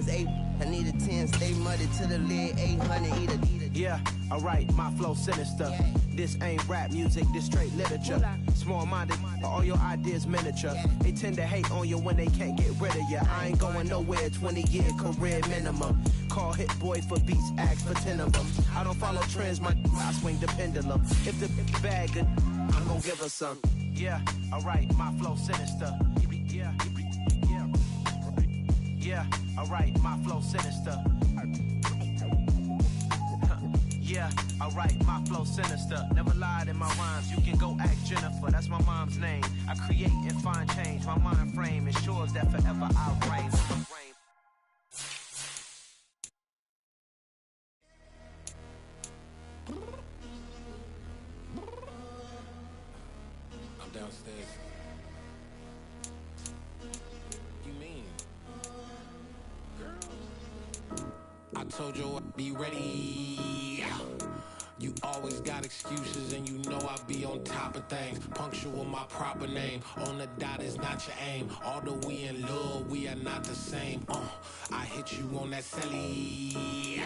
Benz 8. I need a 10, stay muddy to the lid, 800, eat a. Yeah, alright, my flow sinister. This ain't rap music, this straight literature. Small-minded, all your ideas miniature. They tend to hate on you when they can't get rid of you. I ain't going nowhere, 20-year career minimum. Call Hit Boy for beats, ask for 10 of them. I don't follow trends, I swing the pendulum. If the bag good, I'm gon' give her some. Yeah, alright, my flow sinister. Yeah, alright, my flow sinister. Yeah, alright, my flow sinister. Never lied in my rhymes, you can go ask Jennifer. That's my mom's name. I create and find change. My mind frame ensures that forever I'll reign. I'm downstairs. You mean? Girl, I told you I'd be ready. You always got excuses and you know I be on top of things. Punctual my proper name. On the dot is not your aim. Although we in love, we are not the same. I hit you on that celly.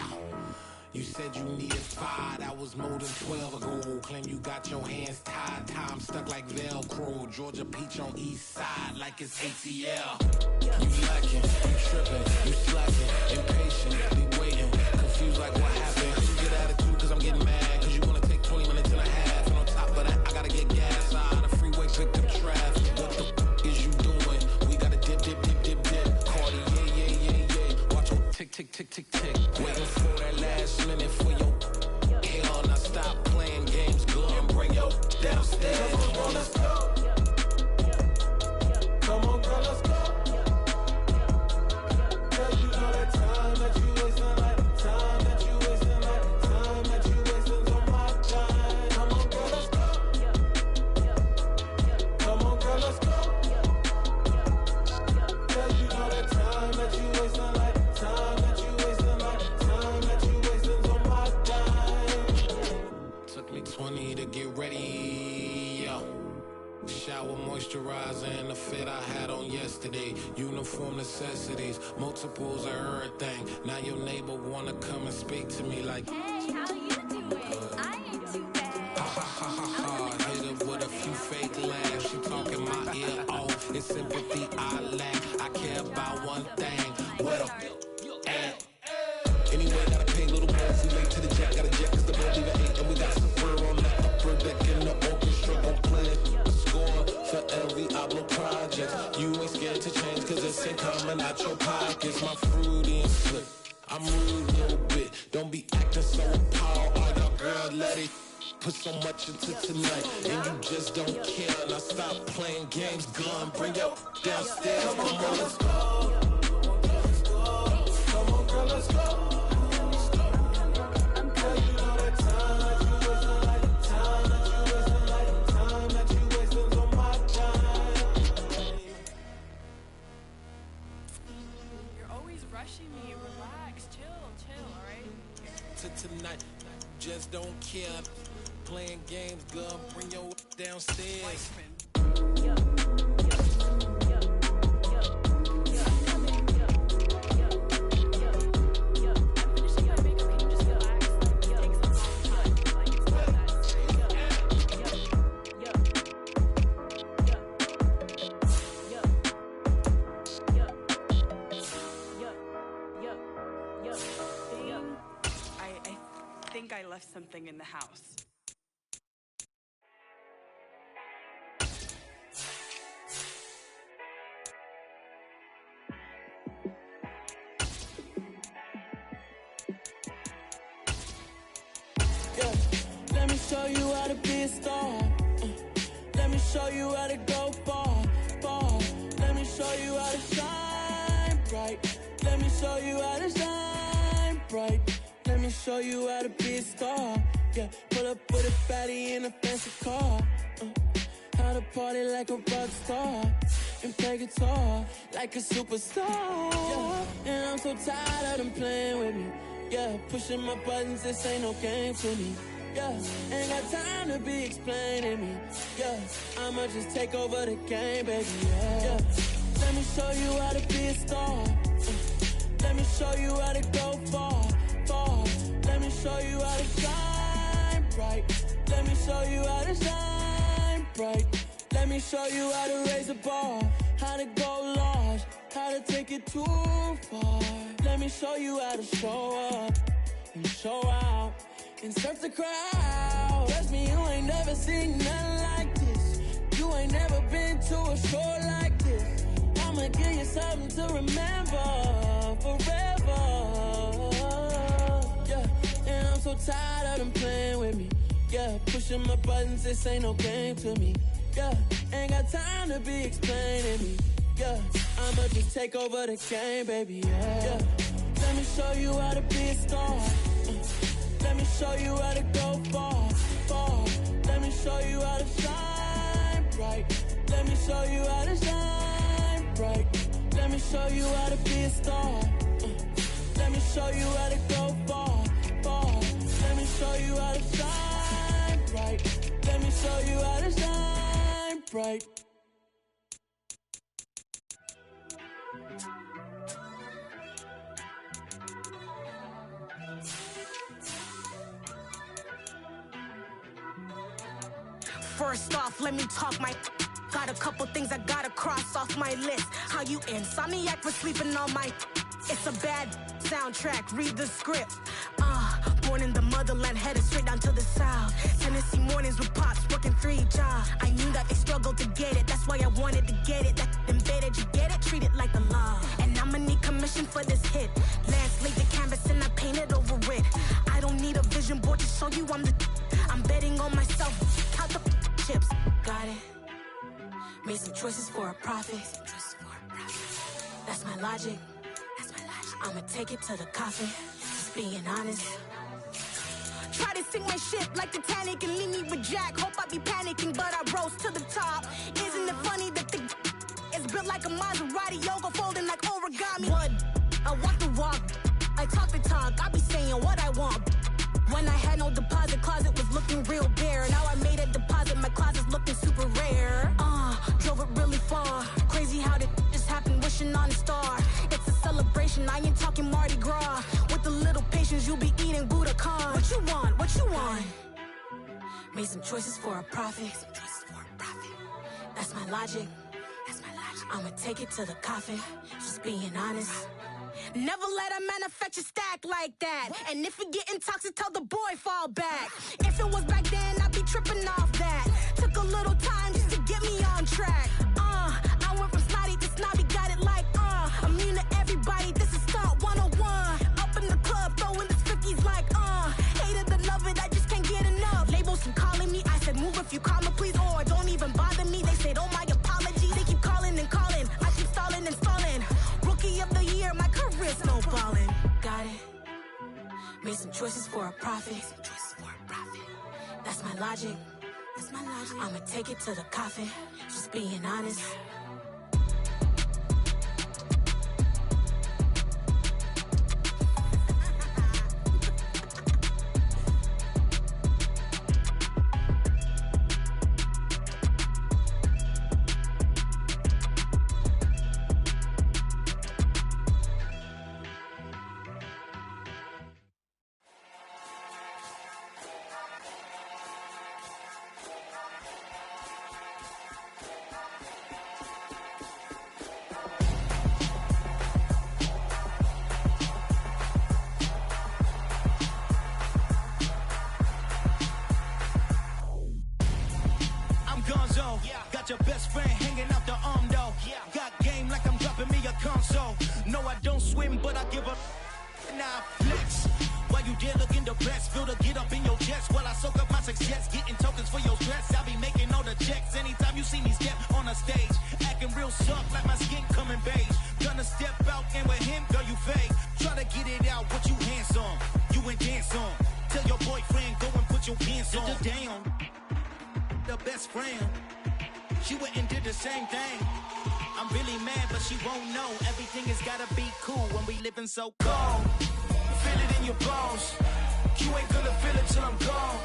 You said you needed 5, that was more than 12 ago. Claim you got your hands tied, time stuck like Velcro. Georgia Peach on east side like it's ATL. You lacking, you tripping, you slacking, impatient, be waiting, confused like what happened. You get attitude cause I'm getting mad, cause you wanna take 20 minutes and a half. And on top of that, I gotta get gas out of the freeway, pick up traffic. What the is you doing? We gotta dip, dip, dip, dip, dip. Cardi, yeah. Watch your tick, tick, tick, tick, tick. Waiting for that last minute for your hell. Now stop playing games, go and bring your downstairs. Come on, let's go. Come on, girl, let's go. Girl, you know that time that you wasting, like time that you wasting, like time that you wasting on my time. Come on, girl, let's go. Come on, girl, let's go. Girl, you know that time that you wasting, like time that you wasting, like time that you wasting on my time. Took me 20 to get ready, yo. Shower moisturizer and the fit I had on yesterday. Uniform necessities, multiples of everything. Now your neighbor wanna come and speak to me like, hey, how you doing? I ain't too bad. ha ha ha ha ha. Hit her with a few fake laughs. She talking my ear off. It's sympathy I lack. I care about one thing. What up? Anyway, gotta pay little more if we late to the jack. Gotta jet cause the boat leave at 8. And we got some fur on the upper deck in the orchestra. Gon' play the score for every Ablo project. You ain't scared to change cause it's ain't coming out your pockets. My fruity and slick. I'm rude a little bit. Don't be acting so appalled. All y'all girl, let it put so much into tonight. And you just don't care. Now stop playing games. Gun, bring your downstairs. Come on, girl, let's go. Come on, girl, let's go. Tonight, just don't care. Playing games, girl, bring your downstairs. I left something in the house. Yeah, let me show you how to be a star. Let me show you how to go far, far. Let me show you how to shine bright. Let me show you how to shine bright. Let me show you how to be a star. Yeah, pull up with a fatty in a fancy car. How to party like a rock star and play guitar like a superstar. Yeah, and I'm so tired of them playing with me. Yeah, pushing my buttons, this ain't no game to me. Yeah, ain't got time to be explaining me. Yeah, I'ma just take over the game, baby. Yeah, let me show you how to be a star. Let me show you how to go far, far. Let me show you how to shine bright. Let me show you how to shine bright. Let me show you how to raise the bar, how to go large, how to take it too far. Let me show you how to show up and show out and surf the crowd. Trust me, you ain't never seen nothing like this. You ain't never been to a show like this. I'ma give you something to remember forever. Yeah, and I'm so tired of them playing with me. Yeah, pushing my buttons, this ain't no game to me. Yeah, ain't got time to be explaining me. Yeah, I'ma just take over the game, baby. Yeah, let me show you how to be a star. Let me show you how to go far, far. Let me show you how to shine bright. Let me show you how to shine bright. Let me show you how to be a star. Let me show you how to go far, far. Let me show you how to shine bright. Let me show you how to shine bright. First off, let me talk my. Got a couple things I gotta cross off my list. How you insomniac for sleeping on my. It's a bad soundtrack, read the script. Born in the motherland, headed straight down to the south. Tennessee mornings with pops, working 3 jobs. I knew that they struggled to get it, that's why I wanted to get it. That embedded, you get it, treat it like the law. And I'ma need commission for this hit. Lance laid the canvas and I painted over it. I don't need a vision board to show you I'm the. I'm betting on myself, count the chips. Got it. Made some choices for a profit. That's my logic. I'ma take it to the coffin. Just being honest. Try to sink my ship like Titanic and leave me with Jack. Hope I be panicking, but I rose to the top. Isn't it funny that the is built like a Maserati, yoga folding like origami? What? I walk the walk. I talk the talk. I be saying what I want. When I had no deposit, closet was looking real bare. Now I made a deposit, my closet's looking super rare. Drove it really far. Crazy how did just happen, wishing on a star. It's a celebration, I ain't talking Mardi Gras. With a little patience, you'll be eating Budokan. What you want? What you want? Made some choices for a profit. That's my logic. I'ma take it to the coffin. Just being honest. Never let a manufacture stack like that. And if we getting toxic, tell the boy fall back. If it was back then, I'd be tripping off that. Took a little time just to get me on track. I went from snotty to snobby, got it like immune to everybody, this is stunt 101. Up in the club, throwing the cookies like hate it or love it, I just can't get enough. Labels keep calling me, I said move if you call me please, or don't even bother me. They said oh my apologies, they keep calling and calling. I keep stalling and stalling. Rookie of the year, my career snowballing. Got it. Made some choices for a profit. That's my logic. I'ma take it to the coffin. Just being honest. Got your best friend hanging out the arm though. Got game like I'm dropping me a console. No, I don't swim, but I give a now flex. While you there looking depressed, feel the get up in your chest while I soak up my success, getting tokens for your stress. I'll be making all the checks anytime you see me step on a stage, acting real soft like my skin coming beige. Gonna step out and with him, girl, you fake. Try to get it out, what you handsome, you ain't dance on. Tell your boyfriend go and put your pants on. Down, the best friend. She went and did the same thing. I'm really mad, but she won't know. Everything has gotta be cool when we living so cold. Feel it in your bones. You ain't gonna feel it till I'm gone.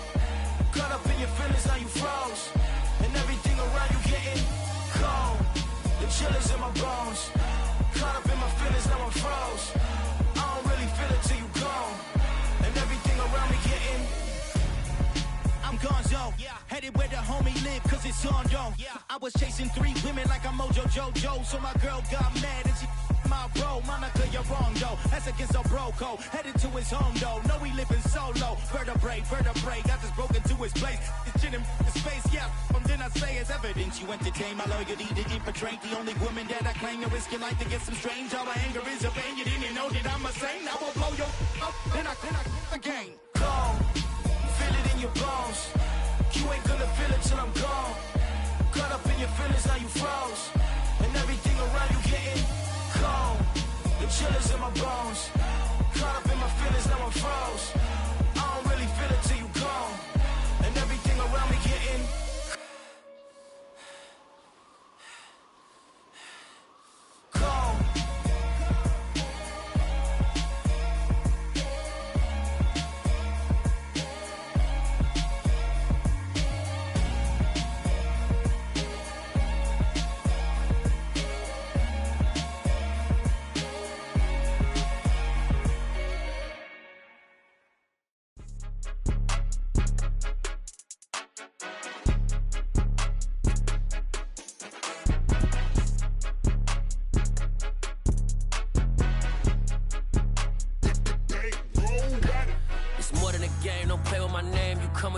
Caught up in your feelings, now you froze. And everything around you getting cold. The chill is in my bones. Caught up in my feelings, now I'm froze. live cause it's on, though. I was chasing 3 women like I'm Mojo Jojo, so my girl got mad and she my bro. Monica, you're wrong, though. That's against a bro code. Headed to his home, though. No, he living solo. Vertebrae. Got this broken to his place. This shit in his face, yeah. Then I say it's evidence you entertain my loyalty to infiltrate. The only woman that I claim to risk your life to get some strange. All my anger is a pain. You didn't know that I'm a saint. I will blow your up. Then I again. Gone. Feel it in your bones. You ain't gonna feel it till I'm gone. Caught up in your feelings, now you froze. And everything around you getting cold. The chillers in my bones. Caught up in my feelings, now I'm froze. I don't really feel it till you gone. And everything around me getting cold.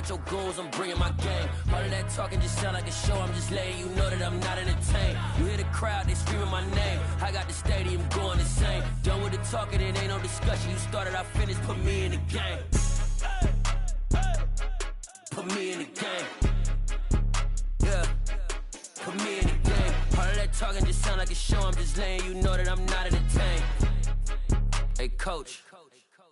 Your goals, I'm bringing my game. All of that talking just sound like a show. I'm just letting you know that I'm not entertained. You hear the crowd, they screaming my name. I got the stadium going insane. Done with the talking, it ain't no discussion. You started, I finished, put me in the game. Put me in the game. Yeah, put me in the game. All of that talking just sound like a show. I'm just letting you know that I'm not entertained. Hey, coach.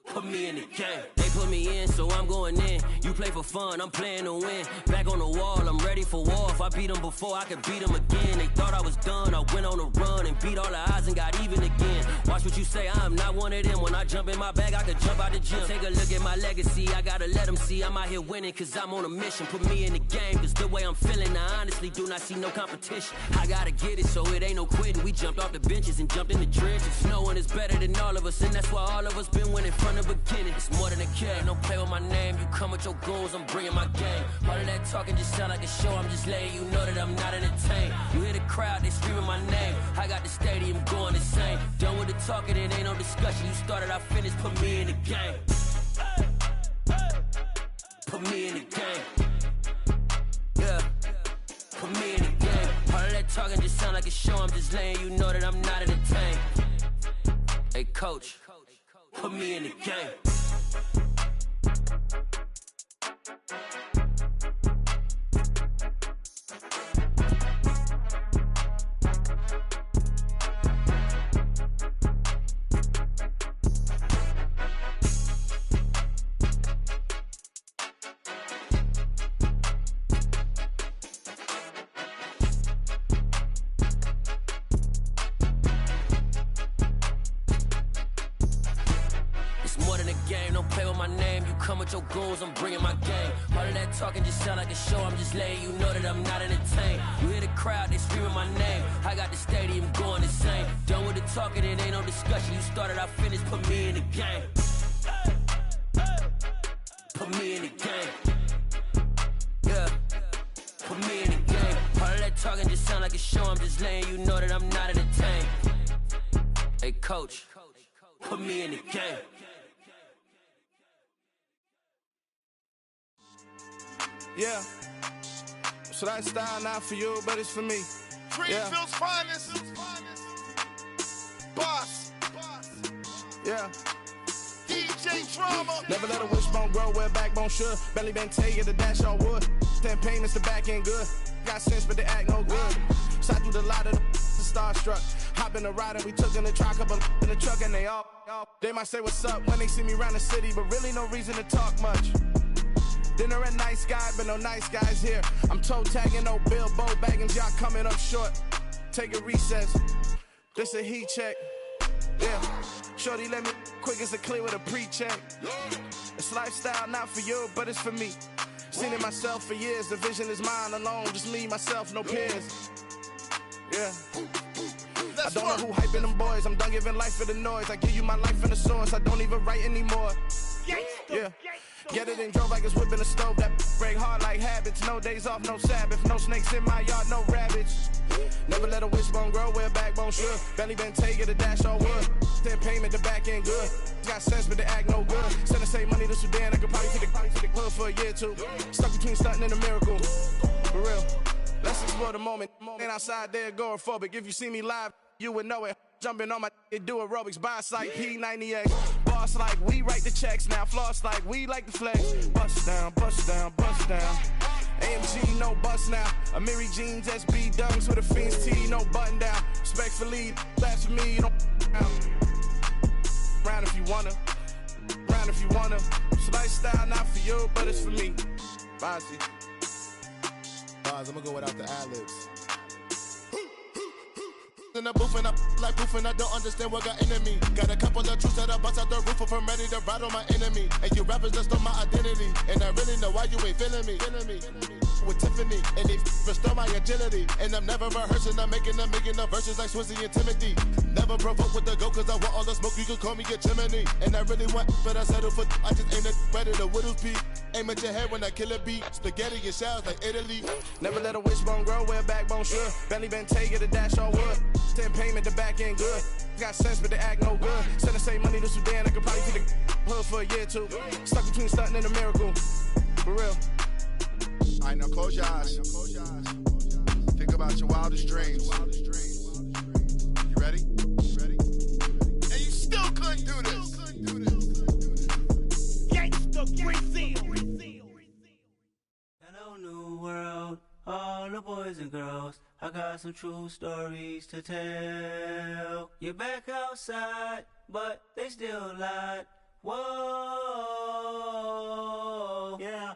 Put me in the game. They put me in, so I'm going in. You play for fun, I'm playing to win. Back on the wall, I'm ready for war. If I beat them before, I could beat them again. They thought I was done, I went on a run and beat all the odds and got even again. Watch what you say, I'm not one of them. When I jump in my bag, I could jump out the gym. Take a look at my legacy, I gotta let them see I'm out here winning, cause I'm on a mission. Put me in the game, cause the way I'm feeling, I honestly do not see no competition. I gotta get it, so it ain't no quitting. We jumped off the benches and jumped in the trenches. No one is better than all of us, and that's why all of us been winning from the beginning. It's more than a kid, don't play with my name. You come with your goals, I'm bringing my game. All of that talking just sound like a show. I'm just letting you know that I'm not entertained. You hear the crowd, they screaming my name. I got the stadium going insane. Done with the talking, it ain't no discussion. You started, I finished, put me in the game. Put me in the game. Yeah, put me in the game. All of that talking just sound like a show. I'm just letting you know that I'm not entertained. Hey, coach. Put me in the game. Your goals, I'm bringing my game. All of that talking just sound like a show. I'm just letting you know that I'm not entertained. You hear the crowd, they screaming my name. I got the stadium going insane. Done with the talking, it ain't no discussion. You started, I finished, put me in the game. Put me in the game. Yeah, put me in the game. All of that talking just sound like a show. I'm just letting you know that I'm not entertained. Hey, coach, put me in the game. Yeah, so that style not for you, but it's for me. Greenfield's finest. Boss. Yeah. DJ Drama. Never let a wishbone grow where backbone should. Belly been taking the dash on wood. That pain is the back end good. Got sense, but they act no good. Shot through the lot of the starstruck. Hop in the ride and we took in the truck, couple in the truck, and they all. They might say what's up when they see me around the city, but really no reason to talk much. Dinner at nice guy, but no nice guys here. I'm toe tagging, no Bilbo Baggins, y'all coming up short. Take a recess. This a heat check. Yeah. Shorty let me quick as a clear with a pre-check. It's lifestyle not for you, but it's for me. Seen it myself for years. The vision is mine alone. Just me, myself, no peers. Yeah. I don't know who hyping them boys. I'm done giving life for the noise. I give you my life in the source. I don't even write anymore. Yeah. Get it and drove like it's whipping a stove. That break hard like habits. No days off, no Sabbath. No snakes in my yard, no rabbits. Never let a wishbone grow where a backbone should. Belly been take a dash all wood. Then payment, the back end good. Got sense, but they act no good. Send the same money to Sudan. I could probably take the hood for a year or two. Stuck between stunting and a miracle. For real. Let's explore the moment. Ain't outside there agoraphobic. If you see me live, you would know it. Jumping on my do aerobics, boss like P90X. Boss like we write the checks now. Floss like we like the flex. Bust down, bust down, bust down. AMG, no bust now. Amiri jeans, SB dunks with a Fiends T, no button down. Respectfully, that's for me, you don't down. Round if you wanna, round if you wanna. It's lifestyle, not for you, but it's for me. Bossy. Bars, I'm gonna go without the ad-libs. In the booth and I like proof and I don't understand what got into me. Got a couple of truths that I bust out the roof if I'm ready to ride on my enemy. And you rappers just stole my identity. And I really know why you ain't feeling me. With Tiffany, and they restore my agility. And I'm never rehearsing, I'm making a million of verses like Swizzy and Timothy. Never provoke with the go, cause I want all the smoke, you can call me a chimney. And I really want, but I settle for, I just ain't ready to whittles peak. Aim at your head when I kill a beat. Spaghetti and shells like Italy. Never let a wishbone grow where a backbone should. Belly been take a dash all wood. Then payment, the back end good. Got sense, but they act no good. Send the same money to Sudan, I could probably take the hood for a year or two. Stuck between stunting and a miracle. For real. Alright, now close your eyes. Think about your wildest dreams. You ready? And you still couldn't do this. Gangsta Brazil. Hello, new world, all the boys and girls. I got some true stories to tell. You're back outside, but they still lied. Whoa, yeah.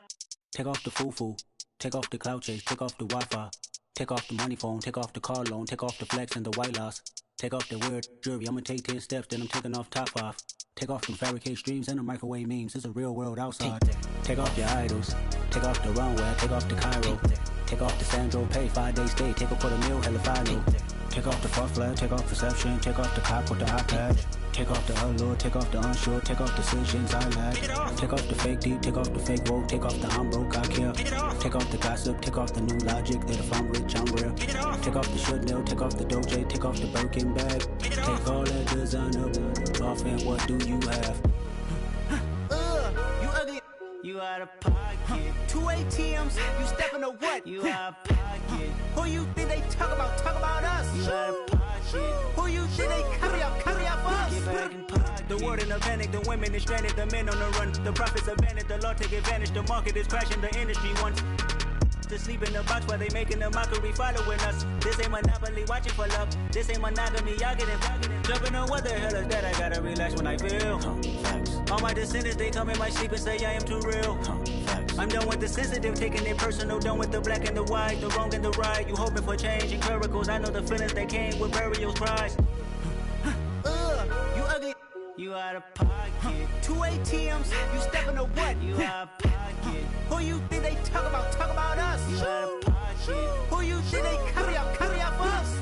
Take off the foo-foo, take off the cloud chase, take off the Wi-Fi, take off the money phone, take off the car loan, take off the flex and the white loss, take off the weird jewelry. I'ma take 10 steps, then I'm taking off top off. Take off them fabricate streams and the microwave memes. It's a real world outside. Take off your idols, take off the runway, take off the Cairo, take off the Sandro Pay, 5-day stay, take a quarter meal, hella final. Take off the far flag, take off perception, take off the cop with the hot patch. Take off the allure, take off the unsure, take off decisions I lack. Take off the fake deep, take off the fake woke, take off the I'm broke, I care. Take off the gossip, take off the new logic that if I'm rich, I'm real. Take off the should know, take off the Doja, take off the Birkin bag. Take all that designer off and what do you have? You ugly. You out of pocket. 2 ATMs, you stepping to what? You out of pocket. Who you think they talk about? Talk about us. You out of pocket. Who you think they carry up for us? Get back in pocket. The world in a panic, the women is stranded, the men on the run. The profits abandoned, the law take advantage. The market is crashing, the industry wants to sleep in the box while they making a mockery following us. This ain't monopoly, watching for love. This ain't monogamy, y'all getting jumping on what the hell is that? I gotta relax when I feel. All my descendants, they come in my sleep and say I am too real. I'm done with the sensitive, taking it personal. Done with the black and the white, the wrong and the right. You hoping for change and miracles. I know the feelings that came with burial cries. You ugly. You out of pocket. 2 ATMs, you stepping to what? You out of pocket. Who you think they talk about? Talk about us. You out of pocket. Who you think they carry up for us?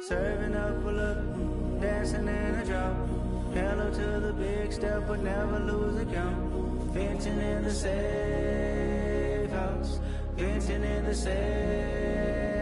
Serving up a look, dancing in a drop. Hello to the big step, but never lose a count. Venting in the safe house. Venting in the safe.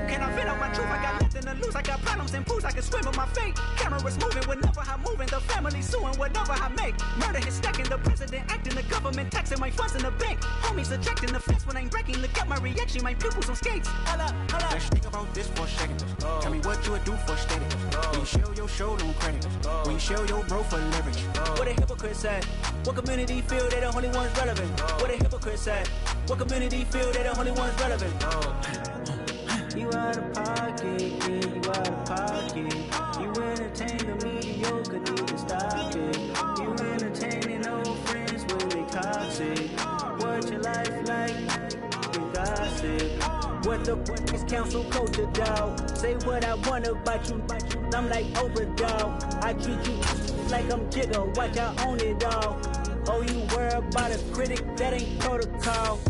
Can I vent out my truth? I got nothing to lose. I got problems and pools. I can swim with my fate. Cameras moving whenever I'm moving. The family suing whatever I make. Murder is stacking. The president acting. The government taxing my funds in the bank. Homies ejecting the fence when I'm breaking. Look at my reaction. My pupils on skates. Holla, holla. Let's think about this for a second. Tell me what you would do for steady. When you show your show, no credit. When you show your bro for leverage. What a hypocrite said. What community feel they the only ones relevant? What a hypocrite said. What community feel they the only ones relevant? You out of pocket, yeah, you out of pocket. You entertain the mediocre, need to stop it. You entertaining old friends when they toxic. What your life like? You gossip. What the fuck is council culture, dog? Say what I want about you. I'm like Oprah, dog. I treat you like I'm Jigga. Watch I own it, dog. Oh, you worry about a critic? That ain't protocol.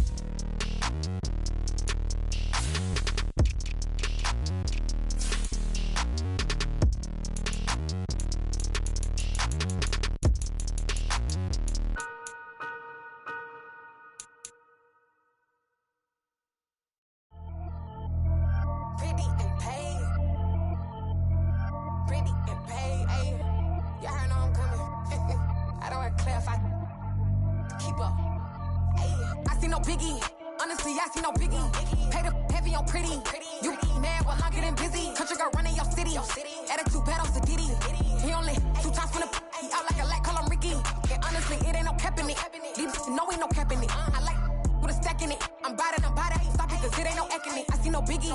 pretty and paid. Pretty and paid, ayy. Y'all heard know I'm coming. I don't want to clarify. Keep up. Ayy. I see no biggie. Honestly, I see no biggie. Pay the heavy on pretty. You mad while I'm getting busy. Country girl running your city. Attitude battles to Diddy. He only 2 times from the he out like a light, call him Ricky. And honestly, it ain't no cap in it. These no ain't no cap in it. I like with a stack in it. I'm bout it. Stop it, cause it ain't no eck in it. I see no biggie.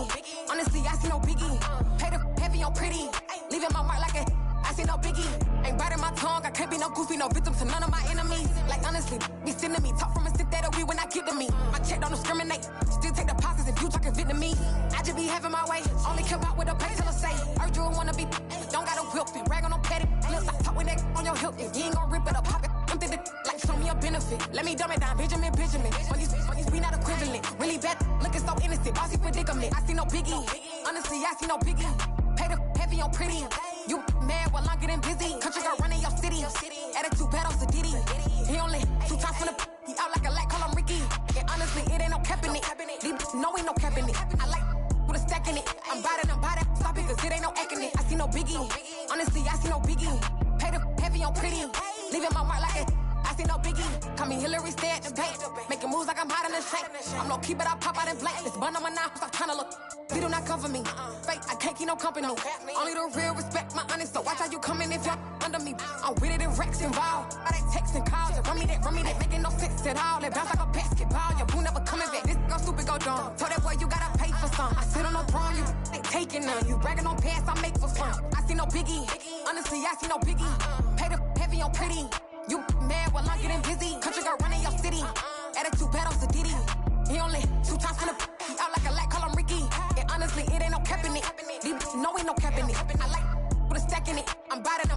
Honestly, I see no biggie. Pay the heavy on pretty. Leaving my mark like a I see no biggie. Ain't biting my tongue. I can't be no goofy, no victim to none of my enemies. Like honestly, be sending me talk from a sip that a weed when I get to me. My check don't discriminate. Still take deposits if you talking Vietnamese. I just be having my way. Only care about what the pay teller say. Urge you wanna be. Don't gotta whip it. Rag on no petty. Flips. I talk with that on your hip. If you ain't gon' rip it or pop it. Empty the like show me a benefit. Let me dumb it down. Benjamin. When we not equivalent. Really bad. Looking so innocent. Bossy predicament. I see no biggie. Honestly, I see no biggie. Pay the heavy on pretty. You mad while I'm getting busy. Country girl running your city. Attitude battles to Diddy. He only 2 times from the he out like a light, call him Ricky. And honestly, it ain't no cap in it. No, ain't no cap in it. I like with a stack in it. I'm bout it. Stop it, cause it ain't no eck in it. I see no biggie. Honestly, I see no biggie. Pay the heavy on pretty. Leaving my mark like a I see no biggie. Call me Hillary, stay at the bank. Making moves like I'm hot in the shank. I'm low key, but I pop out in blank. This bun on my knife, stop trying to look. They do not cover me. Fake, I can't keep no company. Only the real respect my honest. So watch how you coming if you're under me. I'm with it and Rex involved. I they texting calls. Run me that. Making no sense at all. It bounce like a basketball. Your boo never coming back. This go stupid, go dumb. Tell that boy you gotta pay for some. I sit on no throne, you ain't taking none. You bragging on pants, I make for fun. I see no biggie. Honestly, I see no biggie. Pay the heavy on pretty. You mad while I'm getting busy. Country girl running your city. Attitude battles to Diddy. He only 2 times from the he out like a light, call him Ricky. And honestly, it ain't no cap in it. No, ain't no cap in it. I like with a stack in it. I'm bout it.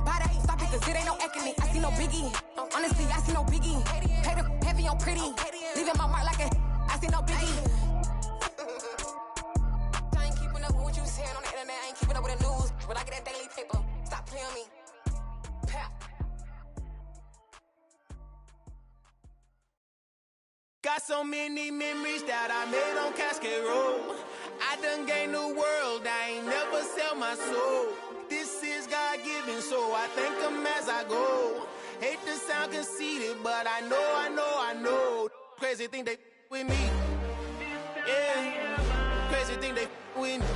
Stop it, cause it ain't no eck in it. I see no biggie. Honestly, I see no biggie. Pay the heavy on pretty. Leaving my mark like a I see no biggie. I ain't keeping up with what you saying on the internet. I ain't keeping up with the news. But I get that daily paper. Stop playing me. Pap. Got so many memories that I made on Cascade Road. I done gained the world, I ain't never sell my soul. This is God-given, so I thank him as I go. Hate to sound conceited, but I know. Crazy thing they with me. Yeah, crazy thing they with me.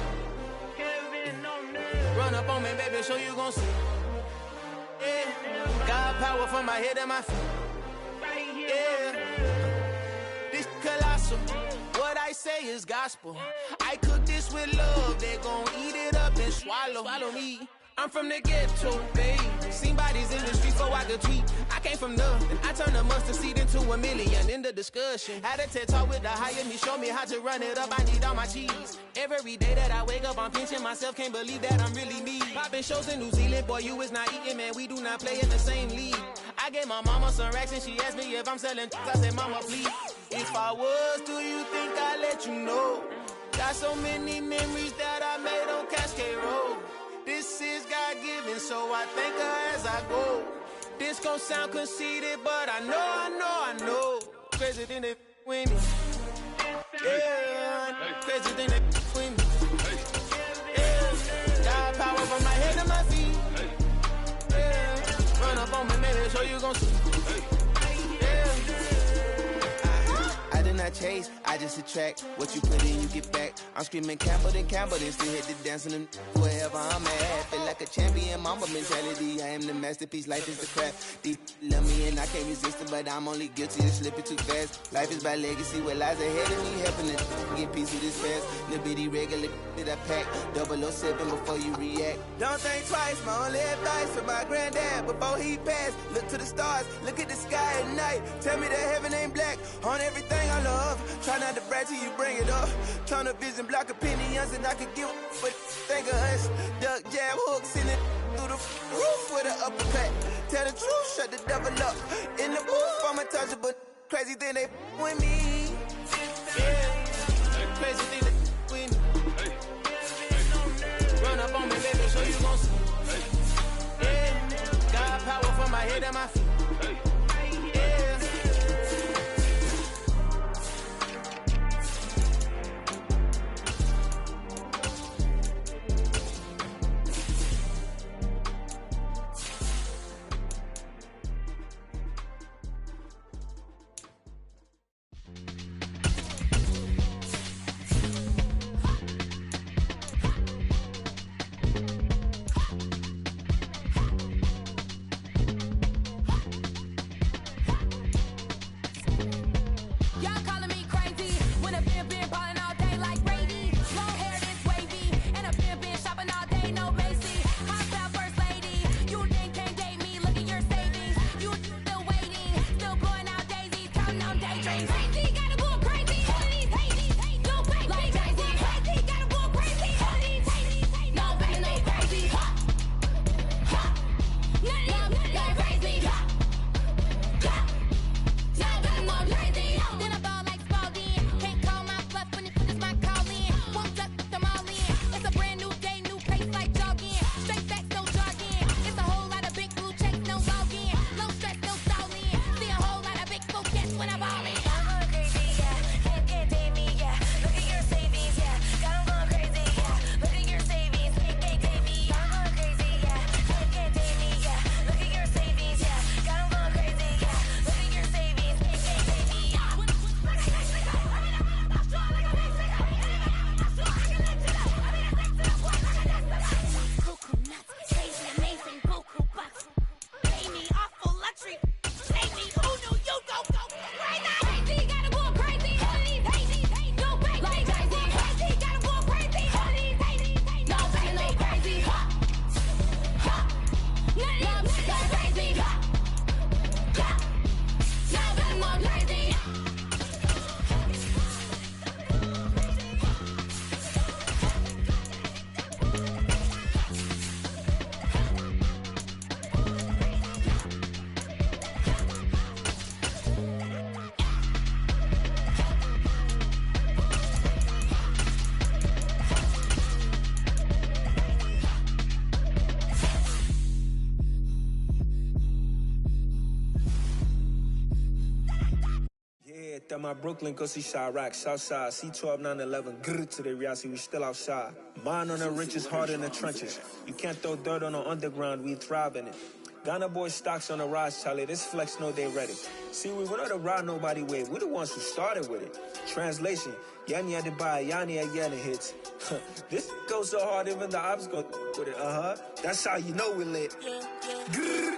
Run up on me, baby, so you gon' see. Yeah, got power from my head and my feet. Yeah. Colossal, what I say is gospel. I cook this with love, they gon' eat it up and swallow me. I'm from the ghetto, babe. Seen bodies in the street before I could tweet. I came from nothing. I turned a mustard seed into $1 million in the discussion. Had a TED talk with the higher me, show me how to run it up. I need all my cheese. Every day that I wake up, I'm pinching myself. Can't believe that I'm really me. Popping shows in New Zealand, boy, you is not eating, man. We do not play in the same league. I gave my mama some racks and she asked me if I'm selling. I said, mama, please. If I was, do you think I'd let you know? Got so many memories that I made on Cascade Road. This is God-given, so I thank her as I go. This gon' sound conceited, but I know. Crazy thing they with me. Yeah, crazy thing they with me. Yeah, got power from my head to my feet. Yeah, run up on me, maybe, so you gon' see. I did not chase, I just attract. What you put in, you get back. I'm screaming Campbell, then still hit the dancing and wherever I'm at. Feel like a champion, mama mentality. I am the masterpiece, life is the craft. These love me and I can't resist it, but I'm only guilty of slipping too fast. Life is by legacy, what lies ahead of me, helping it get peace with this fast. Little bitty regular that I pack, 007 before you react. Don't think twice, my only advice for my granddad before he passed. Look to the stars, look at the sky at night. Tell me that heaven ain't black on everything I love. Try not to brag till you bring it up. Tunnel vision, block opinions, and I could give but think of us. Duck, jab, hooks in it through the roof with an uppercut. Tell the truth, shut the devil up. In the booth, I'm untouchable. Crazy thing they with me. Yeah, crazy thing they with me. Run up on me, baby, so you gon' see. Yeah, got power from my head and my feet. That my Brooklyn go see Chirac, Southside, C12 911, grrr to the reality, we still outside. Mine on the riches, hard in the trenches. You can't throw dirt on the underground, we thrive in it. Ghana boys stocks on the rise, Charlie. This flex know they ready. See, we went on the ride nobody wave. We're the ones who started with it. Translation, Yani had to buy, Yani again hits. This goes so hard, even the ops go with it. That's how you know we lit. Grrr.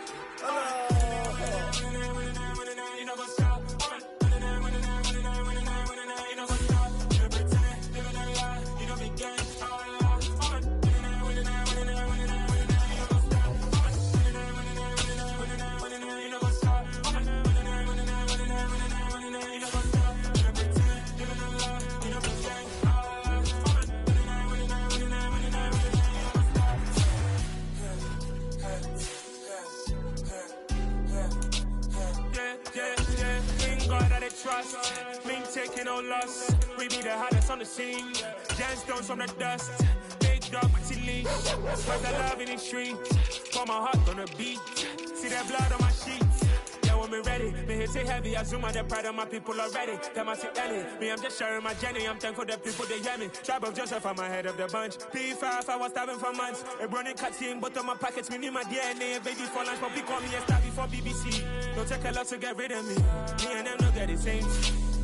Trust, me taking no loss. We be the hottest on the scene. Gemstones from the dust. Big dog, my leash. Spread the love in the streets. Pour my heart on the beat. See that blood on my sheets. Yeah, when we ready, me hit it heavy. I zoom out the pride of my people already. Them I see Ellie. Me, I'm just sharing my journey. I'm thankful the people they hear me. Tribe of Joseph, I'm ahead of the bunch. P5, I was starving for months. A running cutscene, but on my pockets, me need my DNA. Baby for lunch, but we call me a star before BBC. Don't take a lot to get rid of me. Me and them no get the same.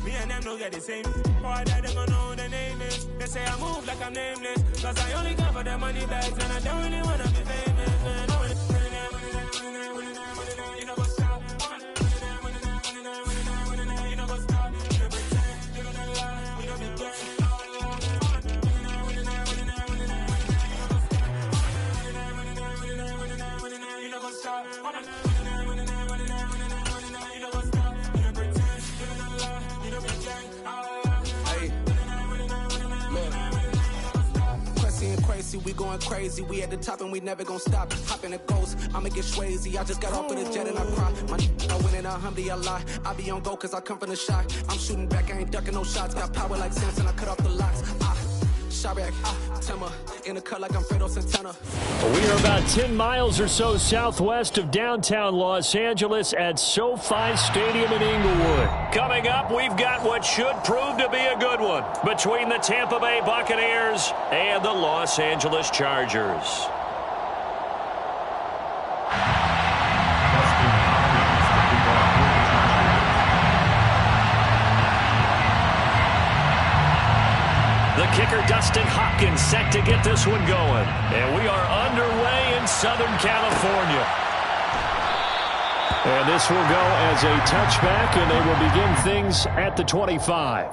Me and them no get the same. Boy, that they gonna know the name is. They say I move like I'm nameless. Cause I only come for the money bags. And I don't really wanna be famous, man. You know what's up? You know what's up? You pretend you're gonna lie. We don't be good. You know what's up? Crazy, we going crazy. We at the top and we never gonna stop. Hopping a ghost, I'ma get swayzy. I just got off with a jet and I cry. My I win in a Humvee, I lie. I be on go cause I come from the shot. I'm shooting back, I ain't ducking no shots. Got power like Samson, I cut off the locks. Chirac, Timmer, in the cut like I'm Fredo Santana. We are about 10 miles or so southwest of downtown Los Angeles at SoFi Stadium in Inglewood. Coming up, we've got what should prove to be a good one between the Tampa Bay Buccaneers and the Los Angeles Chargers. The kicker, Dustin Hopkins, set to get this one going. And we are underway in Southern California. And this will go as a touchback, and they will begin things at the 25.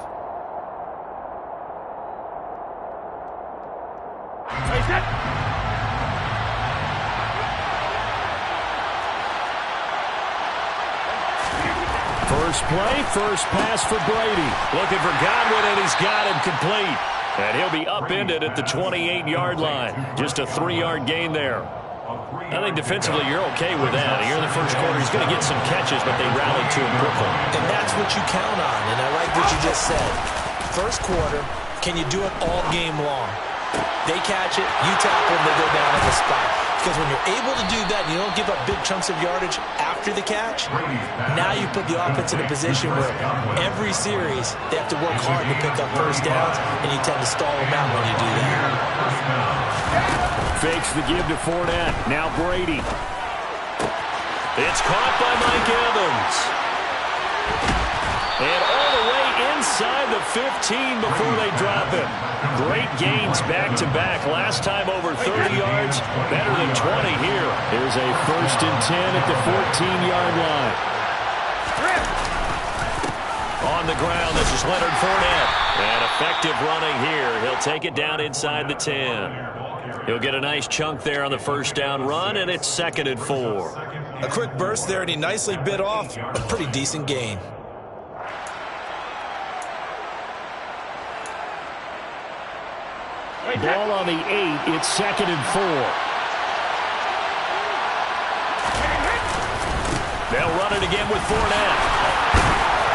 First play, first pass for Brady. Looking for Godwin, and he's got him complete. And he'll be upended at the 28-yard line. Just a 3-yard gain there. I think defensively you're okay with that. Here in the first quarter, he's going to get some catches, but they rallied to him quickly. And that's what you count on, and I like what you just said. First quarter, can you do it all game long? They catch it, you tackle them, they go down on the spot. Because when you're able to do that, you don't give up big chunks of yardage after the catch, now you put the offense in a position where every series they have to work hard to pick up first downs, and you tend to stall them out when you do that. Fakes the give to Fournette. Now Brady. It's caught by Mike Evans. And all the way inside the 15 before they drop him. Great gains back-to-back. Last time over 30 yards, better than 20 here. Here's a 1st and 10 at the 14-yard line. On the ground, this is Leonard Fournette. And effective running here. He'll take it down inside the 10. He'll get a nice chunk there on the first down run, and it's 2nd and 4. A quick burst there, and he nicely bit off a pretty decent gain. Ball on the 8. It's 2nd and 4. They'll run it again with Fournette.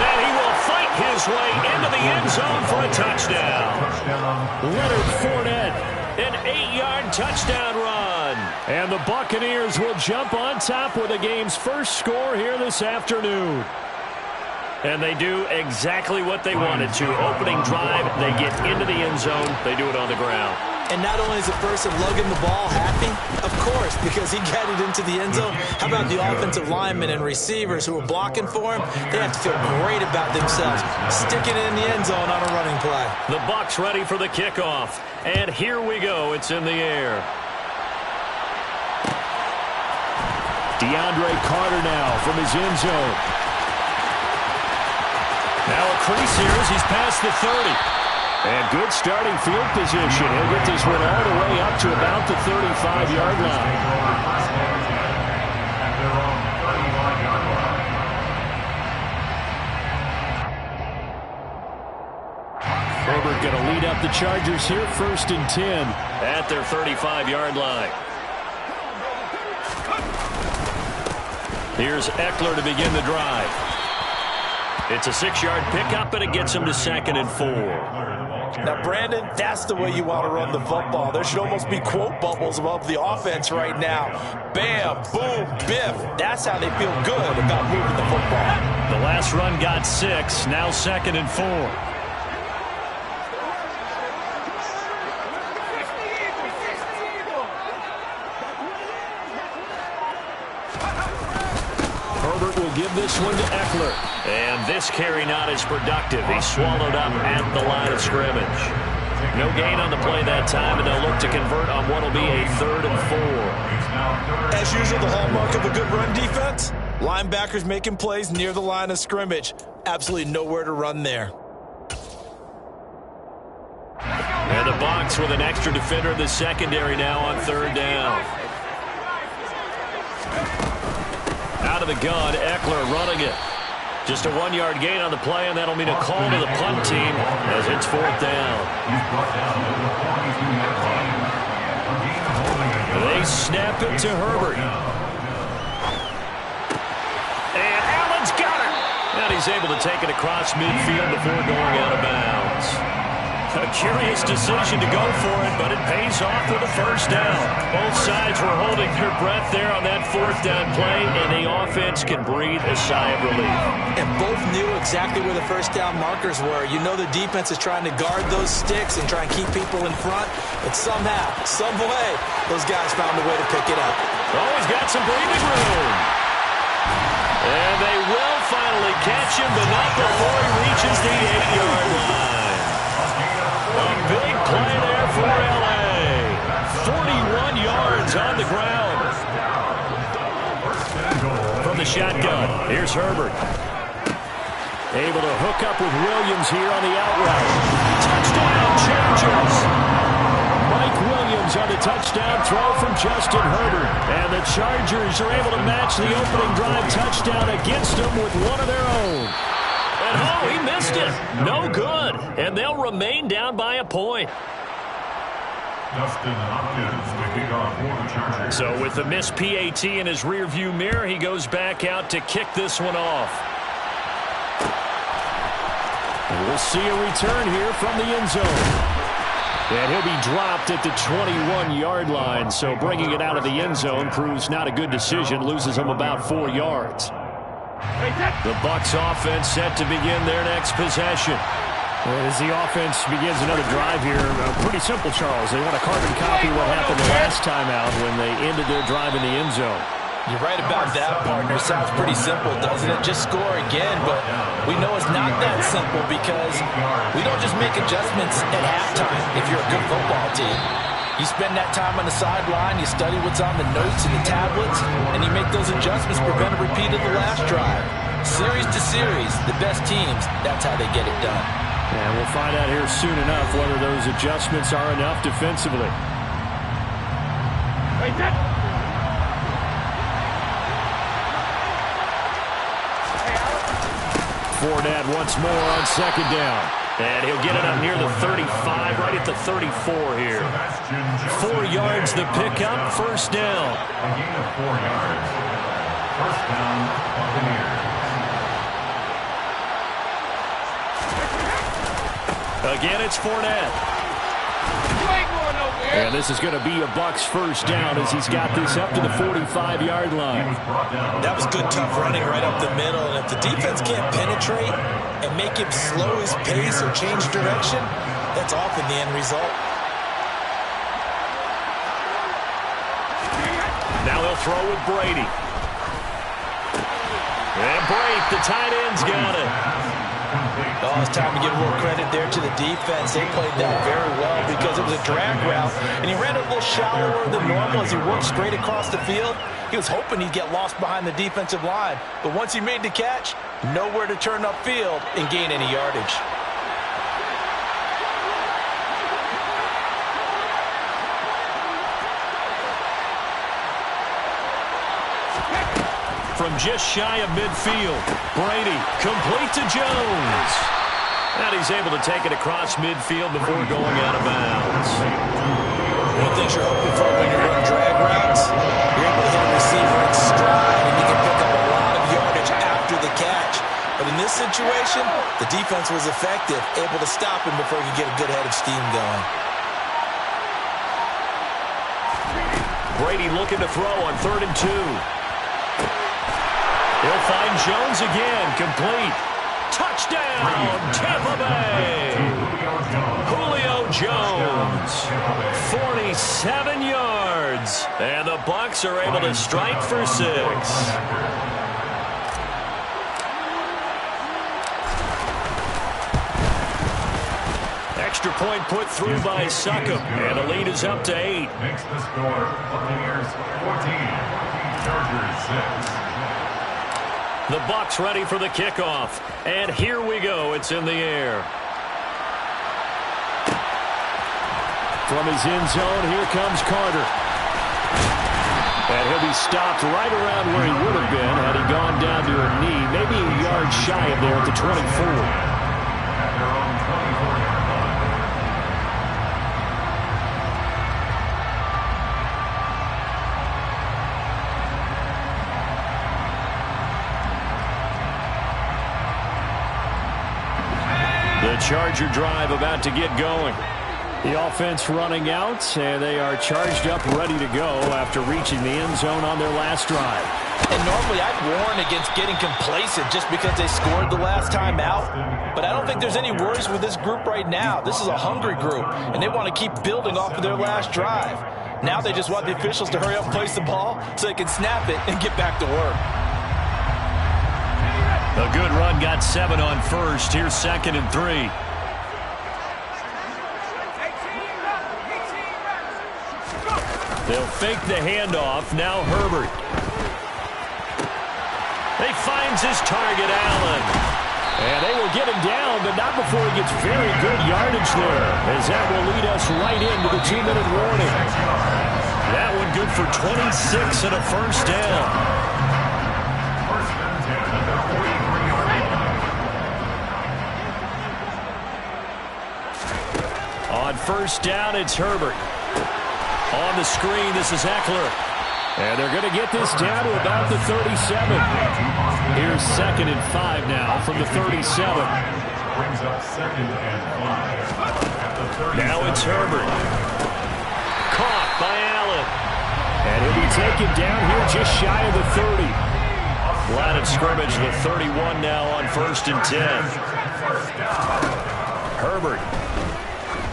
And he will fight his way into the end zone for a touchdown. Leonard Fournette, an 8-yard touchdown run. And the Buccaneers will jump on top with the game's first score here this afternoon. And they do exactly what they wanted to. Opening drive, they get into the end zone. They do it on the ground. And not only is the person lugging the ball happy, of course, because he got it into the end zone. How about the offensive linemen and receivers who are blocking for him? They have to feel great about themselves, sticking it in the end zone on a running play. The Bucs ready for the kickoff. And here we go. It's in the air. DeAndre Carter now from his end zone. Now a crease here as he's past the 30. And good starting field position. He'll get this one all the way up to about the 35-yard line. Herbert going to lead up the Chargers here, 1st and 10. At their 35-yard line. Here's Eckler to begin the drive. It's a 6-yard pickup, and it gets him to 2nd and 4. Now, Brandon, that's the way you want to run the football. There should almost be quote bubbles above the offense right now. Bam, boom, biff. That's how they feel good about moving the football. The last run got 6, now 2nd and 4. Herbert will give this one to Eckler. And this carry not as productive. He's swallowed up at the line of scrimmage. No gain on the play that time, and they'll look to convert on what will be a 3rd and 4. As usual, the hallmark of a good run defense, linebackers making plays near the line of scrimmage. Absolutely nowhere to run there. And the Bucs with an extra defender in the secondary now on 3rd down. Out of the gun, Eckler running it. Just a 1-yard gain on the play, and that'll mean a call to the punt team as it's 4th down. They snap it to Herbert. And Allen's got it. And he's able to take it across midfield before going out of bounds. A curious decision to go for it, but it pays off with a 1st down. Both sides were holding their breath there on that 4th down play, and the offense can breathe a sigh of relief. And both knew exactly where the 1st down markers were. You know the defense is trying to guard those sticks and try and keep people in front, but somehow, some way, those guys found a way to pick it up. Oh, he's got some breathing room. And they will finally catch him, but not before he reaches the 8-yard line. A big play there for L.A. 41 yards on the ground. From the shotgun, here's Herbert. Able to hook up with Williams here on the out route. Touchdown, Chargers. Mike Williams on the touchdown throw from Justin Herbert. And the Chargers are able to match the opening drive touchdown against them with one of their own. And oh, he missed it. No good. And they'll remain down by a point. So with the missed PAT in his rearview mirror, he goes back out to kick this one off. And we'll see a return here from the end zone. And he'll be dropped at the 21-yard line. So bringing it out of the end zone proves not a good decision. Loses him about 4 yards. The Bucs offense set to begin their next possession. As the offense begins another drive here, pretty simple, Charles. They want to carbon copy what happened the last time out when they ended their drive in the end zone. You're right about that, partner. Sounds pretty simple, doesn't it? Just score again, but we know it's not that simple because we don't just make adjustments at halftime if you're a good football team. You spend that time on the sideline, you study what's on the notes and the tablets, and you make those adjustments to prevent a repeat of the last drive. Series to series, the best teams, that's how they get it done. And we'll find out here soon enough whether those adjustments are enough defensively. Fournette once more on 2nd down. And he'll get it up near the 35, right at the 34 here. 4 yards the pickup, 1st down. A gain of 4 yards. 1st down, Buccaneers. Again, it's Fournette. And this is going to be a Bucs 1st down as he's got this up to the 45-yard line. That was good tough running right up the middle. And if If the defense can't penetrate and make him slow his pace or change direction, that's often the end result. Now they'll throw with Brady. And Brake, the tight end's got it. Oh, it's time to give a little credit there to the defense. They played that very well because it was a drag route, and he ran it a little shallower than normal as he worked straight across the field. He was hoping he'd get lost behind the defensive line, but once he made the catch, nowhere to turn upfield and gain any yardage. From just shy of midfield, Brady complete to Jones. And he's able to take it across midfield before going out of bounds. One thing you're hoping for when you're running drag routes, you're able to hit a receiver in stride, and you can pick up a lot of yardage after the catch. But in this situation, the defense was effective, able to stop him before he could get a good head of steam going. Brady looking to throw on 3rd and 2. He'll find Jones again, complete. Touchdown, Tampa Bay. Julio Jones, 47 yards. And the Bucs are able to strike for 6. Extra point put through by Succop, and the lead is up to 8. Makes the score Buccaneers 14, Chargers 6. The Bucs ready for the kickoff. And here we go. It's in the air. From his end zone, here comes Carter. And he'll be stopped right around where he would have been had he gone down to a knee, maybe a yard shy of there at the 24. At their own 24-yard line. The Charger drive about to get going. The offense running out, and they are charged up, ready to go after reaching the end zone on their last drive. And normally I'd warn against getting complacent just because they scored the last time out. But I don't think there's any worries with this group right now. This is a hungry group, and they want to keep building off of their last drive. Now they just want the officials to hurry up and place the ball so they can snap it and get back to work. A good run, got 7 on 1st. Here's 2nd and 3. They'll fake the handoff. Now Herbert. He finds his target, Allen. And they will get him down, but not before he gets very good yardage there, as that will lead us right into the 2-minute warning. That one good for 26 and a first down. On first down, it's Herbert. On the screen, this is Eckler. And they're going to get this down to about the 37. Here's 2nd and 5 now from the 37. Brings up 2nd and 5. Now it's Herbert. Caught by Allen. And he'll be taken down here just shy of the 30. Line of scrimmage, the 31 now on 1st and 10. Herbert.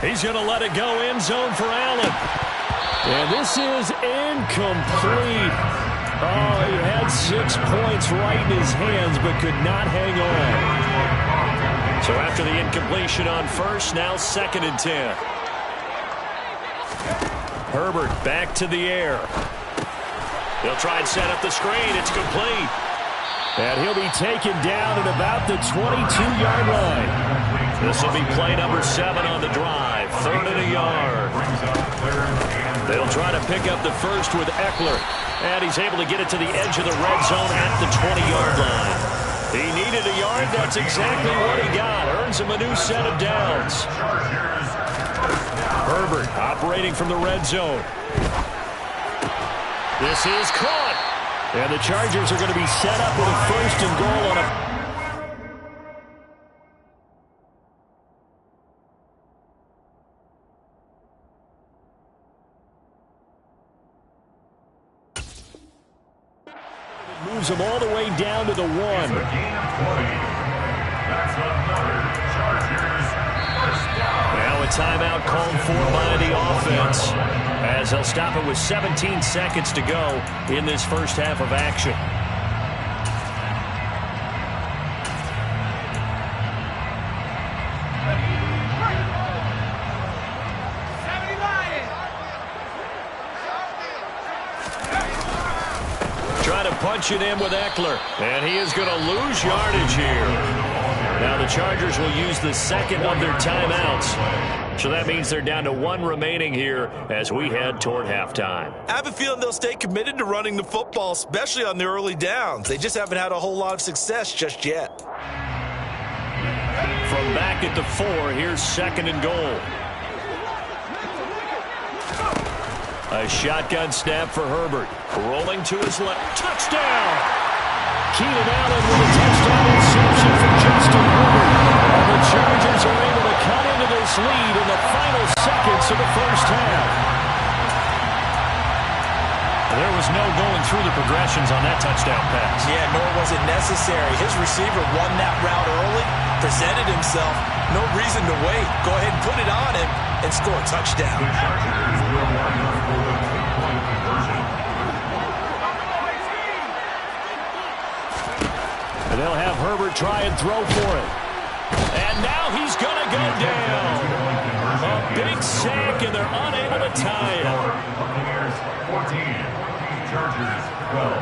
He's going to let it go end zone for Allen. And this is incomplete. Oh, he had 6 points right in his hands, but could not hang on. So after the incompletion on first, now 2nd and 10. Herbert back to the air. He'll try and set up the screen. It's complete. And he'll be taken down at about the 22-yard line. This will be play number 7 on the drive. 3rd and a yard. They'll try to pick up the first with Eckler. And he's able to get it to the edge of the red zone at the 20-yard line. He needed a yard. That's exactly what he got. Earns him a new set of downs. Herbert operating from the red zone. This is caught. And the Chargers are going to be set up with a 1st and goal on a... moves them all the way down to the 1. It's a gain of 20. That's another Chargers first down. Now a timeout called for by the offense, as they'll stop it with 17 seconds to go in this first half of action. Trying to punch it in with Eckler, and he is going to lose yardage here. Now the Chargers will use the second of their timeouts. So that means they're down to 1 remaining here as we head toward halftime. I have a feeling they'll stay committed to running the football, especially on the early downs. They just haven't had a whole lot of success just yet. From back at the 4, here's 2nd and goal. A shotgun snap for Herbert. Rolling to his left. Touchdown! Keenan Allen with a touchdown interception for Justin Herbert. And the Chargers are able to cut into this lead in the final seconds of the first half. There was no going through the progressions on that touchdown pass. Yeah, nor was it necessary. His receiver won that route early, presented himself. No reason to wait. Go ahead and put it on him and score a touchdown. The Chargers will line up for the 2-point conversion. And they'll have Herbert try and throw for it. And now he's going to go down. A big sack, and they're unable to tie it. Buccaneers 14, Chargers 12.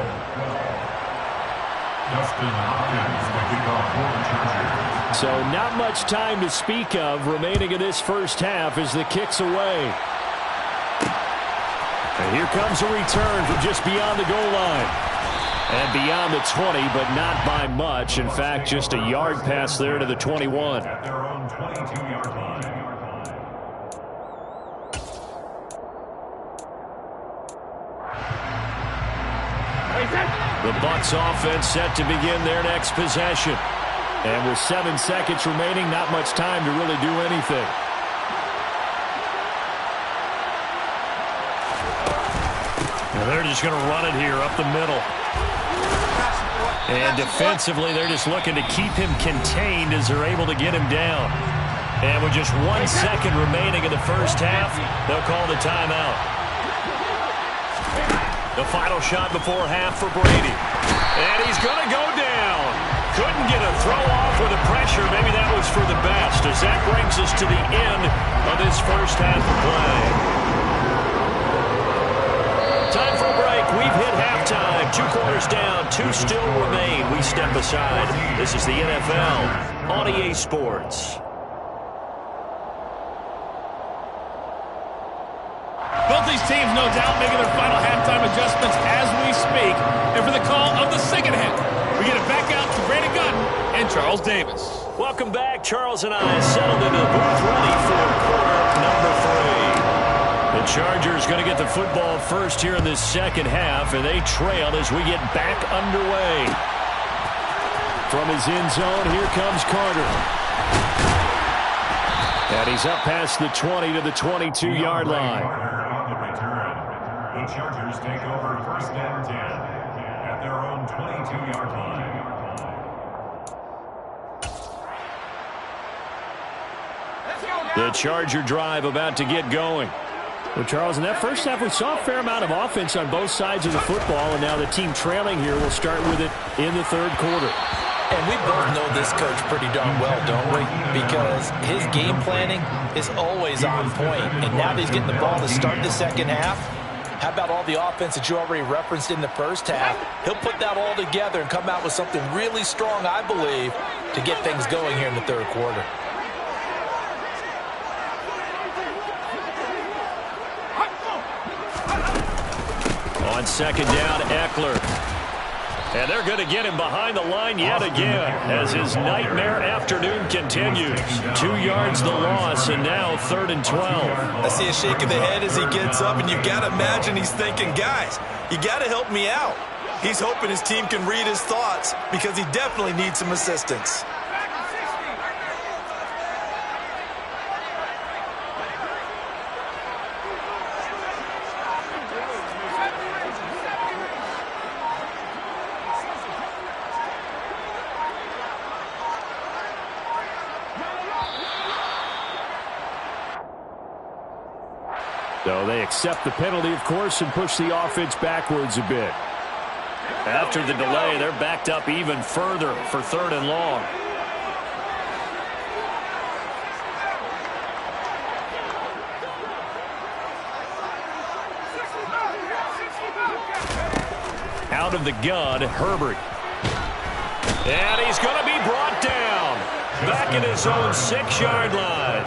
Justin Hopkins will kick off for the Chargers. So not much time to speak of remaining in this first half as the kick's away. And here comes a return from just beyond the goal line. And beyond the 20, but not by much. In fact, just a yard pass there to the 21. At their own 22-yard line. The Bucs offense set to begin their next possession. And with 7 seconds remaining, not much time to really do anything. And they're just going to run it here up the middle. And defensively, they're just looking to keep him contained as they're able to get him down. And with just 1 second remaining in the first half, they'll call the timeout. The final shot before half for Brady. And he's going to go down. Couldn't get a throw off with the pressure. Maybe that was for the best, as that brings us to the end of this first half of play. Time for a break. We've hit halftime. 2 quarters down, 2 still remain. We step aside. This is the NFL on EA Sports. Both these teams, no doubt, making their final halftime adjustments as we speak. And for the call of the second half, we get it back out to Brandon Gunn and Charles Davis. Welcome back. Charles and I settled into the booth ready for quarter number 3. The Chargers going to get the football first here in this second half, and they trail as we get back underway. From his end zone, here comes Carter. And he's up past the 20 to the 22-yard line. On the return, the Chargers take over 1st and 10 at their own 22-yard line. The Charger drive about to get going. Well, Charles, in that first half, we saw a fair amount of offense on both sides of the football, and now the team trailing here will start with it in the third quarter. And we both know this coach pretty darn well, don't we? Because his game planning is always on point. And now that he's getting the ball to start the second half, how about all the offense that you already referenced in the first half? He'll put that all together and come out with something really strong, I believe, to get things going here in the third quarter. On second down, Eckler. And they're going to get him behind the line yet again as his nightmare afternoon continues. 2 yards the loss, and now 3rd and 12. I see a shake of the head as he gets up, and you've got to imagine he's thinking, guys, you got to help me out. He's hoping his team can read his thoughts because he definitely needs some assistance. So they accept the penalty, of course, and push the offense backwards a bit. After the delay, they're backed up even further for 3rd and long. Out of the gun, Herbert. And he's going to be brought down. Back in his own 6-yard line.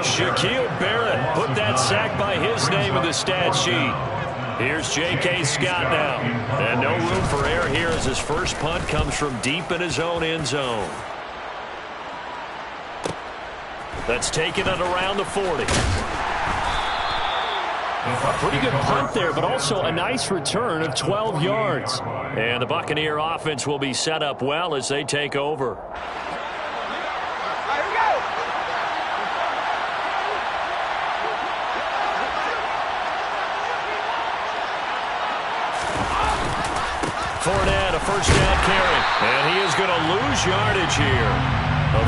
Shaquille Barrett put that sack by his name in the stat sheet. Here's J.K. Scott now. And no room for error here as his first punt comes from deep in his own end zone. That's taken it around the 40. A pretty good punt there, but also a nice return of 12 yards. And the Buccaneer offense will be set up well as they take over. Fournette, a first down carry. And he is going to lose yardage here.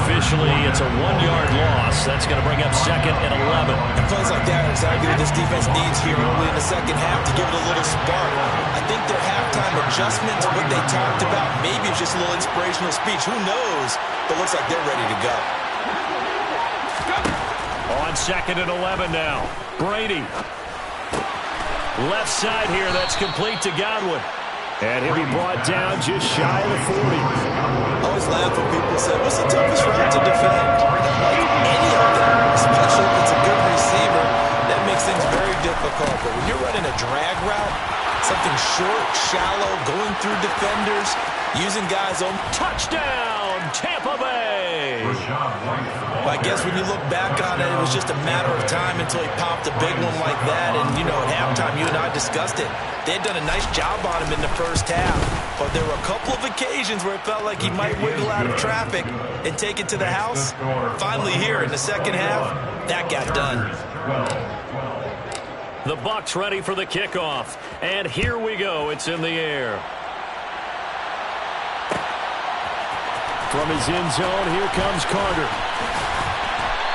Officially, it's a 1-yard loss. That's going to bring up 2nd and 11. And plays like that are exactly what this defense needs here early in the second half to give it a little spark. I think their halftime adjustments, what they talked about, maybe it's just a little inspirational speech. Who knows? But looks like they're ready to go. On 2nd and 11 now. Brady. Left side here. That's complete to Godwin. And he'll be brought down just shy of the 40. I always laugh when people say, what's the toughest route to defend? Like any of them, especially if it's a good receiver, that makes things very difficult. But when you're running a drag route, something short, shallow, going through defenders, using guys on touchdown, Tampa Bay. I guess when you look back on it, it was just a matter of time until he popped a big one like that. And, you know, at halftime, you and I discussed it. They had done a nice job on him in the first half. But there were a couple of occasions where it felt like he might wiggle out of traffic and take it to the house. Finally here in the second half, that got done. The Bucs ready for the kickoff. And here we go. It's in the air. From his end zone, here comes Carter.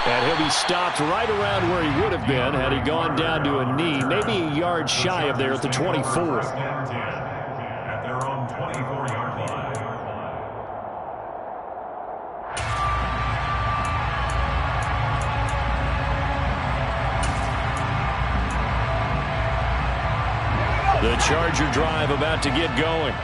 And he'll be stopped right around where he would have been had he gone down to a knee, maybe a yard shy of there at the 24. At their own 24-yard line. The Charger drive about to get going.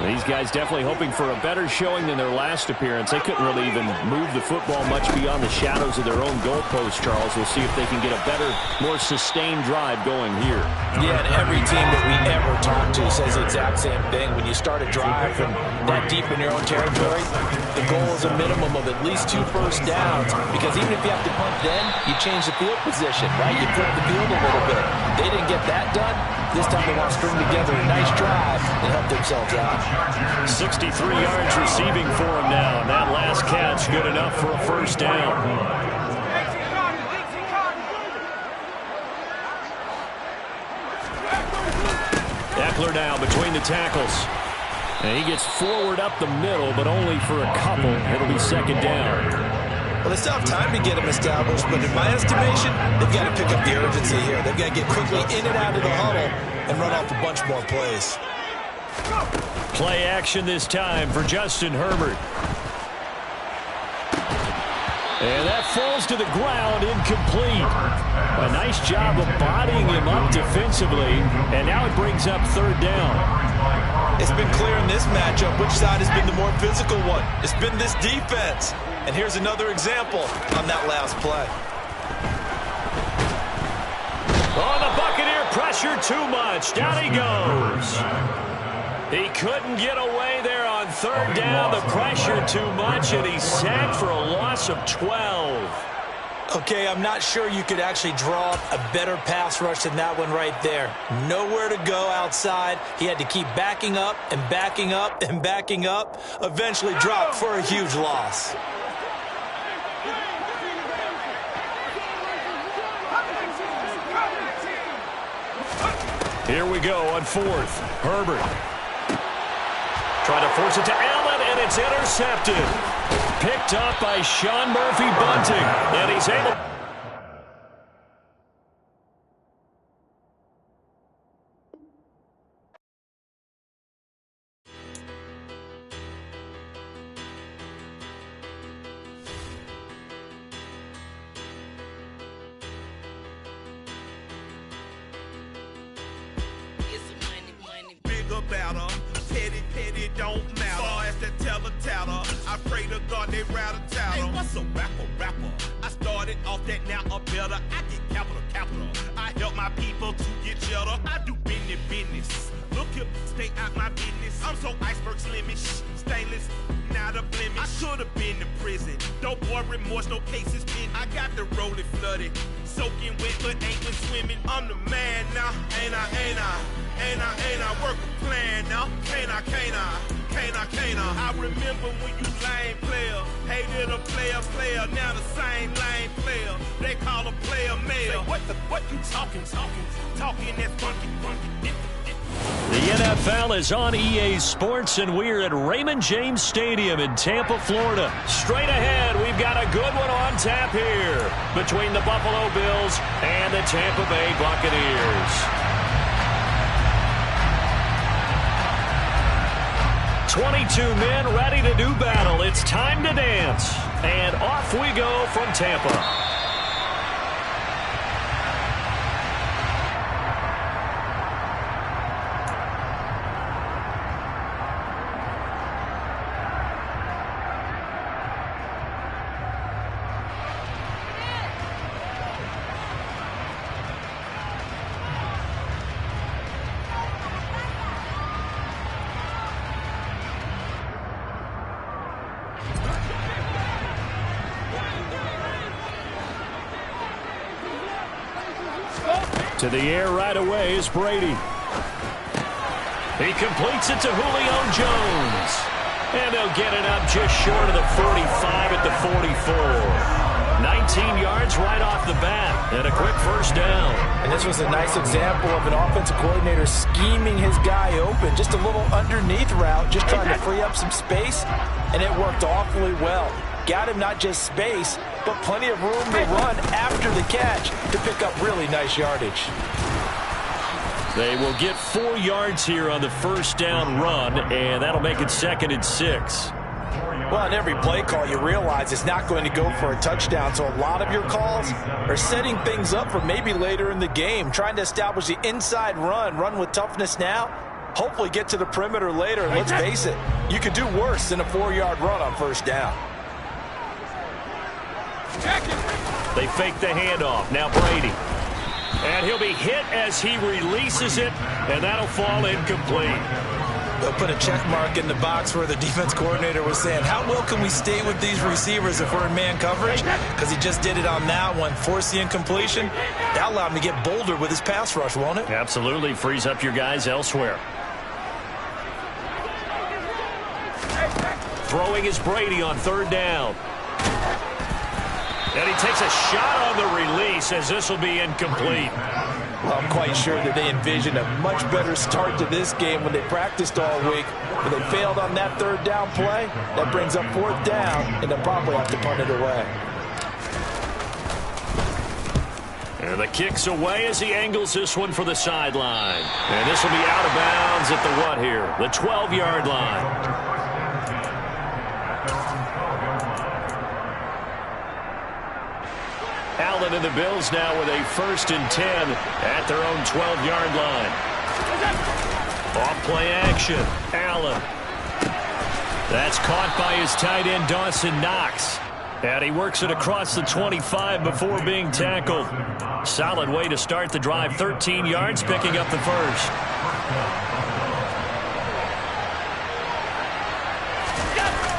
These guys definitely hoping for a better showing than their last appearance. They couldn't really even move the football much beyond the shadows of their own goalpost, Charles. We'll see if they can get a better, more sustained drive going here. Yeah, and every team that we ever talk to says the exact same thing. When you start a drive from that deep in your own territory, the goal is a minimum of at least 2 first downs, because even if you have to punt then, you change the field position, right? You flip the field a little bit. They didn't get that done. This time they want to string together a nice drive and help themselves out. 63 yards receiving for him now, and that last catch good enough for a first down. Eckler now between the tackles. And he gets forward up the middle, but only for a couple. It'll be second down. Well, they still have time to get him established, but in my estimation, they've got to pick up the urgency here. They've got to get quickly in and out of the huddle and run off a bunch more plays. Play action this time for Justin Herbert. And that falls to the ground, incomplete. A nice job of bodying him up defensively, and now it brings up third down. It's been clear in this matchup which side has been the more physical one. It's been this defense. And here's another example on that last play. Oh, the Buccaneer pressure too much. Down he goes. He couldn't get away there on third down. The pressure too much, and he's sacked for a loss of 12. Okay, I'm not sure you could actually draw up a better pass rush than that one right there. Nowhere to go outside. He had to keep backing up and backing up and backing up. Eventually dropped for a huge loss. Here we go on fourth. Herbert. Trying to force it to Allen, and it's intercepted. Picked up by Sean Murphy-Bunting, and he's able... about my business. I'm so iceberg slimmish, stainless, not a blemish. I could have been in prison. Don't boy remorse, no cases pinned. I got the rolling flooded, soaking wet, but ain't been swimming. I'm the man now, ain't I? Work a plan now, can't I? I remember when you lame player, hated a player, now the same lame player. They call a player male. What you talking that's funky. The NFL is on EA Sports, and we're at Raymond James Stadium in Tampa, Florida. Straight ahead, we've got a good one on tap here between the Buffalo Bills and the Tampa Bay Buccaneers. 22 men ready to do battle. It's time to dance. And off we go from Tampa. To the air right away is Brady. He completes it to Julio Jones. And they'll get it up just short of the 45 at the 44. 19 yards right off the bat and a quick first down. And this was a nice example of an offensive coordinator scheming his guy open. Just a little underneath route, just trying to free up some space, and it worked awfully well. Got him not just space, but plenty of room to run after the catch to pick up really nice yardage. They will get 4 yards here on the first down run, and that'll make it 2nd and 6. Well, on every play call, you realize it's not going to go for a touchdown, so a lot of your calls are setting things up for maybe later in the game, trying to establish the inside run with toughness now, hopefully get to the perimeter later, and let's face it, you could do worse than a 4-yard run on first down. They fake the handoff. Now Brady. And he'll be hit as he releases it, and that'll fall incomplete. They'll put a check mark in the box where the defense coordinator was saying, how well can we stay with these receivers if we're in man coverage? Because he just did it on that one, forced the incompletion. That allowed him to get bolder with his pass rush, won't it? Absolutely. Frees up your guys elsewhere. Throwing is Brady on 3rd down. And he takes a shot on the release as this will be incomplete. Well, I'm quite sure that they envisioned a much better start to this game when they practiced all week. But they failed on that 3rd down play. That brings up 4th down, and they'll probably have to punt it away. And the kick's away as he angles this one for the sideline. And this will be out of bounds at the what here? The 12-yard line. Allen and the Bills now with a 1st and 10 at their own 12-yard line. Off play action. Allen. That's caught by his tight end, Dawson Knox. And he works it across the 25 before being tackled. Solid way to start the drive. 13 yards, picking up the first.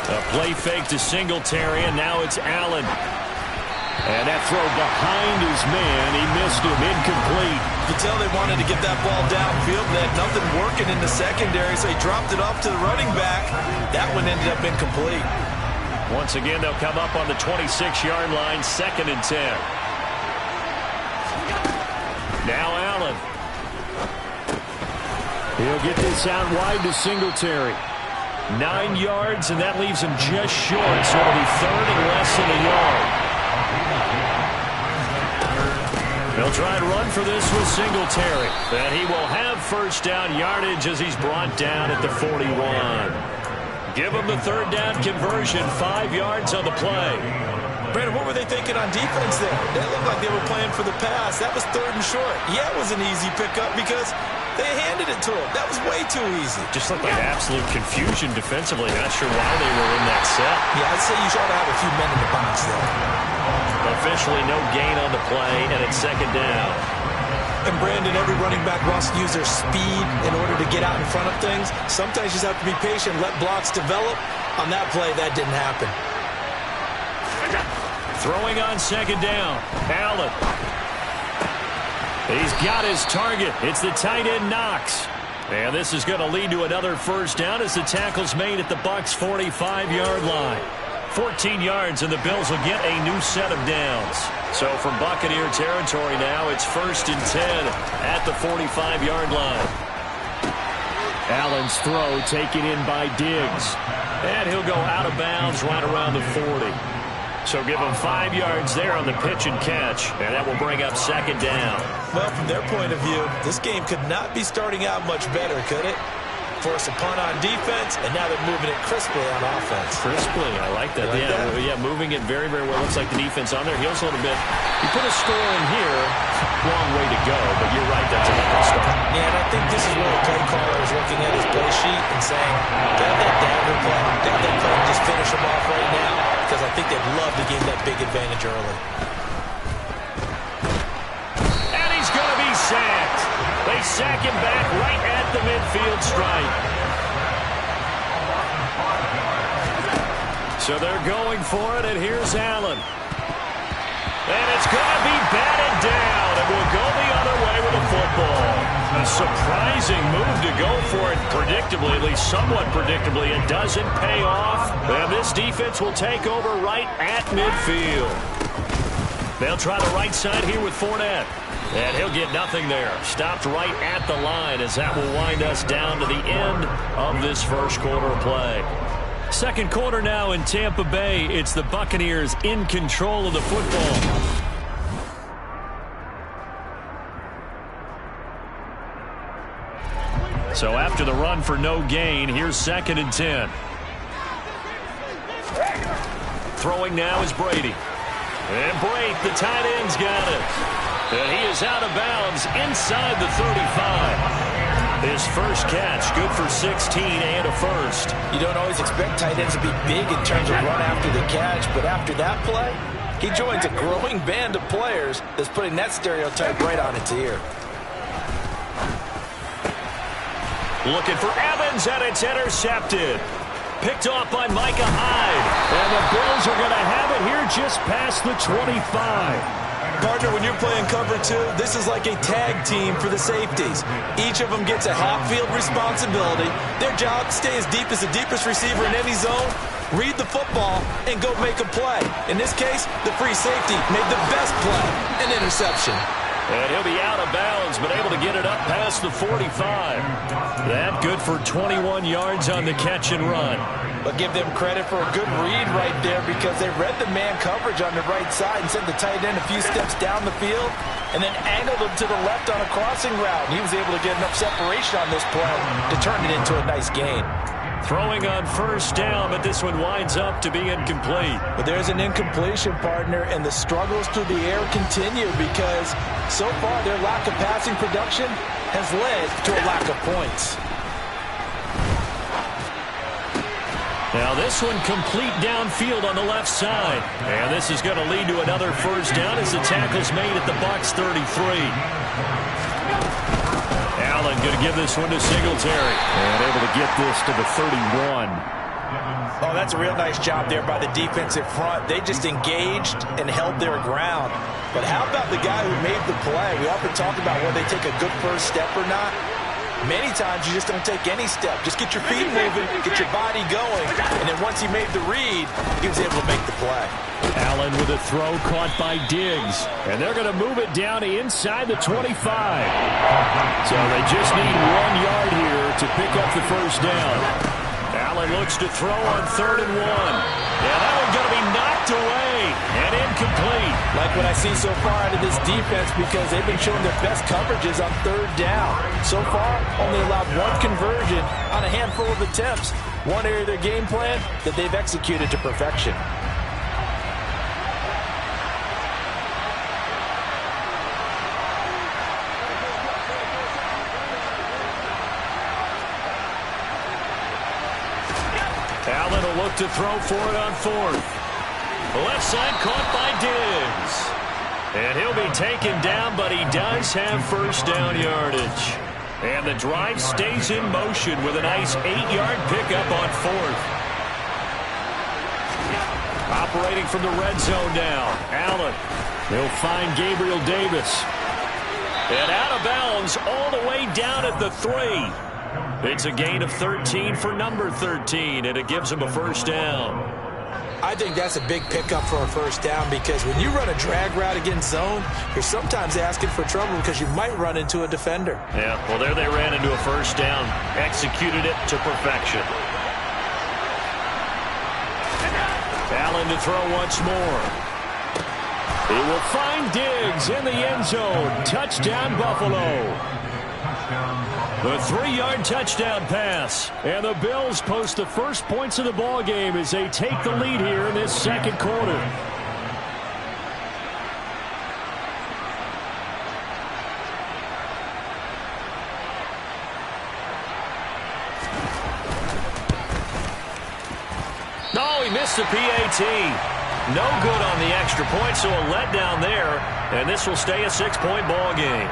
A play fake to Singletary, and now it's Allen. And that throw behind his man, he missed him, incomplete. You can tell they wanted to get that ball downfield. They had nothing working in the secondary, so he dropped it off to the running back. That one ended up incomplete. Once again, they'll come up on the 26-yard line, 2nd and 10. Now Allen. He'll get this out wide to Singletary. 9 yards, and that leaves him just short, so it'll be 3rd and less than a yard. They'll try and run for this with Singletary. And he will have first down yardage as he's brought down at the 41. Give him the 3rd down conversion, 5 yards on the play. Brandon, what were they thinking on defense there? They looked like they were playing for the pass. That was 3rd and short. Yeah, it was an easy pickup because they handed it to him. That was way too easy. Just looked like absolute confusion defensively. Not sure why they were in that set. Yeah, I'd say you ought to have a few men in the box there. Officially no gain on the play, and it's 2nd down. And Brandon, every running back wants to use their speed in order to get out in front of things. Sometimes you just have to be patient, let blocks develop. On that play, that didn't happen. Throwing on second down. Allen. He's got his target. It's the tight end Knox. And this is going to lead to another first down as the tackle's made at the Bucs' 45-yard line. 14 yards, and the Bills will get a new set of downs. So from Buccaneer territory now, it's 1st and 10 at the 45-yard line. Allen's throw taken in by Diggs. And he'll go out of bounds right around the 40. So give him 5 yards there on the pitch and catch, and that will bring up second down. Well, from their point of view, this game could not be starting out much better, could it? Force a punt on defense, and now they're moving it crisply on offense. Crisply, I like that. Yeah, moving it very, very well. Looks like the defense on their heels a little bit. You put a score in here, long way to go, but you're right, that's a good start. Yeah, and I think this is where the play caller is looking at his play sheet and saying, grab that dagger play, grab that play, and just finish him off right now, because I think they'd love to gain that big advantage early. And he's going to be sacked. They sack him back right at the midfield stripe. So they're going for it, and here's Allen. And it's going to be batted down, and we'll go the other way with the football. A surprising move to go for it predictably, at least somewhat predictably. It doesn't pay off, and this defense will take over right at midfield. They'll try the right side here with Fournette. And he'll get nothing there. Stopped right at the line as that will wind us down to the end of this first quarter of play. Second quarter now in Tampa Bay. It's the Buccaneers in control of the football. So after the run for no gain, here's 2nd and 10. Throwing now is Brady. And Brate, the tight end's got it. And he is out of bounds inside the 35. His first catch, good for 16 and a first. You don't always expect tight ends to be big in terms of run after the catch, but after that play, he joins a growing band of players that's putting that stereotype right on its ear. Looking for Evans, and it's intercepted. Picked off by Micah Hyde. And the Bills are going to have it here just past the 25. Partner, when you're playing cover 2, this is like a tag team for the safeties. Each of them gets a half-field responsibility. Their job, stay as deep as the deepest receiver in any zone, read the football, and go make a play. In this case, the free safety made the best play, an interception. And he'll be out of bounds, but able to get it up past the 45. That good for 21 yards on the catch and run. But give them credit for a good read right there because they read the man coverage on the right side and sent the tight end a few steps down the field and then angled him to the left on a crossing route. And he was able to get enough separation on this play to turn it into a nice gain. Throwing on first down, but this one winds up to be incomplete. But there's an incompletion, partner, and the struggles through the air continue because so far their lack of passing production has led to a lack of points. Now this one complete downfield on the left side. And this is going to lead to another first down as the tackle's made at the Bucs' 33. Allen going to give this one to Singletary. And able to get this to the 31. Oh, that's a real nice job there by the defensive front. They just engaged and held their ground. But how about the guy who made the play? We often talk about whether they take a good first step or not. Many times you just don't take any step. Just get your feet moving, get your body going, and then once he made the read, he was able to make the play. Allen with a throw caught by Diggs. And they're going to move it down inside the 25. So they just need 1 yard here to pick up the first down. Allen looks to throw on 3rd and 1. Yeah, that one's going to be knocked away and incomplete. Like what I see so far out of this defense because they've been showing their best coverages on 3rd down. So far, only allowed 1 conversion on a handful of attempts. One area of their game plan that they've executed to perfection. Allen will look to throw for it on 4th. Left side caught by Diggs. And he'll be taken down, but he does have first down yardage. And the drive stays in motion with a nice 8-yard pickup on fourth. Operating from the red zone now. Allen. They'll find Gabriel Davis. And out of bounds all the way down at the 3. It's a gain of 13 for number 13, and it gives him a first down. I think that's a big pickup for a first down because when you run a drag route against zone, you're sometimes asking for trouble because you might run into a defender. Yeah, well, there they ran into a first down. Executed it to perfection. Allen to throw once more. He will find Diggs in the end zone. Touchdown, Buffalo. The 3-yard touchdown pass. And the Bills post the first points of the ball game as they take the lead here in this second quarter. No, he missed the PAT. No good on the extra point, so a letdown there. And this will stay a 6-point ball game.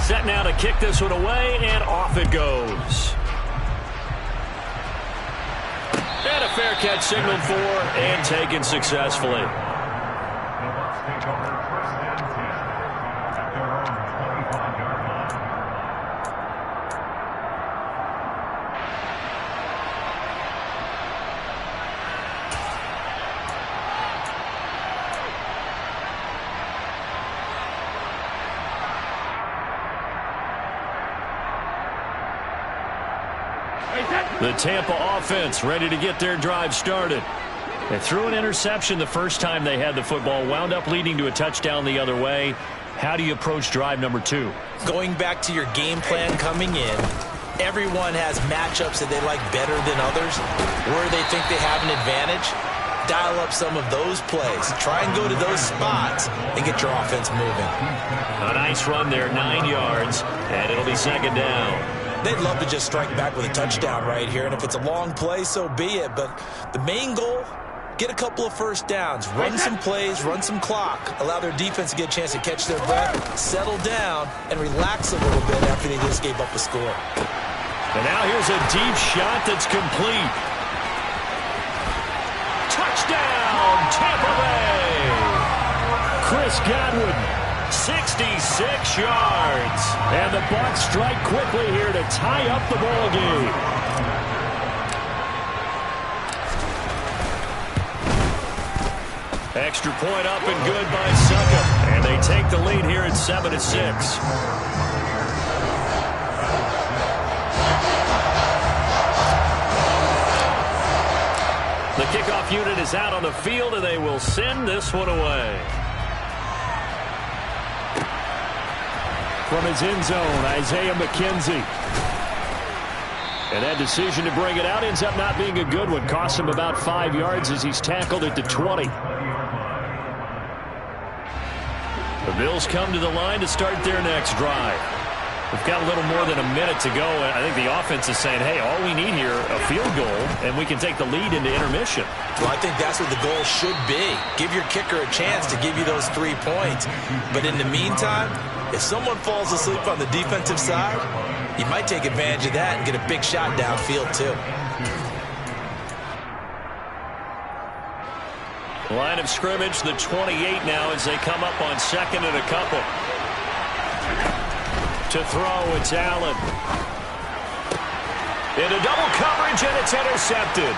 Set now to kick this one away, and off it goes. And a fair catch signaled for and taken successfully. The Tampa offense ready to get their drive started. They threw an interception the first time they had the football, wound up leading to a touchdown the other way. How do you approach drive number 2? Going back to your game plan coming in, everyone has matchups that they like better than others, where they think they have an advantage. Dial up some of those plays. Try and go to those spots and get your offense moving. A nice run there, 9 yards, and it'll be second down. They'd love to just strike back with a touchdown right here, and if it's a long play, so be it. But the main goal, get a couple of first downs, run some plays, run some clock, allow their defense to get a chance to catch their breath, settle down, and relax a little bit after they just gave up a score. And now here's a deep shot that's complete. Touchdown, Tampa Bay! Chris Godwin. 66 yards. And the Bucs strike quickly here to tie up the ball game. Extra point up and good by Suckup. And they take the lead here at 7-6. The kickoff unit is out on the field, and they will send this one away. From his end zone, Isaiah McKenzie. And that decision to bring it out ends up not being a good one. Costs him about 5 yards as he's tackled at the 20. The Bills come to the line to start their next drive. We've got a little more than a minute to go. I think the offense is saying, hey, all we need here, a field goal, and we can take the lead into intermission. Well, I think that's what the goal should be. Give your kicker a chance to give you those 3 points. But in the meantime, if someone falls asleep on the defensive side, you might take advantage of that and get a big shot downfield, too. Line of scrimmage, the 28 now as they come up on second and a couple. To throw, it's Allen. Into double coverage, and it's intercepted.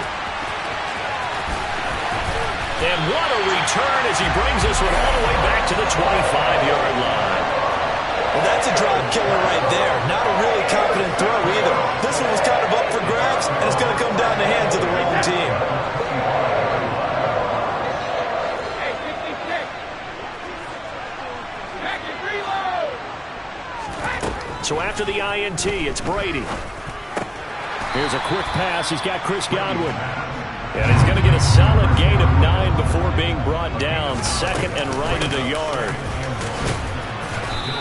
And what a return as he brings this one all the way back to the 25-yard line. Well, that's a drive killer right there. Not a really confident throw either. This one was kind of up for grabs, and it's going to come down the hands of the wrong team. So after the INT, it's Brady. Here's a quick pass. He's got Chris Godwin. And he's going to get a solid gain of 9 before being brought down. Second and right at a yard.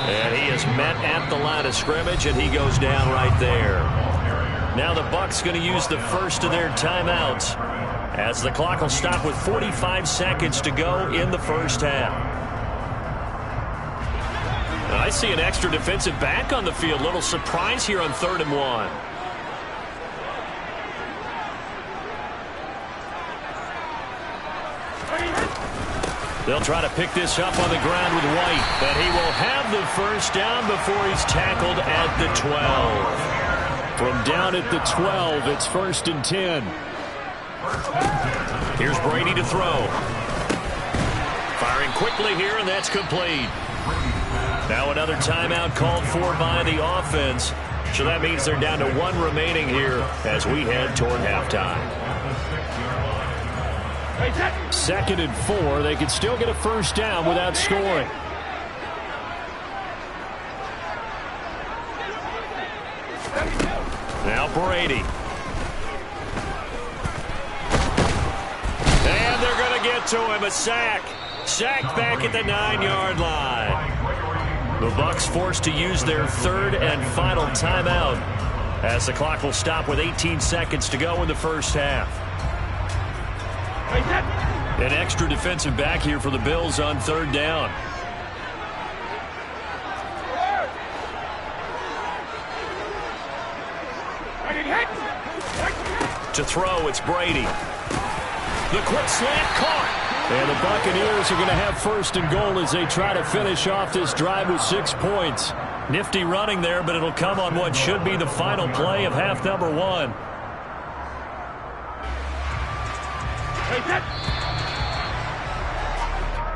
And he is met at the line of scrimmage, and he goes down right there. Now the Bucs going to use the first of their timeouts, as the clock will stop with 45 seconds to go in the first half. I see an extra defensive back on the field. Little surprise here on 3rd and 1. They'll try to pick this up on the ground with White, but he will have the first down before he's tackled at the 12. From down at the 12, it's 1st and 10. Here's Brady to throw. Firing quickly here, and that's complete. Now another timeout called for by the offense. So that means they're down to 1 remaining here as we head toward halftime. 2nd and 4. They could still get a first down without scoring. Now Brady. And they're going to get to him. A sack. Sacked back at the 9-yard line. The Bucs forced to use their 3rd and final timeout, as the clock will stop with 18 seconds to go in the first half. An extra defensive back here for the Bills on 3rd down. To throw, it's Brady. The quick slant caught. And the Buccaneers are going to have 1st and goal as they try to finish off this drive with 6 points. Nifty running there, but it'll come on what should be the final play of half number 1.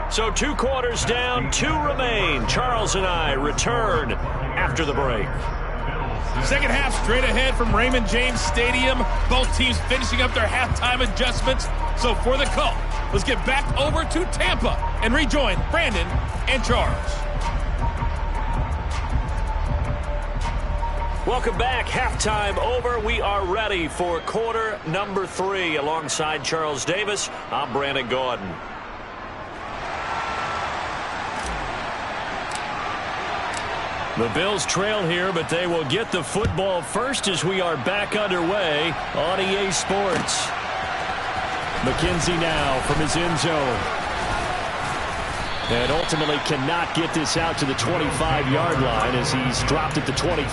So 2 quarters down, 2 remain. Charles and I return after the break. Second half straight ahead from Raymond James Stadium. Both teams finishing up their halftime adjustments. So for the call, let's get back over to Tampa and rejoin Brandon and Charles. Welcome back. Halftime over. We are ready for quarter number 3. Alongside Charles Davis, I'm Brandon Gaudin. The Bills trail here, but they will get the football first as we are back underway on EA Sports. McKenzie now from his end zone. And ultimately cannot get this out to the 25-yard line as he's dropped at the 23.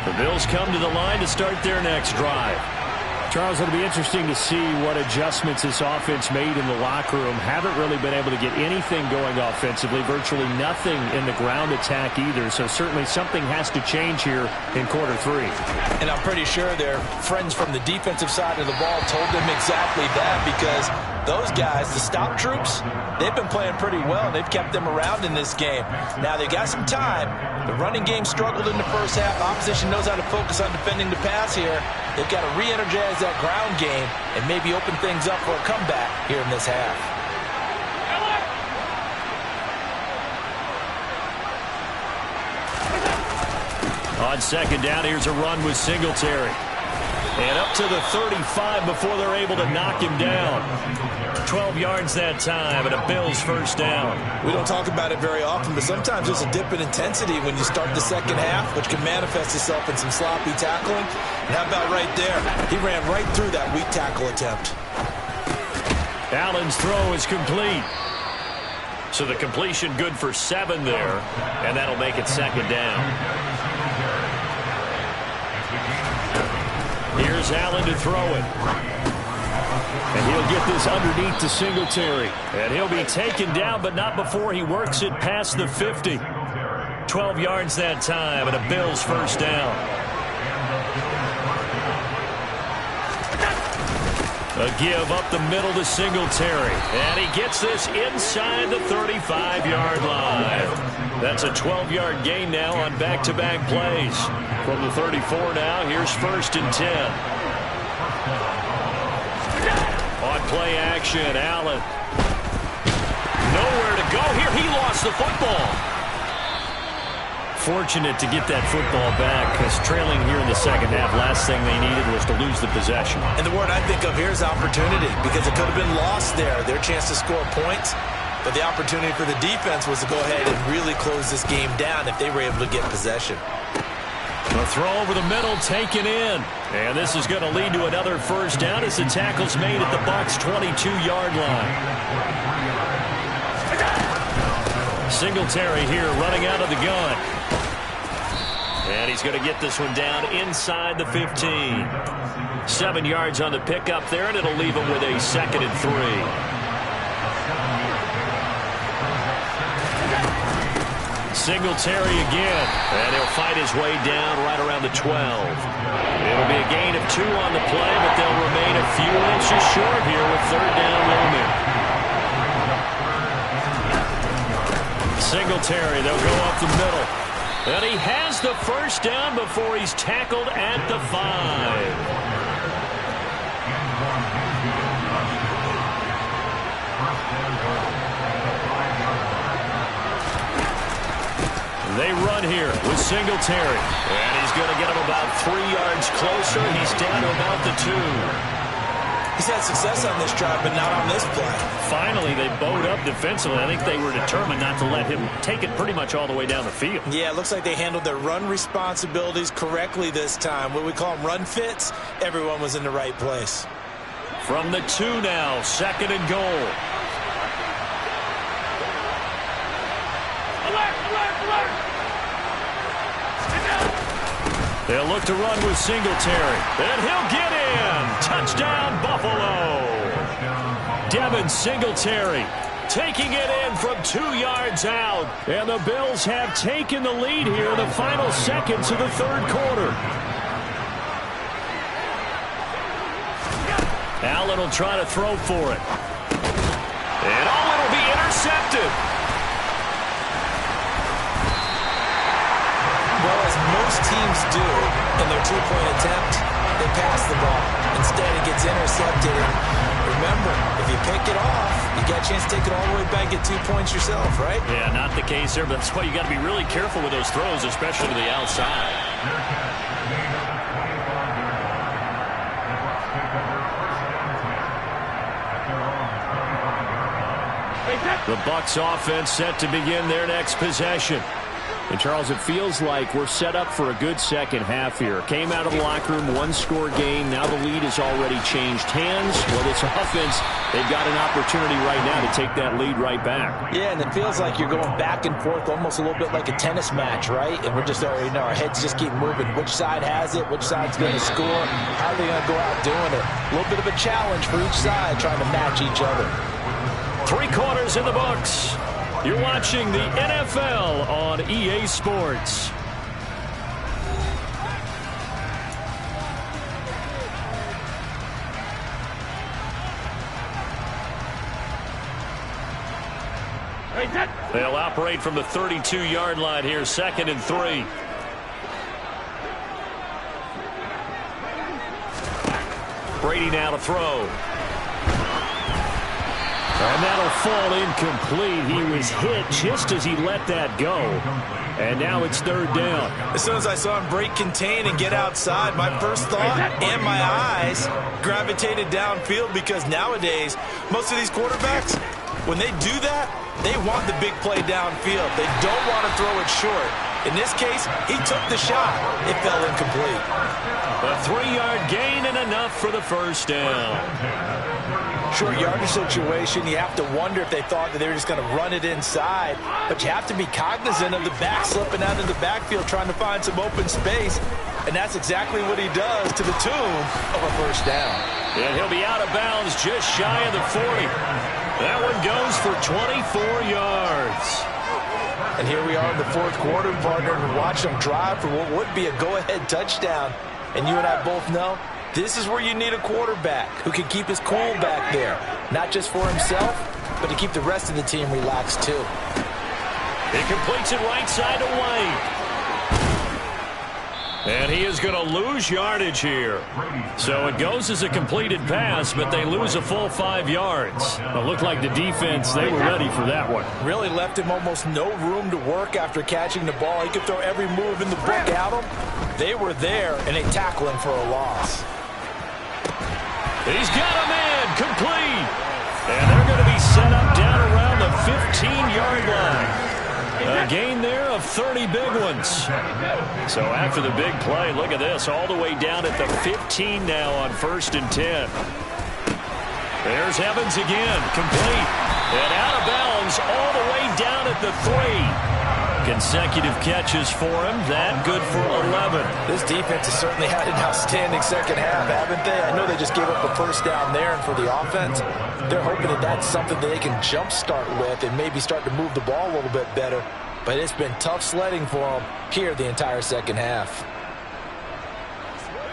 The Bills come to the line to start their next drive. Charles, it'll be interesting to see what adjustments this offense made in the locker room. Haven't really been able to get anything going offensively, virtually nothing in the ground attack either. So certainly something has to change here in quarter 3. And I'm pretty sure their friends from the defensive side of the ball told them exactly that, because those guys, the stop troops, they've been playing pretty well, and they've kept them around in this game. Now they got some time. The running game struggled in the first half. Opposition knows how to focus on defending the pass here. They've got to re-energize that ground game and maybe open things up for a comeback here in this half. On 2nd down, here's a run with Singletary. And up to the 35 before they're able to knock him down. 12 yards that time, and a Bills first down. We don't talk about it very often, but sometimes there's a dip in intensity when you start the second half, which can manifest itself in some sloppy tackling. And how about right there? He ran right through that weak tackle attempt. Allen's throw is complete. So the completion good for 7 there, and that'll make it 2nd down. Here's Allen to throw it. And he'll get this underneath to Singletary. And he'll be taken down, but not before he works it past the 50. 12 yards that time, and a Bills first down. A give up the middle to Singletary. And he gets this inside the 35-yard line. That's a 12-yard gain now on back-to-back plays. From the 34 now, here's 1st and 10. On play action, Allen. Nowhere to go here. He lost the football. Fortunate to get that football back because trailing here in the second half, last thing they needed was to lose the possession. And the word I think of here is opportunity because it could have been lost there. Their chance to score points. But the opportunity for the defense was to go ahead and really close this game down if they were able to get possession. A throw over the middle taken in. And this is going to lead to another first down as the tackle's made at the Bucs' 22-yard line. Singletary here running out of the gun. And he's going to get this one down inside the 15. 7 yards on the pickup there, and it'll leave him with a 2nd and 3. Singletary again, and he'll fight his way down right around the 12. It'll be a gain of 2 on the play, but they'll remain a few inches short here with 3rd down looming. Singletary, they'll go up the middle. And he has the first down before he's tackled at the 5. They run here with Singletary. And he's going to get him about 3 yards closer. He's down to about the 2. He's had success on this drive, but not on this play. Finally, they bowed up defensively. I think they were determined not to let him take it pretty much all the way down the field. Yeah, it looks like they handled their run responsibilities correctly this time. What we call them run fits, everyone was in the right place. From the 2 now, 2nd and goal. They'll look to run with Singletary. And he'll get in. Touchdown, Buffalo. Devin Singletary taking it in from 2 yards out. And the Bills have taken the lead here in the final seconds of the 3rd quarter. Allen will try to throw for it. And it'll be intercepted. Well, as most teams do in their 2-point attempt, they pass the ball. Instead, it gets intercepted. And remember, if you pick it off, you got a chance to take it all the way back, get 2 points yourself, right? Yeah, not the case there, but that's why you got to be really careful with those throws, especially to the outside. The Bucs offense set to begin their next possession. And, Charles, it feels like we're set up for a good second half here. Came out of the locker room, 1-score game. Now the lead has already changed hands. Well, this offense, they've got an opportunity right now to take that lead right back. Yeah, and it feels like you're going back and forth almost a little bit like a tennis match, right? And we're just already know our heads just keep moving. Which side has it? Which side's going to score? How are they going to go out doing it? A little bit of a challenge for each side trying to match each other. 3 quarters in the books. You're watching the NFL on EA Sports. They'll operate from the 32-yard line here, 2nd and 3. Brady now to throw. And that'll fall incomplete. He was hit just as he let that go. And now it's 3rd down. As soon as I saw him break contain and get outside, my first thought and my eyes gravitated downfield because nowadays, most of these quarterbacks, when they do that, they want the big play downfield. They don't want to throw it short. In this case, he took the shot. It fell incomplete. A 3-yard gain and enough for the first down. Short yardage situation, you have to wonder if they thought that they were just going to run it inside. But you have to be cognizant of the back slipping out in the backfield trying to find some open space. And that's exactly what he does to the tune of a first down. And he'll be out of bounds just shy of the 40. That one goes for 24 yards. And here we are in the 4th quarter, partner, and watch them drive for what would be a go-ahead touchdown. And you and I both know this is where you need a quarterback who can keep his cool back there. Not just for himself, but to keep the rest of the team relaxed too. He completes it right side to White. And he is going to lose yardage here. So it goes as a completed pass, but they lose a full 5 yards. It looked like the defense, they were ready for that one. Really left him almost no room to work after catching the ball. He could throw every move in the book at him. They were there, and they tackle him for a loss. He's got a man complete. And they're going to be set up down around the 15-yard line. A gain there of 30 big ones. So after the big play, look at this, all the way down at the 15 now on 1st and 10. There's Evans again, complete. And out of bounds all the way down at the 3. Consecutive catches for him. That good for 11. This defense has certainly had an outstanding second half, haven't they? I know they just gave up a first down there, and for the offense, they're hoping that that's something that they can jumpstart with and maybe start to move the ball a little bit better. But it's been tough sledding for them here the entire second half.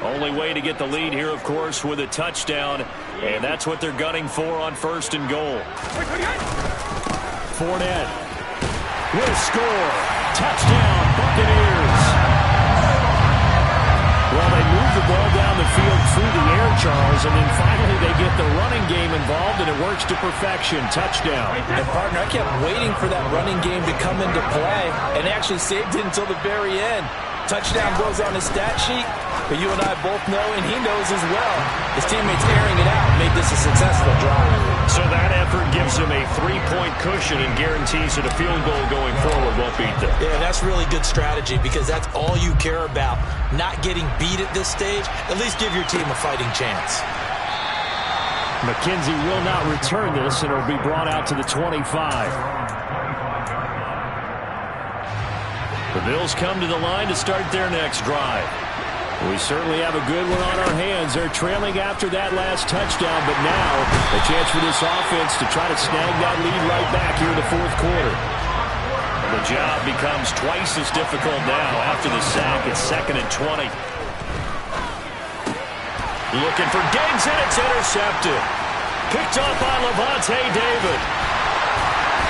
Only way to get the lead here, of course, with a touchdown, and that's what they're gunning for on 1st and goal. Fournette will score. Touchdown, Buccaneers. Well, they move the ball down the field through the air, Charles, and then finally they get the running game involved, and it works to perfection. Touchdown. And, partner, I kept waiting for that running game to come into play, and actually saved it until the very end. Touchdown goes on his stat sheet, but you and I both know, and he knows as well, his teammates airing it out made this a successful drive. So that effort gives him a 3-point cushion and guarantees that a field goal going forward won't beat them. Yeah, that's really good strategy because that's all you care about. Not getting beat at this stage, at least give your team a fighting chance. McKenzie will not return this, and it'll be brought out to the 25. The Bills come to the line to start their next drive. We certainly have a good one on our hands. They're trailing after that last touchdown, but now a chance for this offense to try to snag that lead right back here in the 4th quarter. The job becomes twice as difficult now after the sack. It's 2nd and 20. Looking for Diggs, and it's intercepted. Picked up by Levante David.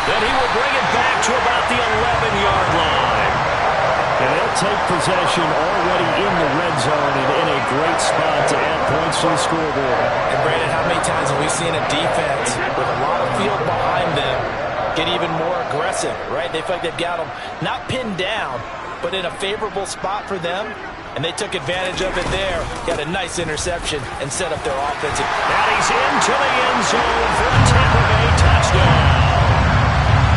Then he will bring it back to about the 11-yard line. And they'll take possession already in the red zone and in a great spot to add points to the scoreboard. And, Brandon, how many times have we seen a defense with a lot of field behind them get even more aggressive, right? They feel like they've got them not pinned down, but in a favorable spot for them, and they took advantage of it there. Got a nice interception and set up their offensive. And he's into the end zone for a Tampa Bay touchdown.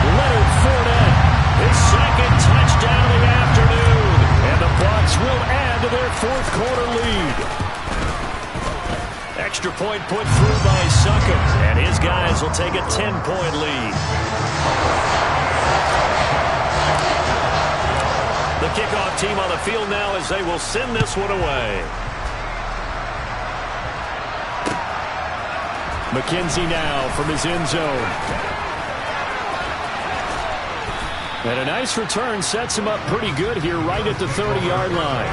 Leonard Fournette, his 2nd touchdown of the afternoon. And the Bucs will add to their 4th quarter lead. Extra point put through by Succop, and his guys will take a 10-point lead. The kickoff team on the field now as they will send this one away. McKenzie now from his end zone. And a nice return sets him up pretty good here right at the 30-yard line.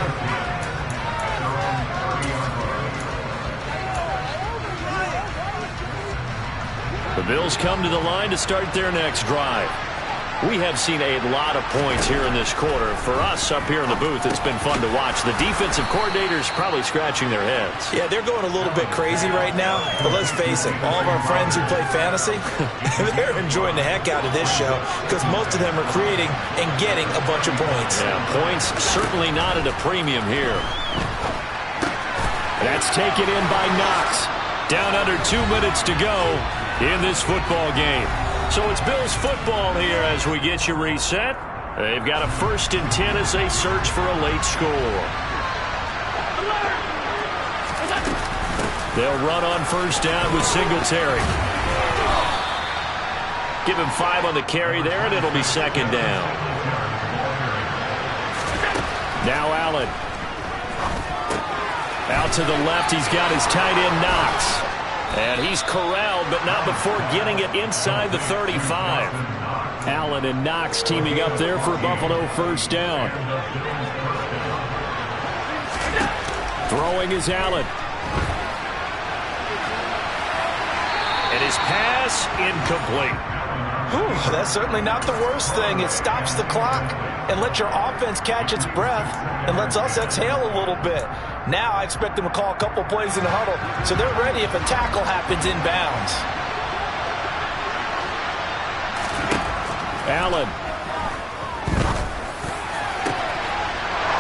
The Bills come to the line to start their next drive. We have seen a lot of points here in this quarter. For us up here in the booth, it's been fun to watch. The defensive coordinators probably scratching their heads. Yeah, they're going a little bit crazy right now, but let's face it, all of our friends who play fantasy, they're enjoying the heck out of this show because most of them are creating and getting a bunch of points. Yeah, points certainly not at a premium here. That's taken in by Knox. Down under 2 minutes to go in this football game. So it's Bills football here as we get you reset. They've got a 1st and 10 as they search for a late score. They'll run on 1st down with Singletary. Give him 5 on the carry there, and it'll be 2nd down. Now Allen. Out to the left, he's got his tight end Knox. And he's corralled, but not before getting it inside the 35. Allen and Knox teaming up there for Buffalo 1st down. Throwing is Allen. And his pass incomplete. Whew, that's certainly not the worst thing. It stops the clock and lets your offense catch its breath and lets us exhale a little bit. Now I expect them to call a couple plays in the huddle so they're ready if a tackle happens inbounds. Allen.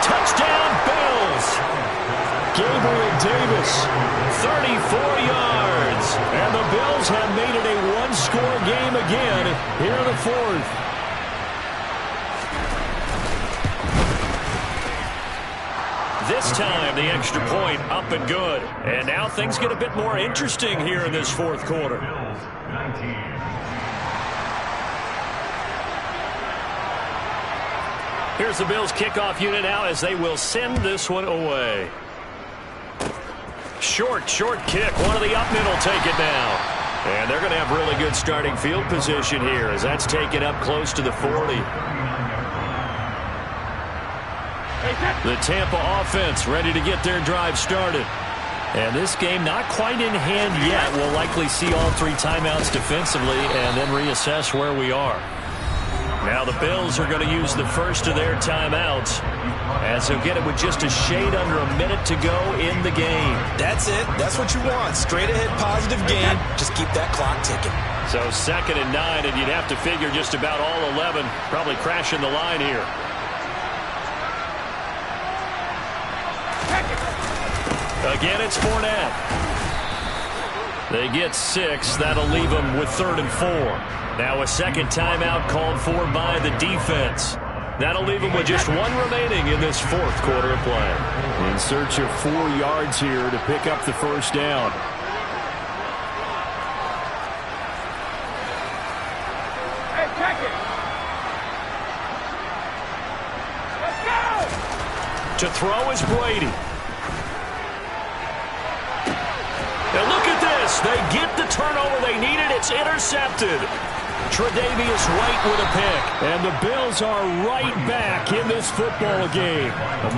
Touchdown, Bills. Gabriel Davis, 34 yards. And the Bills have made it a one-score game again here in the fourth. This time, the extra point up and good. And now things get a bit more interesting here in this fourth quarter. Here's the Bills kickoff unit now as they will send this one away. Short kick. One of the up middle take it now. And they're going to have really good starting field position here as that's taken up close to the 40. The Tampa offense ready to get their drive started. And this game not quite in hand yet. We'll likely see all three timeouts defensively and then reassess where we are. Now the Bills are going to use the first of their timeouts as they'll get it with just a shade under a minute to go in the game. That's it. That's what you want. Straight ahead positive game. Just keep that clock ticking. So 2nd and 9, and you'd have to figure just about all 11 probably crashing the line here. Again, it's Fournette. They get 6. That'll leave them with 3rd and 4. Now a second timeout called for by the defense. That'll leave them with just 1 remaining in this fourth quarter of play. In search of 4 yards here to pick up the first down. Hey, check it. Let's go. To throw is Brady. Now look at this. They get the turnover they needed. It's intercepted. Tre'Davious White with a pick. And the Bills are right back in this football game.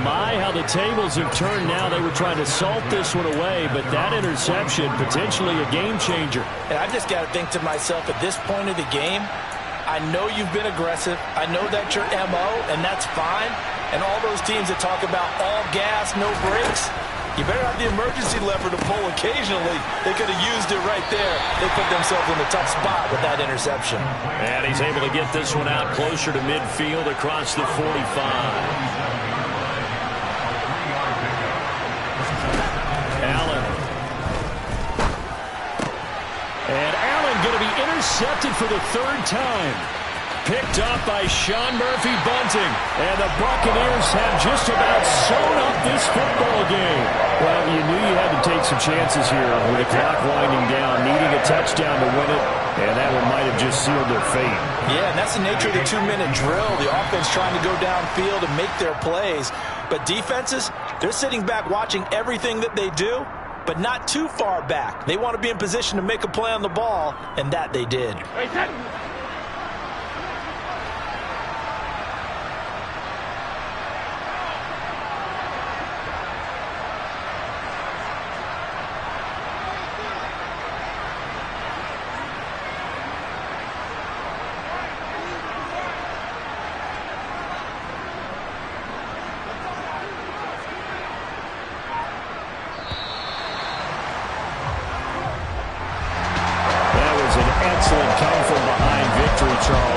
My, how the tables have turned now. They were trying to salt this one away, but that interception, potentially a game changer. And I just got to think to myself, at this point of the game, I know you've been aggressive. I know that's your MO, and that's fine. And all those teams that talk about all gas, no brakes, you better have the emergency lever to pull occasionally. They could have used it right there. They put themselves in a tough spot with that interception. And he's able to get this one out closer to midfield across the 45. Allen. And Allen going to be intercepted for the 3rd time. Picked up by Sean Murphy-Bunting. And the Buccaneers have just about sewn up this football game. Well, you knew you had to take some chances here with the clock winding down, needing a touchdown to win it, and that one might have just sealed their fate. Yeah, and that's the nature of the 2-minute drill. The offense trying to go downfield and make their plays. But defenses, they're sitting back watching everything that they do, but not too far back. They want to be in position to make a play on the ball, and that they did.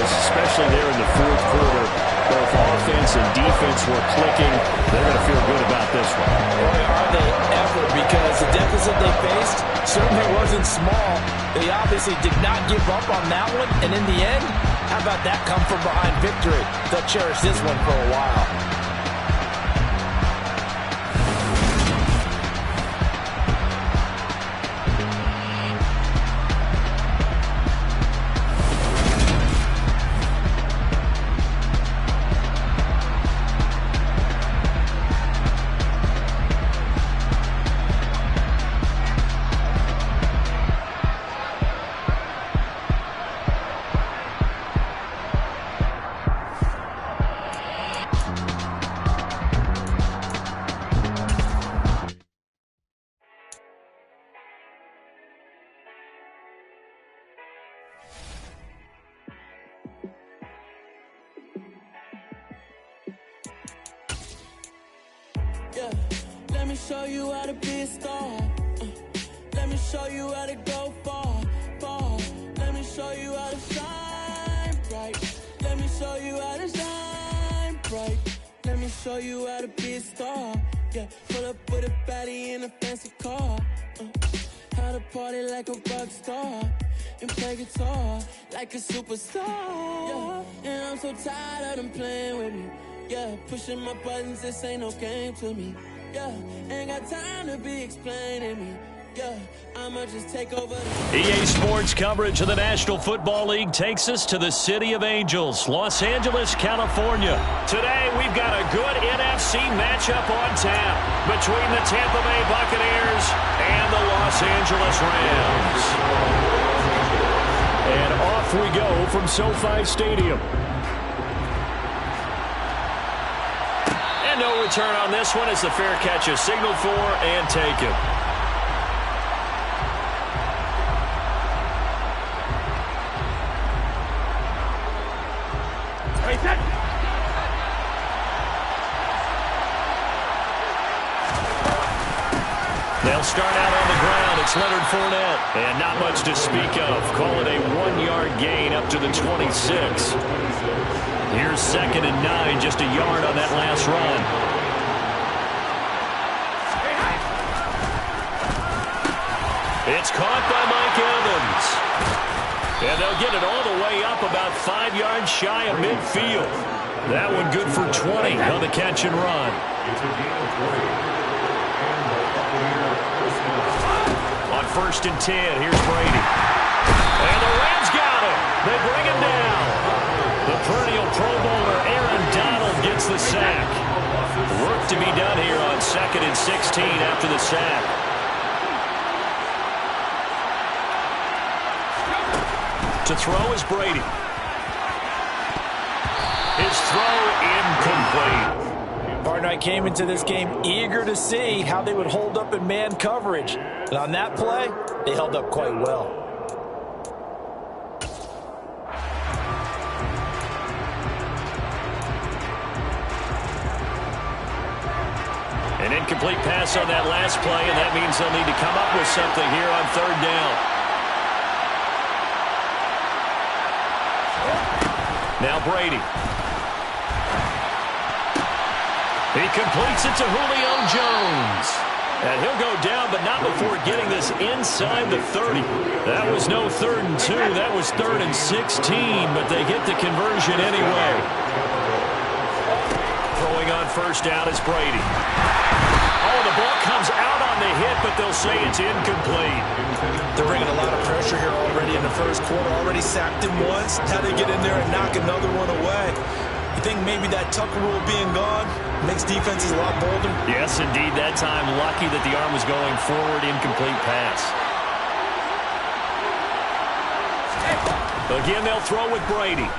Especially there in the fourth quarter. Both offense and defense were clicking. They're going to feel good about this one. Boy, are they ever, because the deficit they faced certainly wasn't small. They obviously did not give up on that one, and in the end, how about that come from behind victory? They'll cherish this one for a while. me show you how to be a star. Let me show you how to go far, far. Let me show you how to shine bright. Let me show you how to shine bright. Let me show you how to be a star. Yeah, pull up with a baddie in a fancy car. How to party like a rock star and play guitar like a superstar. Yeah, and I'm so tired of them playing with me. Yeah, pushing my buttons, this ain't no game to me. Yeah, ain't got time to be explaining me. Yeah, I'ma just take over. EA Sports coverage of the National Football League takes us to the City of Angels, Los Angeles, California. Today, we've got a good NFC matchup on tap between the Tampa Bay Buccaneers and the Los Angeles Rams. And off we go from SoFi Stadium. And no return on this one as the fair catch is signaled for and taken. They'll start out on the ground. It's Leonard Fournette. And not much to speak of. Call it a 1-yard gain up to the 26. Here's 2nd and 9, just a yard on that last run. It's caught by Mike Evans. And they'll get it all the way up about 5 yards shy of midfield. That one good for 20 on the catch and run. On 1st and 10, here's Brady. And the Rams got him. They bring him down. The perennial Pro Bowler Aaron Donald gets the sack. Work to be done here on 2nd and 16 after the sack. To throw is Brady. His throw incomplete. Partner, I came into this game eager to see how they would hold up in man coverage. And on that play, they held up quite well. An incomplete pass on that last play, and that means they'll need to come up with something here on 3rd down. Now Brady. He completes it to Julio Jones. And he'll go down, but not before getting this inside the 30. That was no 3rd and 2. That was 3rd and 16, but they get the conversion anyway. Throwing on 1st down is Brady. Oh, the ball comes out on the hit, but they'll say it's incomplete. They're bringing a lot of pressure here already in the 1st quarter. Already sacked him once. How to get in there and knock another one away. You think maybe that Tucker rule being gone makes defenses a lot bolder? Yes, indeed. That time, lucky that the arm was going forward. Incomplete pass. Again, they'll throw with Brady.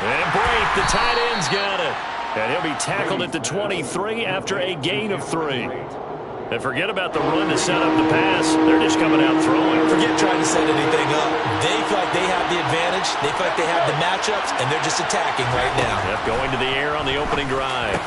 And Brake, the tight end's got it. And he'll be tackled at the 23 after a gain of 3. And forget about the run to set up the pass. They're just coming out throwing. Forget trying to set anything up. They feel like they have the advantage. They feel like they have the matchups, and they're just attacking right now. Yep, going to the air on the opening drive.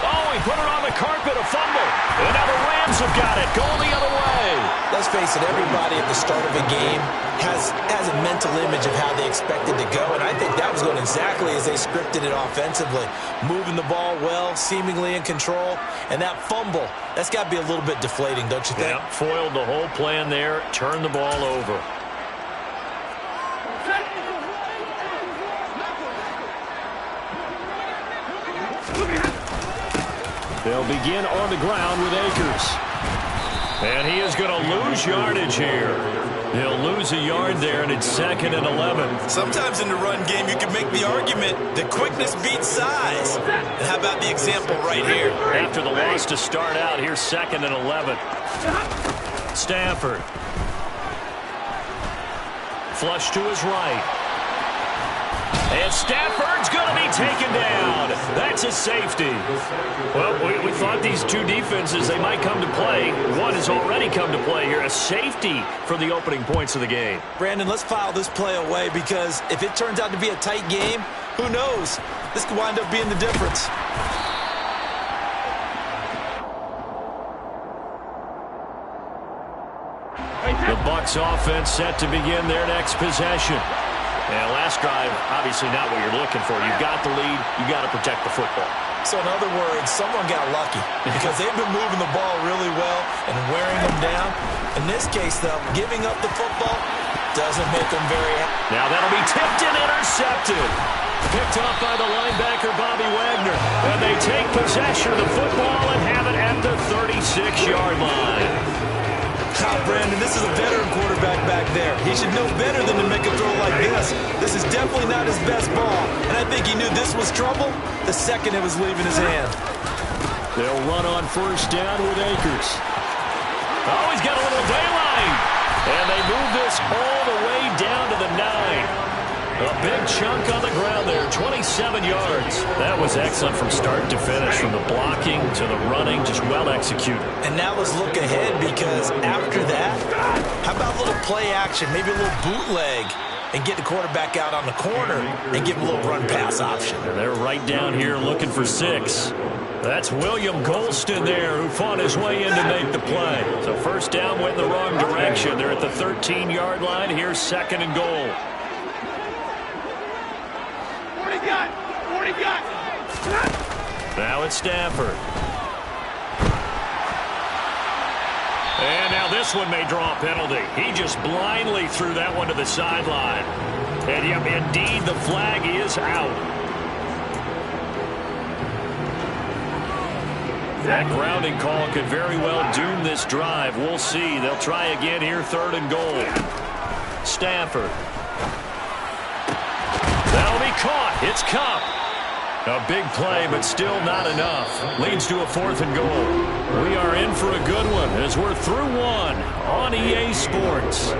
Oh, he put it on the carpet, a fumble. And now the Rams have got it, going the other way. Let's face it, everybody at the start of a game has a mental image of how they expect it to go, and I think that was going exactly as they scripted it offensively. Moving the ball well, seemingly in control, and that fumble, that's got to be a little bit deflating, don't you think? Yeah, foiled the whole plan there, turned the ball over. They'll begin on the ground with Akers. And he is going to lose yardage here. He'll lose a yard there, and it's 2nd and 11. Sometimes in the run game, you can make the argument that quickness beats size. And how about the example right here? After the loss to start out, here's 2nd and 11. Stafford. Flush to his right. And Stafford's going to be taken down. That's a safety. Well, we thought these two defenses, they might come to play. One has already come to play here. A safety for the opening points of the game. Brandon, let's file this play away because if it turns out to be a tight game, who knows? This could wind up being the difference. Bucs offense set to begin their next possession. And last drive, obviously not what you're looking for. You've got the lead. You've got to protect the football. So in other words, someone got lucky because they've been moving the ball really well and wearing them down. In this case, though, giving up the football doesn't make them very happy. Now that'll be tipped and intercepted. Picked off by the linebacker, Bobby Wagner. And they take possession of the football and have it at the 36-yard line. Brandon, this is a veteran quarterback back there. He should know better than to make a throw like this. This is definitely not his best ball. And I think he knew this was trouble the second it was leaving his hand. They'll run on first down with Akers. Oh, he's got a little daylight. And they move this all the way down to the 9. A big chunk on the ground there, 27 yards. That was excellent from start to finish, from the blocking to the running, just well executed. And now let's look ahead, because after that, how about a little play action, maybe a little bootleg, and get the quarterback out on the corner and give him a little run-pass option. And they're right down here looking for 6. That's William Golston there, who fought his way in to make the play. So first down went in the wrong direction. They're at the 13-yard line. Here's second and goal. Now it's Stafford. And now this one may draw a penalty. He just blindly threw that one to the sideline. And yep, indeed, the flag is out. That grounding call could very well doom this drive. We'll see. They'll try again here, third and goal. Stafford. That'll be caught. It's Cup. A big play, but still not enough. Leads to a fourth and goal. We are in for a good one as we're through one on EA Sports.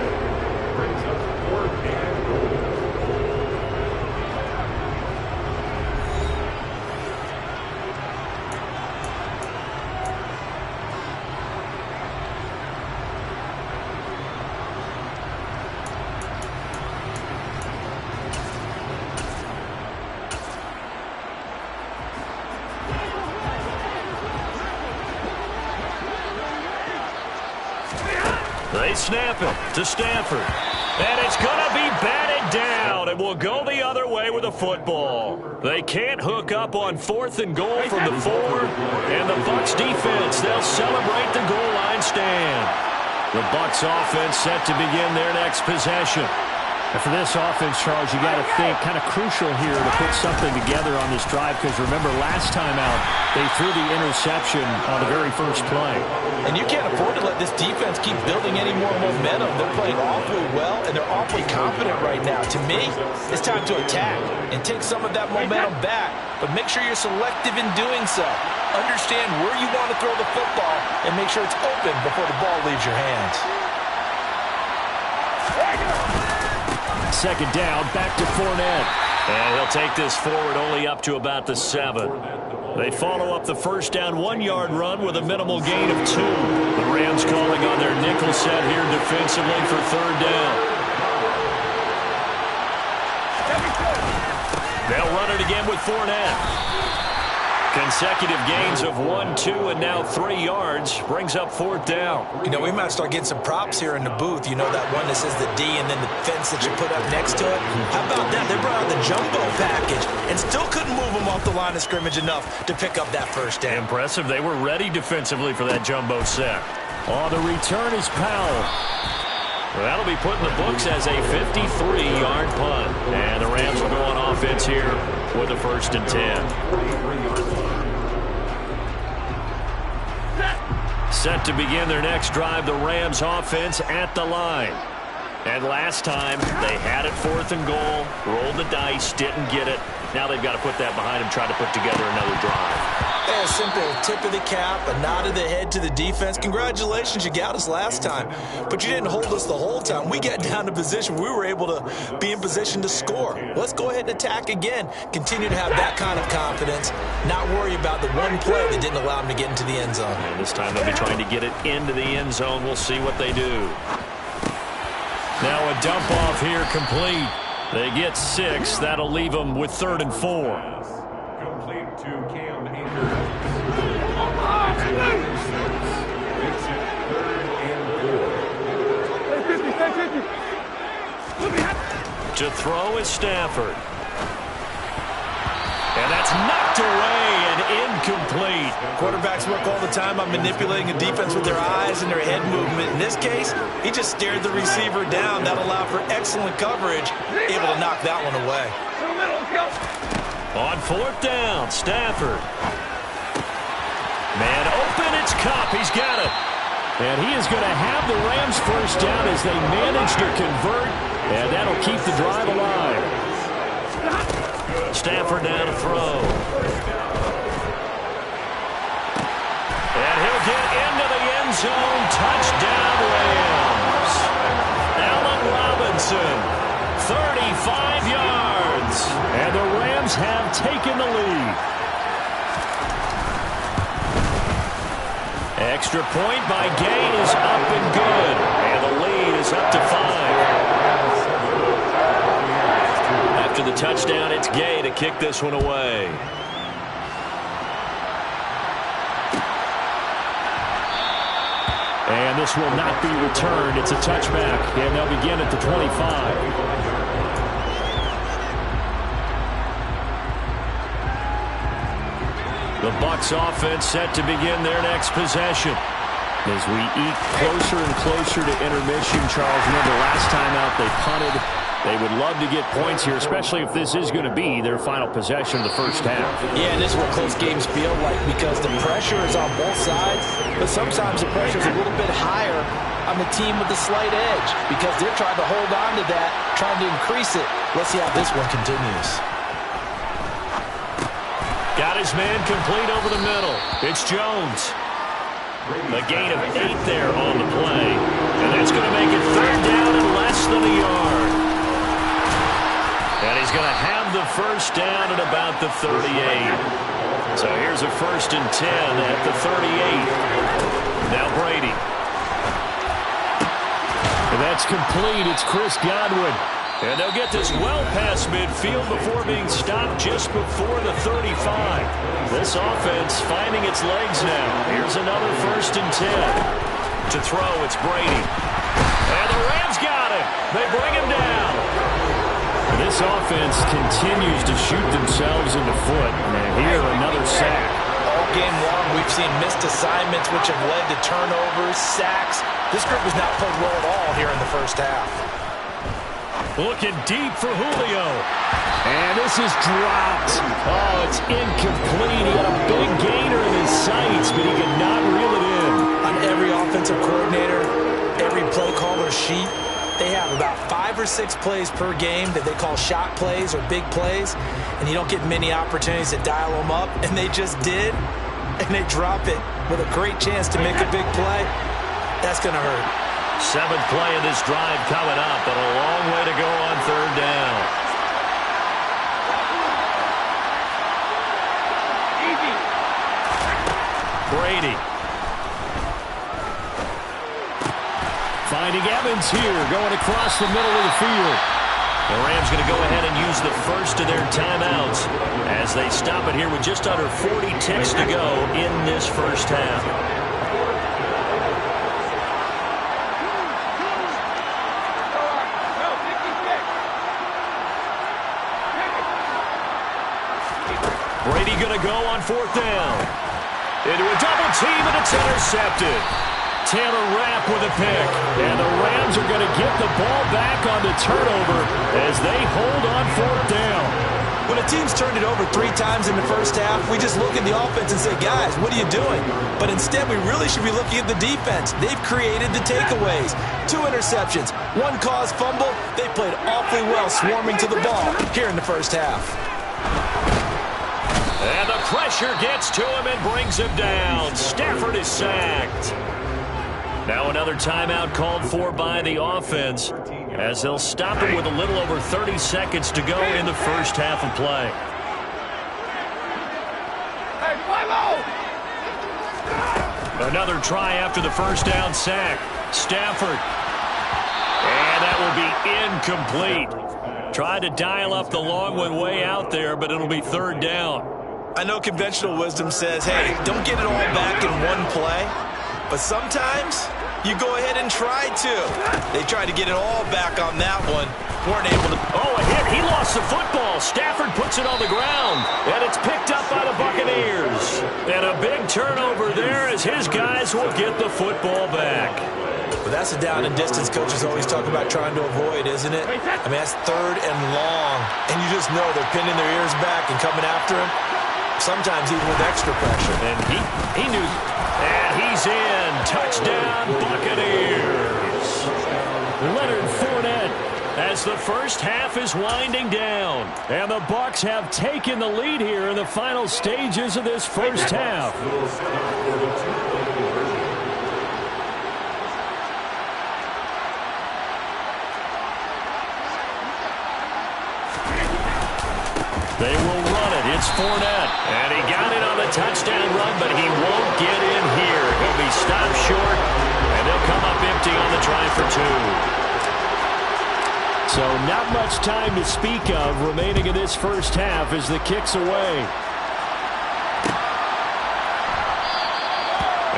They snap it to Stafford. And it's going to be batted down. And will go the other way with a football. They can't hook up on fourth and goal from the 4. And the Bucs defense, they'll celebrate the goal line stand. The Bucs offense set to begin their next possession. And for this offense, Charles, you got to think kind of crucial here to put something together on this drive, because remember last time out they threw the interception on the very first play. And you can't afford to let this defense keep building any more momentum. They're playing awfully well, and they're awfully confident right now. To me, it's time to attack and take some of that momentum back, but make sure you're selective in doing so. Understand where you want to throw the football and make sure it's open before the ball leaves your hands. Second down, back to Fournette. And he'll take this forward only up to about the 7. They follow up the first down 1-yard run with a minimal gain of 2. The Rams calling on their nickel set here defensively for third down. They'll run it again with Fournette. Consecutive gains of 1, 2, and now 3 yards brings up fourth down. You know, we might start getting some props here in the booth. You know, that one that says the D and then the fence that you put up next to it. How about that? They brought out the jumbo package and still couldn't move them off the line of scrimmage enough to pick up that first down. Impressive. They were ready defensively for that jumbo set. Oh, the return is Powell. Well, that'll be put in the books as a 53-yard punt. And the Rams will go on offense here with a 1st and 10. Set to begin their next drive, the Rams offense at the line. And last time, they had it 4th and goal, rolled the dice, didn't get it. Now they've got to put that behind them, try to put together another drive. A simple tip of the cap, a nod of the head to the defense. Congratulations, you got us last time. But you didn't hold us the whole time. We got down to position. We were able to be in position to score. Let's go ahead and attack again. Continue to have that kind of confidence. Not worry about the one play that didn't allow them to get into the end zone. And this time they'll be trying to get it into the end zone. We'll see what they do. Now a dump off here complete. They get 6. That'll leave them with 3rd and 4. Complete to Cam Akers. It's at 3rd and 4. To throw is Stafford. And that's knocked away and incomplete. Quarterbacks work all the time on manipulating a defense with their eyes and their head movement. In this case, he just stared the receiver down. That allowed for excellent coverage, able to knock that one away. On fourth down, Stafford. Man open, it's Kupp. He's got it. And he is going to have the Rams first down as they manage to convert, and that'll keep the drive alive. Stafford now to throw. And he'll get into the end zone. Touchdown, Rams. Allen Robinson, 35 yards. And the Rams have taken the lead. Extra point by Gay is up and good. And the lead is up to 5. After the touchdown, it's Gay to kick this one away. And this will not be returned. It's a touchback, and they'll begin at the 25. The Bucs offense set to begin their next possession. As we eat closer and closer to intermission, Charles, remember last time out they punted. They would love to get points here, especially if this is going to be their final possession of the first half. Yeah, and this is what close games feel like because the pressure is on both sides, but sometimes the pressure is a little bit higher on the team with the slight edge because they're trying to hold on to that, trying to increase it. Let's see how this one continues. Got his man complete over the middle. It's Jones. A gain of 8 there on the play. And that's going to make it third down and less than a yard. And he's going to have the first down at about the 38. So here's a 1st and 10 at the 38. Now Brady. And that's complete. It's Chris Godwin. And they'll get this well past midfield before being stopped just before the 35. This offense finding its legs now. Here's another 1st and 10. To throw, it's Brady. And the Rams got him. They bring him down. This offense continues to shoot themselves in the foot. And here, another sack. All game long, we've seen missed assignments, which have led to turnovers, sacks. This group has not played well at all here in the first half. Looking deep for Julio. And this is dropped. Oh, it's incomplete. He had a big gainer in his sights, but he could not reel it in. On every offensive coordinator, every play caller sheet, they have about 5 or 6 plays per game that they call shot plays or big plays, and you don't get many opportunities to dial them up, and they just did, and they drop it with a great chance to make a big play. That's going to hurt. 7th play of this drive coming up, but a long way to go on third down. Brady. Finding Evans here, going across the middle of the field. The Rams going to go ahead and use the first of their timeouts as they stop it here with just under 40 ticks to go in this first half. Brady going to go on 4th down. Into a double team, and it's intercepted. Taylor Rapp with a pick. And the Rams are going to get the ball back on the turnover as they hold on 4th down. When a team's turned it over 3 times in the first half, we just look at the offense and say, guys, what are you doing? But instead, we really should be looking at the defense. They've created the takeaways. 2 interceptions, 1 caused fumble. They played awfully well swarming to the ball here in the first half. And the pressure gets to him and brings him down. Stafford is sacked. Now another timeout called for by the offense as they'll stop him with a little over 30 seconds to go in the first half of play. Another try after the first down sack. Stafford. And that will be incomplete. Tried to dial up the long one way out there, but it'll be third down. I know conventional wisdom says, hey, don't get it all back in one play. But sometimes you go ahead and try to. They tried to get it all back on that one. Weren't able to. Oh, a hit. He lost the football. Stafford puts it on the ground, and it's picked up by the Buccaneers. And a big turnover there as his guys will get the football back. But that's a down and distance coaches always talk about trying to avoid, isn't it? I mean, that's 3rd and long, and you just know they're pinning their ears back and coming after him, sometimes even with extra pressure. And he knew, and he's in. Touchdown, Buccaneers. Leonard Fournette as the first half is winding down. And the Bucs have taken the lead here in the final stages of this first half. They will run it. It's Fournette. And he got it on the touchdown run, but he won't get in here. He'll be stopped short, and they'll come up empty on the try for 2. So not much time to speak of remaining in this first half as the kick's away.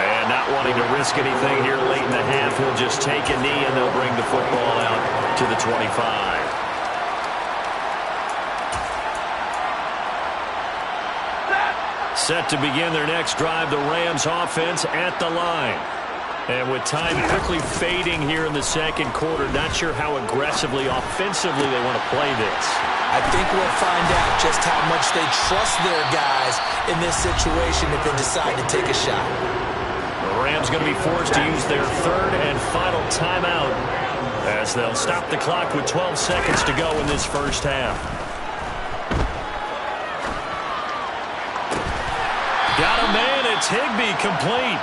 And not wanting to risk anything here late in the half, he'll just take a knee, and they'll bring the football out to the 25. Set to begin their next drive, the Rams offense at the line. And with time quickly fading here in the second quarter, not sure how aggressively, offensively they want to play this. I think we'll find out just how much they trust their guys in this situation if they decide to take a shot. The Rams going to be forced to use their 3rd and final timeout as they'll stop the clock with 12 seconds to go in this first half. Got a man, it's Higbee, complete.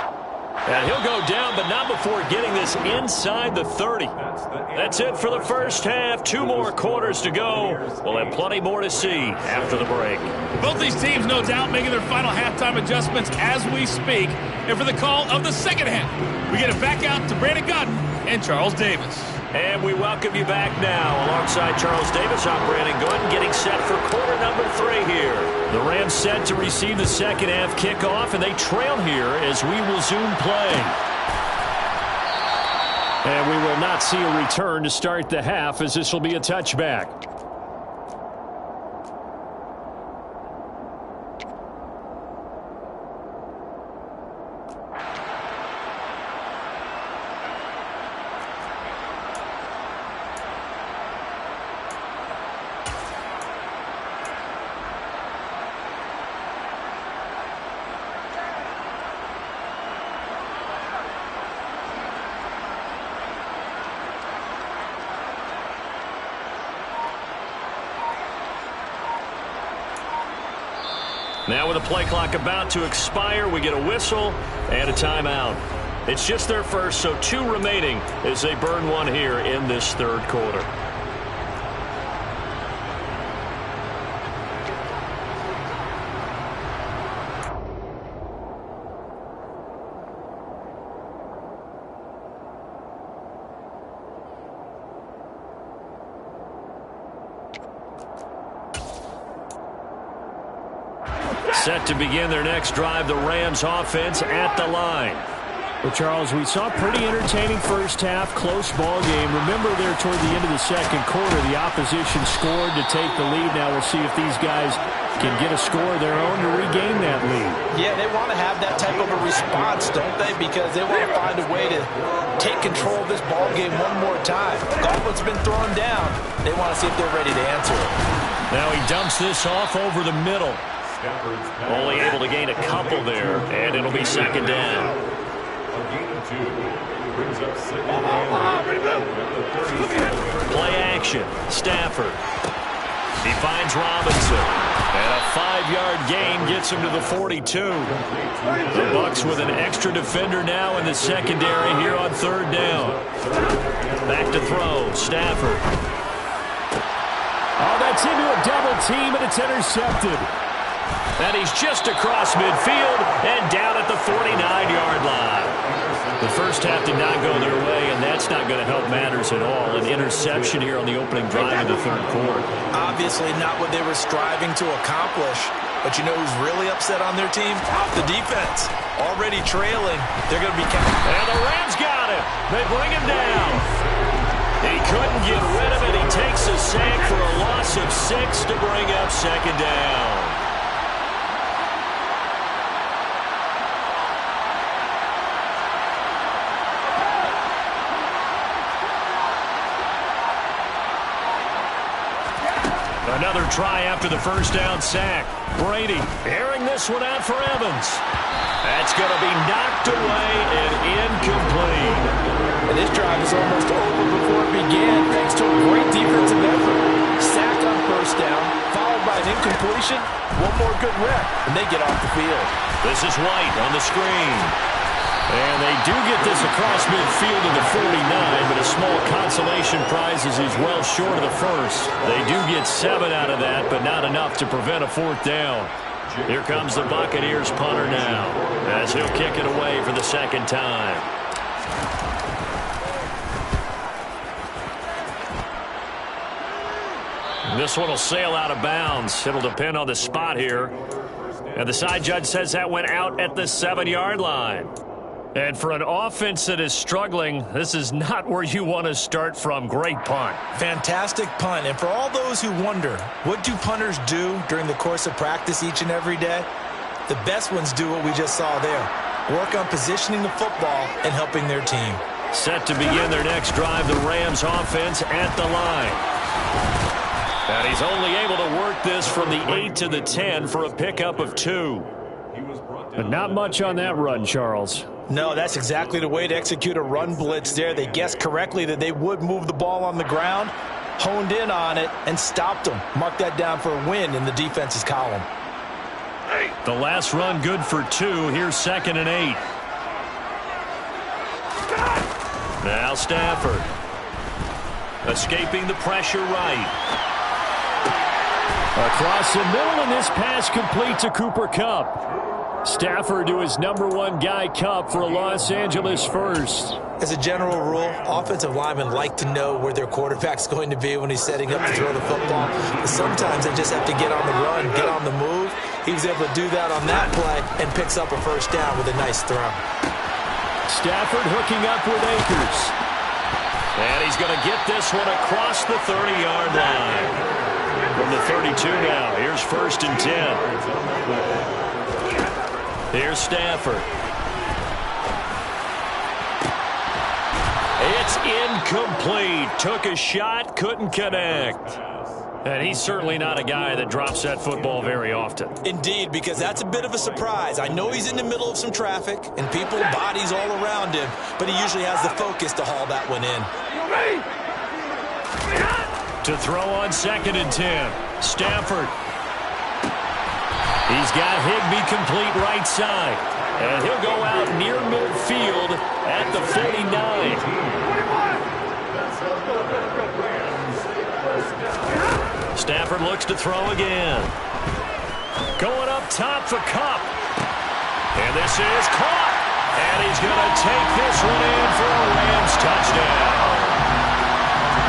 And he'll go down, but not before getting this inside the 30. That's it for the first half. 2 more quarters to go. We'll have plenty more to see after the break. Both these teams, no doubt, making their final halftime adjustments as we speak. And for the call of the second half, we get it back out to Brandon Godden and Charles Davis. And we welcome you back now. Alongside Charles Davis, I'm Brandon Gooden, getting set for quarter number 3 here. The Rams set to receive the second half kickoff, and they trail here as we resume play. And we will not see a return to start the half, as this will be a touchback. Now with the play clock about to expire, we get a whistle and a timeout. It's just their first, so 2 remaining as they burn 1 here in this 3rd quarter. Set to begin their next drive, the Rams offense at the line. Well, Charles, we saw a pretty entertaining first half, close ball game. Remember there toward the end of the second quarter, the opposition scored to take the lead. Now we'll see if these guys can get a score of their own to regain that lead. Yeah, they want to have that type of a response, don't they? Because they want to find a way to take control of this ball game one more time. Gauntlet's been thrown down. They want to see if they're ready to answer it. Now he dumps this off over the middle. Only able to gain a couple there, and it'll be second down. Play action. Stafford. He finds Robinson. And a 5-yard gain gets him to the 42. The Bucs with an extra defender now in the secondary here on 3rd down. Back to throw. Stafford. Oh, that's into a double team, and it's intercepted. And he's just across midfield and down at the 49-yard line. The first half did not go their way, and that's not going to help matters at all. An interception here on the opening drive of the 3rd quarter. Obviously not what they were striving to accomplish. But you know who's really upset on their team? The defense. Already trailing. They're going to be counting. And the Rams got him. They bring him down. He couldn't get rid of it. He takes a sack for a loss of 6 to bring up second down. Another try after the first down sack. Brady airing this one out for Evans. That's going to be knocked away and incomplete. And this drive is almost over before it began, thanks to a great defensive effort. Sack on first down, followed by an incompletion. One more good rep, and they get off the field. This is White on the screen. And they do get this across midfield to the 49, but a small consolation prize as he's well short of the first. They do get 7 out of that, but not enough to prevent a fourth down. Here comes the Buccaneers punter now, as he'll kick it away for the second time. This one will sail out of bounds. It'll depend on the spot here. And the side judge says that went out at the 7-yard line. And for an offense that is struggling, this is not where you want to start from. Great punt. Fantastic punt. And for all those who wonder, what do punters do during the course of practice each and every day? The best ones do what we just saw there. Work on positioning the football and helping their team. Set to begin their next drive, the Rams offense at the line. And he's only able to work this from the 8 to the 10 for a pickup of 2. But not much on that run, Charles. No, that's exactly the way to execute a run blitz there. They guessed correctly that they would move the ball on the ground, honed in on it, and stopped them. Mark that down for a win in the defense's column. The last run good for 2. Here's 2nd and 8. Now Stafford. Escaping the pressure right. Across the middle, and this pass complete to Cooper Kupp. Stafford to his #1 guy, Kupp, for a Los Angeles first. As a general rule, offensive linemen like to know where their quarterback's going to be when he's setting up to throw the football. But sometimes they just have to get on the run, get on the move. He was able to do that on that play and picks up a first down with a nice throw. Stafford hooking up with Akers. And he's going to get this one across the 30-yard line. From the 32 now, here's 1st and 10. Here's Stafford. It's incomplete. Took a shot, couldn't connect. And he's certainly not a guy that drops that football very often. Indeed, because that's a bit of a surprise. I know he's in the middle of some traffic and people, bodies all around him, but he usually has the focus to haul that one in. To throw on 2nd and 10. Stafford. He's got Higbee complete right side. And he'll go out near midfield at the 49. Stafford looks to throw again. Going up top for Kupp. And this is caught. And he's going to take this one in for a Rams touchdown.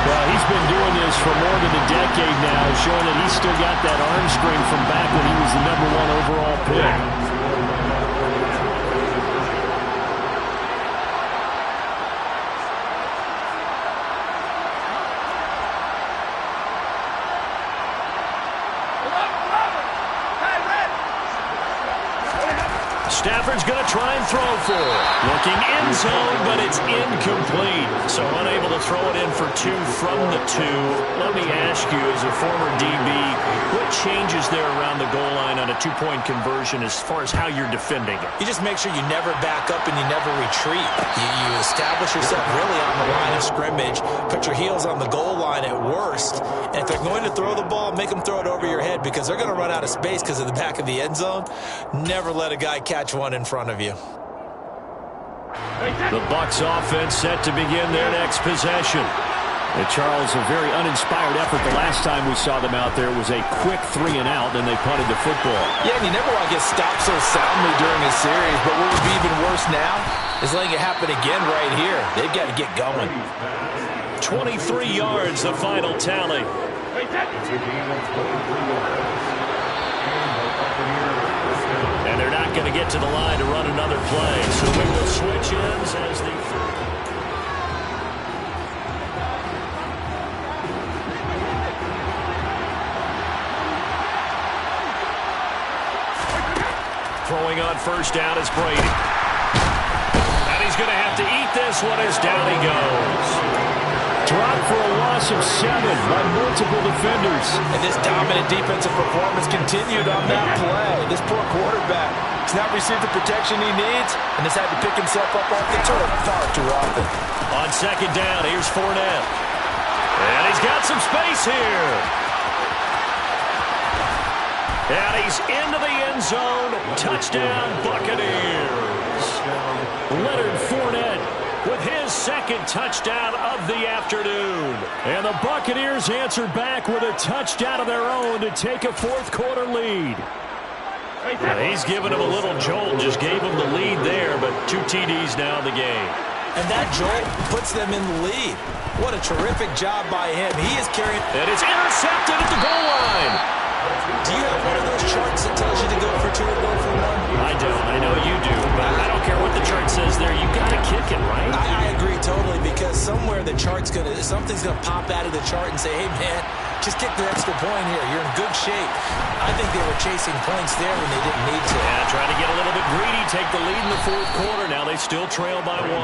Well, he's been doing this for more than a decade now, showing that he's still got that arm strength from back when he was the #1 overall pick. Stafford's going to try and throw for it. Looking end zone, but it's incomplete. So unable to throw it in for 2 from the 2. Let me ask you, as a former DB, what changes there around the goal line on a 2-point conversion as far as how you're defending it? You just make sure you never back up and you never retreat. You establish yourself really on the line of scrimmage, put your heels on the goal line at worst, and if they're going to throw the ball, make them throw it over your head because they're going to run out of space because of the back of the end zone. Never let a guy catch one in front of you. The Bucs offense set to begin their next possession. And Charles, a very uninspired effort. The last time we saw them out there was a quick 3 and out, and they punted the football. Yeah, and you never want to get stopped so soundly during a series, but what would be even worse now is letting it happen again right here. They've got to get going. 23 yards, the final tally. not going to get to the line to run another play. So we will switch ends as the throwing on first down is Brady. And he's going to have to eat this one as down he goes. Dropped for a loss of 7 by multiple defenders. And this dominant defensive performance continued on that play. This poor quarterback has not received the protection he needs and has had to pick himself up off the turf far too often. On second down, here's Fournette. And he's got some space here. And he's into the end zone. Touchdown, Buccaneers. Leonard Fournette with his second touchdown of the afternoon. And the Buccaneers answer back with a touchdown of their own to take a fourth-quarter lead. He's given him a little jolt, just gave him the lead there, but 2 TDs now in the game. And that jolt puts them in the lead. What a terrific job by him. He is carrying... And it's intercepted at the goal line. Do you have one of those charts that tells you to go for 2 or go for 1? I don't. I know you do. But I don't care what the chart says there. You got to kick it, right? I agree totally, because somewhere the chart's something's going to pop out of the chart and say, hey, man, just kick the extra point here. You're in good shape. I think they were chasing points there when they didn't need to. Yeah, trying to get a little bit greedy, take the lead in the fourth quarter. Now they still trail by 1. The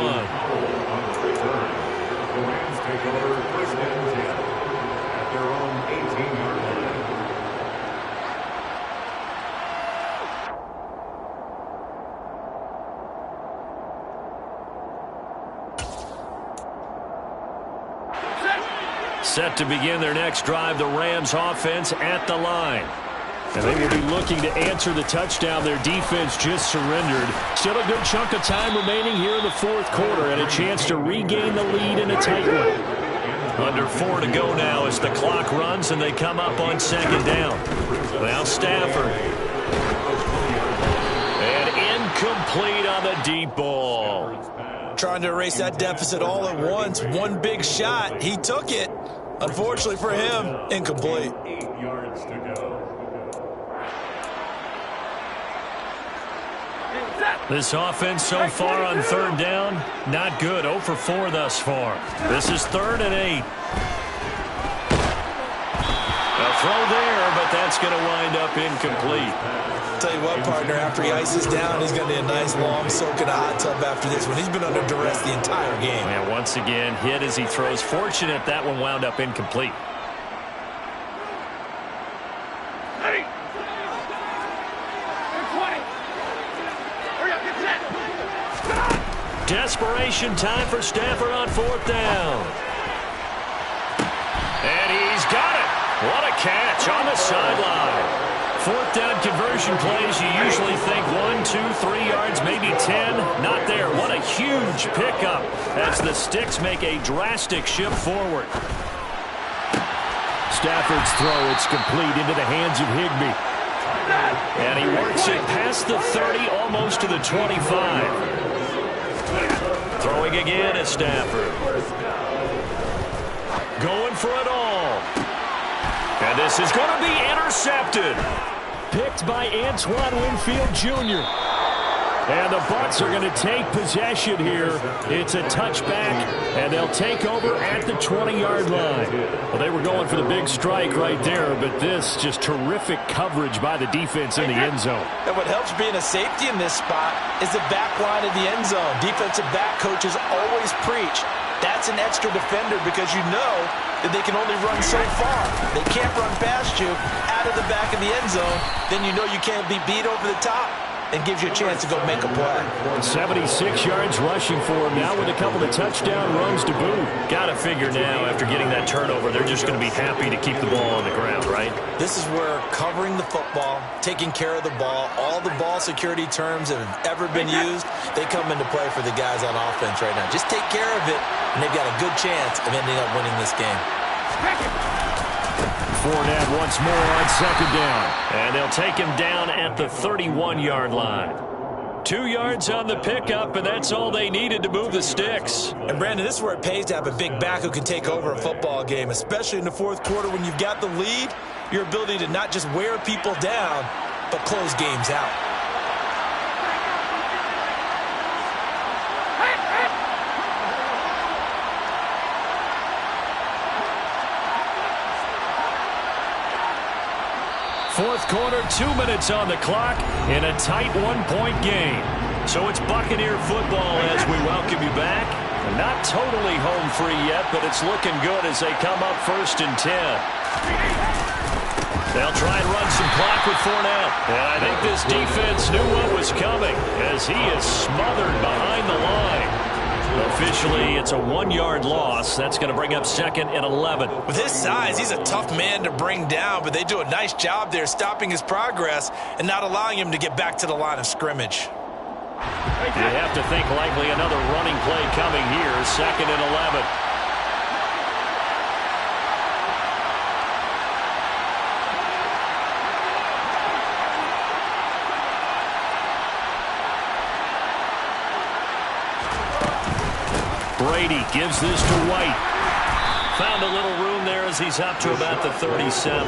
Rams take over first and 10 at their own 18-yard line. Set to begin their next drive, the Rams offense at the line. And they will be looking to answer the touchdown their defense just surrendered. Still a good chunk of time remaining here in the fourth quarter and a chance to regain the lead in a tight one. Under 4 to go now as the clock runs and they come up on second down. Now Stafford. And incomplete on the deep ball. Trying to erase that deficit all at once. One big shot. He took it. Unfortunately for him, incomplete. 8 yards to go. This offense so far on third down, not good. 0 for 4 thus far. This is 3rd and 8. A throw there, but that's going to wind up incomplete. Tell you what, partner, after he ices down, he's going to need a nice long soak in a hot tub after this one. He's been under duress the entire game. And once again, hit as he throws. Fortunate that one wound up incomplete. Desperation time for Stafford on 4th down. And he's got it. What a catch on the sideline. 4th down conversion plays, you usually think 1, 2, 3 yards, maybe 10. Not there. What a huge pickup as the Sticks make a drastic shift forward. Stafford's throw, it's complete into the hands of Higbee. And he works it past the 30, almost to the 25. Throwing again is Stafford. Going for it all. And this is going to be intercepted. Picked by Antoine Winfield Jr. And the Bucs are going to take possession here. It's a touchback, and they'll take over at the 20-yard line. Well, they were going for the big strike right there, but this just terrific coverage by the defense in the end zone. And what helps being a safety in this spot is the back line of the end zone. Defensive back coaches always preach. That's an extra defender because you know that they can only run so far. They can't run past you out of the back of the end zone. Then you know you can't be beat over the top. And gives you a chance to go make a play. 76 yards rushing for him now with a couple of touchdown runs to boot. Got to figure now after getting that turnover, they're just going to be happy to keep the ball on the ground, right? This is where covering the football, taking care of the ball, all the ball security terms that have ever been used, they come into play for the guys on offense right now. Just take care of it, and they've got a good chance of ending up winning this game. Fournette once more on second down. And they'll take him down at the 31-yard line. 2 yards on the pickup, and that's all they needed to move the Sticks. And, Brandon, this is where it pays to have a big back who can take over a football game, especially in the fourth quarter when you've got the lead, your ability to not just wear people down, but close games out. Fourth quarter, 2 minutes on the clock in a tight one-point game. So it's Buccaneer football as we welcome you back. Not totally home free yet, but it's looking good as they come up 1st and 10. They'll try and run some clock with Fournette. And I think this defense knew what was coming as he is smothered behind the line. Officially, it's a 1-yard loss. That's going to bring up 2nd and 11. With his size, he's a tough man to bring down, but they do a nice job there stopping his progress and not allowing him to get back to the line of scrimmage. You have to think likely another running play coming here, 2nd and 11. Brady gives this to White. Found a little room there as he's up to about the 37.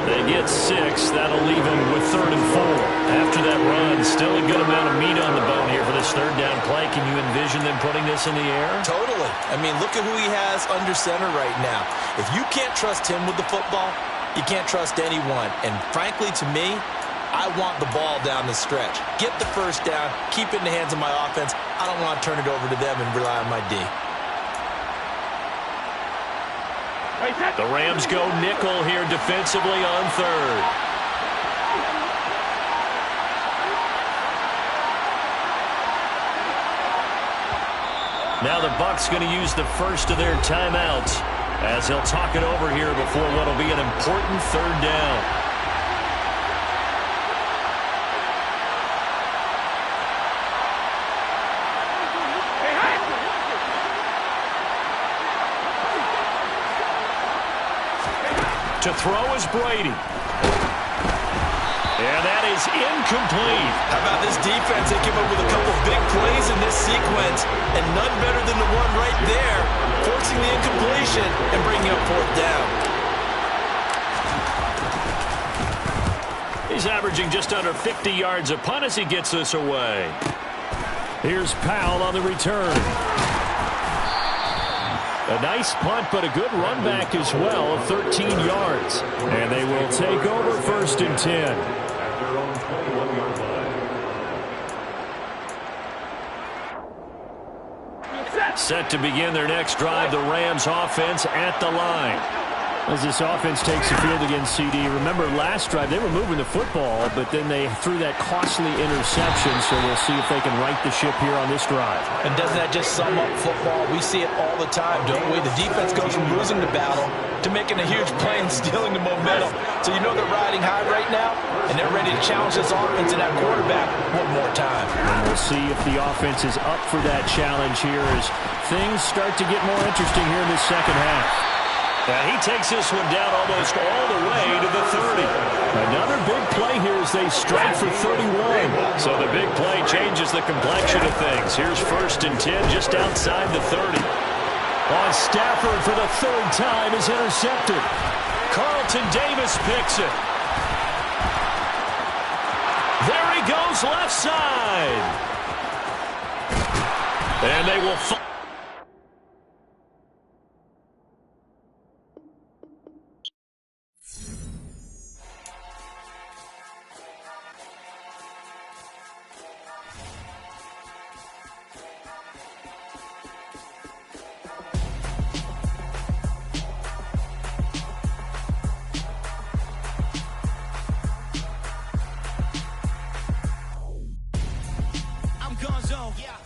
They get 6. That'll leave him with 3rd and 4. After that run, still a good amount of meat on the bone here for this 3rd down play. Can you envision them putting this in the air? Totally. I mean, look at who he has under center right now. If you can't trust him with the football, you can't trust anyone. And frankly, to me, I want the ball down the stretch. Get the 1st down, keep it in the hands of my offense. I don't want to turn it over to them and rely on my D. The Rams go nickel here defensively on 3rd. Now the Bucs going to use the first of their timeouts as they'll talk it over here before what will be an important 3rd down. To throw is Brady. And that is incomplete. How about this defense? They came up with a couple big plays in this sequence, and none better than the one right there, forcing the incompletion and bringing up 4th down. He's averaging just under 50 yards a punt as he gets this away. Here's Powell on the return. A nice punt, but a good run back as well of 13 yards. And they will take over 1st and 10. Set to begin their next drive, the Rams offense at the line. As this offense takes the field against CD, remember last drive they were moving the football, but then they threw that costly interception, so we'll see if they can right the ship here on this drive. And doesn't that just sum up football? We see it all the time, don't we? The defense goes from losing the battle to making a huge play and stealing the momentum. So you know they're riding high right now, and they're ready to challenge this offense and that quarterback one more time. And we'll see if the offense is up for that challenge here as things start to get more interesting here in this 2nd half. And he takes this one down almost all the way to the 30. Another big play here as they strike for 31. So the big play changes the complexion of things. Here's 1st and 10 just outside the 30. Stafford for the 3rd time is intercepted. Carlton Davis picks it. There he goes left side. And they will fall.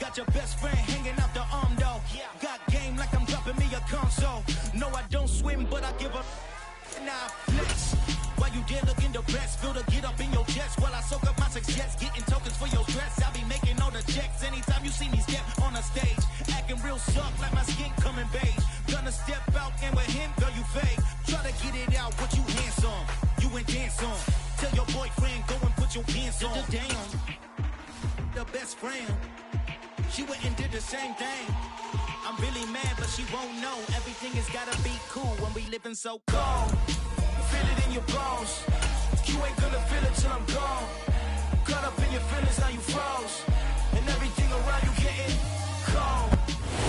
Got your best friend hanging out the arm though. Got game like I'm dropping me a console. No, I don't swim, but I give a nah flex. While you there looking depressed, feel the get up in your chest while I soak up my success, getting tokens for your stress. I be making all the checks anytime you see me step on a stage, acting real soft like my skin coming beige. Gonna step out and with him, girl, you fake. Try to get it out, what you handsome, you ain't dance on. Tell your boyfriend go and put your pants on. Damn, the best friend. She went and did the same thing. I'm really mad, but she won't know. Everything has gotta be cool when we living so cold. Feel it in your bones. You ain't gonna feel it till I'm gone. Caught up in your feelings, now you froze. And everything around you getting cold.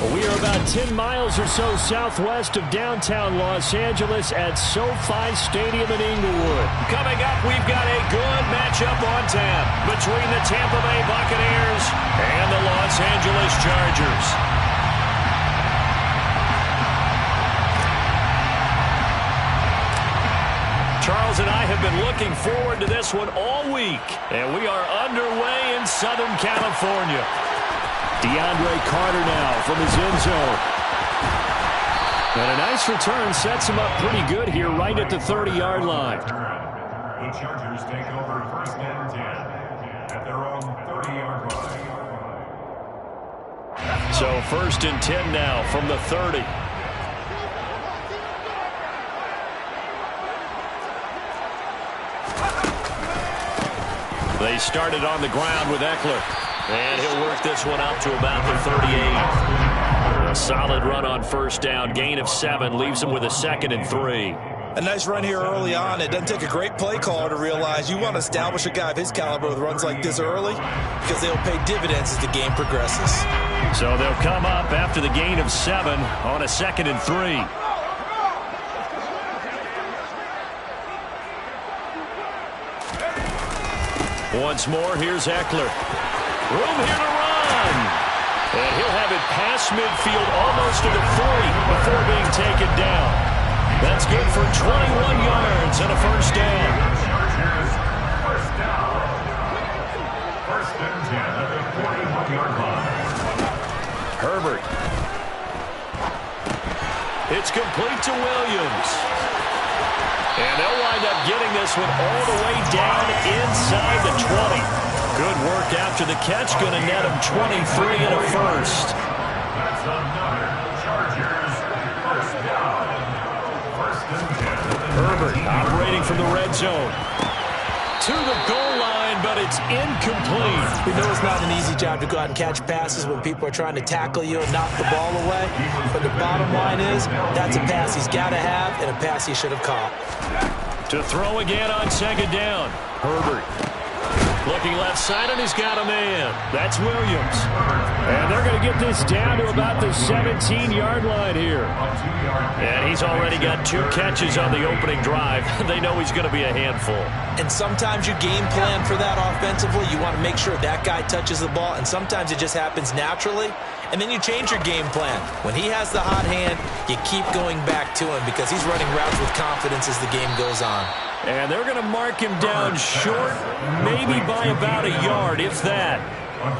We are about 10 miles or so southwest of downtown Los Angeles at SoFi Stadium in Inglewood. Coming up, we've got a good matchup on tap between the Tampa Bay Buccaneers and the Los Angeles Chargers. Charles and I have been looking forward to this one all week, and we are underway in Southern California. DeAndre Carter now from his end zone. And a nice return sets him up pretty good here right at the 30-yard line. The Chargers take over first and 10 at their own 30-yard line. So first and 10 now from the 30. They started on the ground with Eckler. And he'll work this one out to about the 38. A solid run on first down. Gain of 7 leaves him with a 2nd and 3. A nice run here early on. It doesn't take a great play caller to realize you want to establish a guy of his caliber with runs like this early because they'll pay dividends as the game progresses. So they'll come up after the gain of 7 on a 2nd and 3. Once more, here's Eckler. Room here to run. And he'll have it past midfield almost to the 40 before being taken down. That's good for 21 yards and a first down. Chargers first down. First and 10 at the 41-yard line. Herbert. It's complete to Williams. And they'll wind up getting this one all the way down inside the 20. Good work after the catch. Going to net him 23 and a first. That's another Chargers first down. First and 10. Herbert operating from the red zone. To the goal line, but it's incomplete. We know it's not an easy job to go out and catch passes when people are trying to tackle you and knock the ball away. But the bottom line is, that's a pass he's got to have and a pass he should have caught. To throw again on 2nd down. Herbert. Looking left side, and he's got a man. That's Williams. And they're going to get this down to about the 17-yard line here. And he's already got 2 catches on the opening drive. They know he's going to be a handful. And sometimes you game plan for that offensively. You want to make sure that guy touches the ball, and sometimes it just happens naturally. And then you change your game plan. When he has the hot hand, you keep going back to him because he's running routes with confidence as the game goes on. And they're going to mark him down short, maybe by about a yard, if that.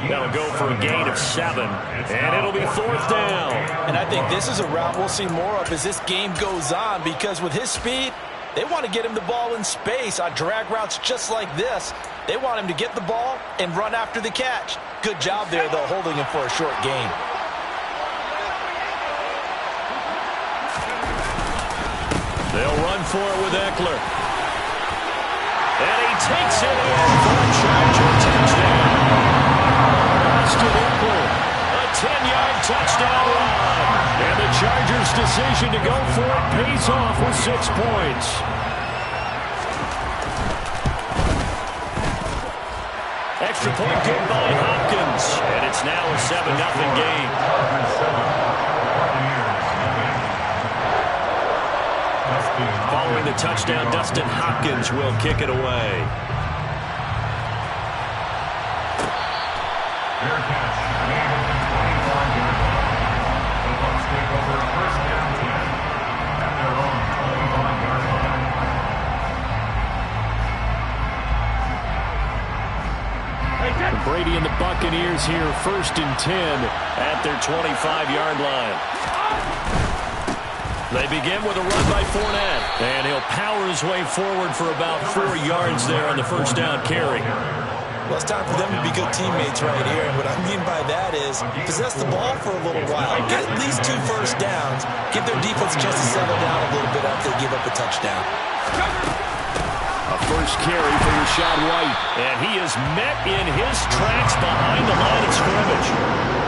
That'll go for a gain of 7, and it'll be 4th down. And I think this is a route we'll see more of as this game goes on because with his speed, they want to get him the ball in space on drag routes just like this. They want him to get the ball and run after the catch. Good job there, though, holding him for a short gain. They'll run for it with Eckler. And he takes it in for a Charger touchdown. Austin Eckler, a 10-yard touchdown run. And the Chargers' decision to go for it pays off with 6 points. Extra point good by Hopkins. And it's now a 7-0 game. Following the touchdown, Dustin Hopkins will kick it away. Fair catch. Made at the 25-yard line. The Bucs take over first and 10 at their own 25-yard line. Brady and the Buccaneers here, first and 10 at their 25-yard line. They begin with a run by Fournette, and he'll power his way forward for about 4 yards there on the first down carry. Well, it's time for them to be good teammates right here, and what I mean by that is possess the ball for a little while, get at least 2 first downs, give their defense a chance to settle down a little bit after they give up a touchdown. A first carry for Rashad White, and he is met in his tracks behind the line of scrimmage.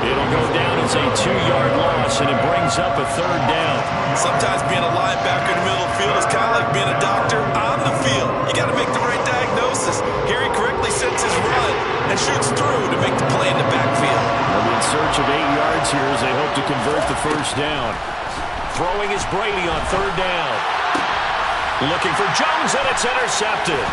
It'll go down as a 2-yard loss, and it brings up a 3rd down. Sometimes being a linebacker in the middle of the field is kind of like being a doctor on the field. You got to make the right diagnosis. Here he correctly sets his run and shoots through to make the play in the backfield. Well, the insurgents stretch of 8 yards here as they hope to convert the first down. Throwing is Brady on third down. Looking for Jones, and it's intercepted.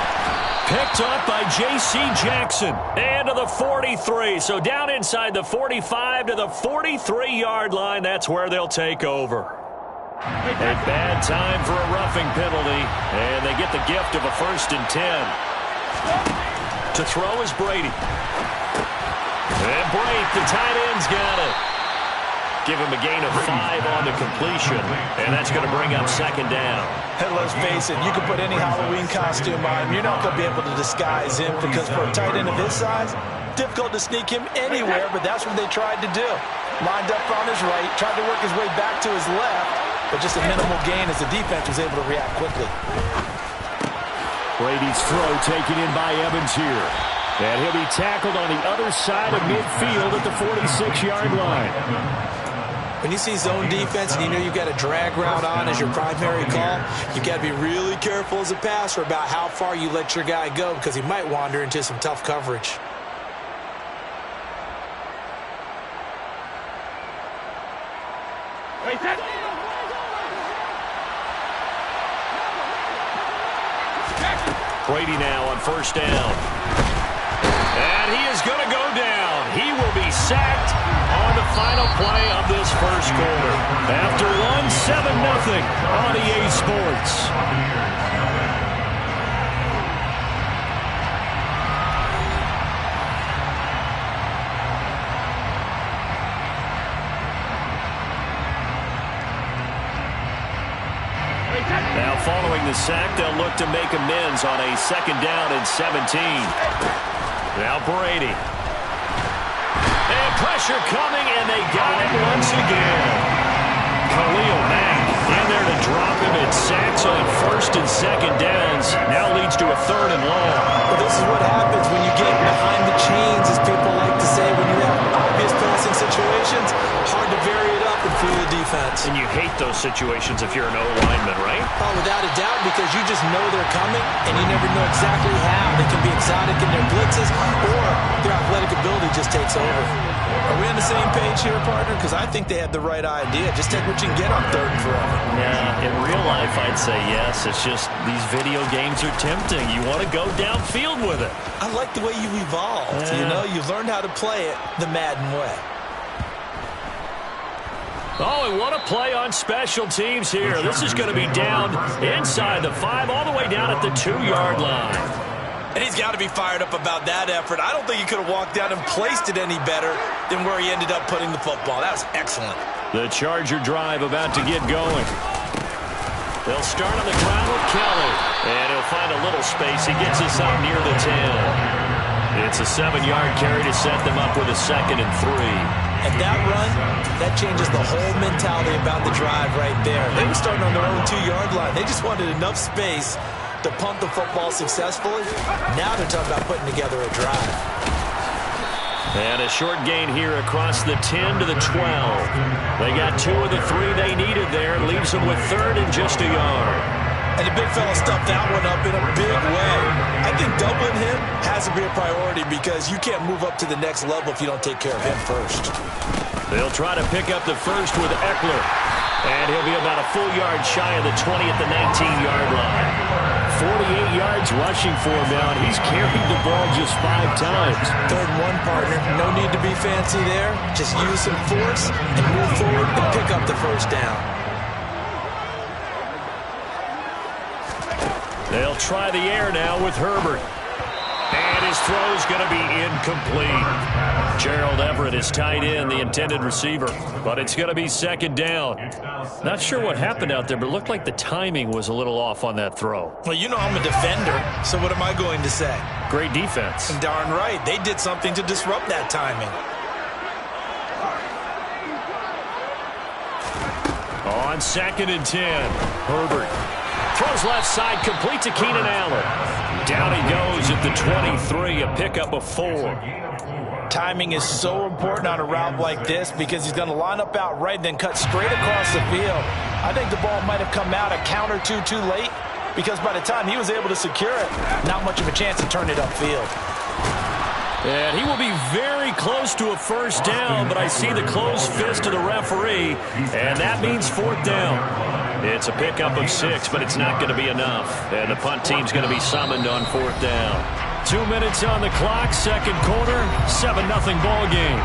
Picked up by J.C. Jackson. And to the 43. So down inside the 45 to the 43-yard line. That's where they'll take over. A bad time for a roughing penalty. And they get the gift of a 1st and 10. To throw is Brady. And Brate, the tight end's got it. Give him a gain of 5 on the completion. And that's going to bring up 2nd down. And let's face it, you can put any Halloween costume on him. You're not going to be able to disguise him because for a tight end of his size, difficult to sneak him anywhere, but that's what they tried to do. Lined up on his right, tried to work his way back to his left, but just a minimal gain as the defense was able to react quickly. Brady's throw taken in by Evans here. And he'll be tackled on the other side of midfield at the 46-yard line. When you see zone defense and you know you've got a drag route on as your primary call, you've got to be really careful as a passer about how far you let your guy go because he might wander into some tough coverage. Brady now on 1st down. And he is going to go down. He will be sacked on the final play of this first quarter. After 1-7-0 on EA Sports. Now following the sack, they'll look to make amends on a 2nd down and 17. Now Brady. And pressure coming, and they got it once again. Khalil Mack in there to drop him. It sacks on 1st and 2nd downs. Now leads to a 3rd and long. Well, this is what happens when you get behind the chains, as people like to say, when you have obvious passing situations. Hard to vary it up and fool the defense. And you hate those situations if you're an O-lineman, right? Oh, without a doubt, because you just know they're coming, and you never know exactly how. They can be exotic in their blitzes, or their athletic ability just takes over. Are we on the same page here, partner? Because I think they had the right idea. Just take what you can get on 3rd and forever. Yeah, in real life, I'd say yes. It's just these video games are tempting. You want to go downfield with it. I like the way you evolved. You know, you've learned how to play it the Madden way. Oh, and what a play on special teams here. This is going to be down inside the 5, all the way down at the 2-yard line. And he's got to be fired up about that effort. I don't think he could have walked down and placed it any better than where he ended up putting the football. That was excellent. The Charger drive about to get going. They'll start on the ground with Kelly. And he'll find a little space. He gets us up near the 10. It's a 7-yard carry to set them up with a 2nd and 3. And that run, that changes the whole mentality about the drive right there. They were starting on their own 2-yard line. They just wanted enough space to pump the football successfully. Now they're talking about putting together a drive. And a short gain here across the 10 to the 12. They got 2 of the 3 they needed there. Leaves them with 3rd and just a yard. And the big fella stuffed that one up in a big way. I think doubling him has to be a priority because you can't move up to the next level if you don't take care of him first. They'll try to pick up the first with Eckler. And he'll be about a full yard shy of the 20 at the 19-yard line. 48 yards rushing for him now, and he's carried the ball just 5 times. 3rd and 1, partner. No need to be fancy there. Just use some force and move forward and pick up the first down. They'll try the air now with Herbert. And his throw's going to be incomplete. Gerald Everett is tied in, the intended receiver. But it's going to be 2nd down. Not sure what happened out there, but it looked like the timing was a little off on that throw. Well, you know I'm a defender, so what am I going to say? Great defense. And darn right. They did something to disrupt that timing. On 2nd and 10, Herbert throws left side, complete to Keenan Allen. Down he goes at the 23, a pickup of 4. Timing is so important on a route like this because he's going to line up out right and then cut straight across the field. I think the ball might have come out a count or two too late because by the time he was able to secure it, not much of a chance to turn it upfield. And he will be very close to a first down, but I see the closed fist of the referee, and that means fourth down. It's a pickup of 6, but it's not going to be enough. And the punt team's going to be summoned on fourth down. 2 minutes on the clock, second quarter, 7-0 ball game.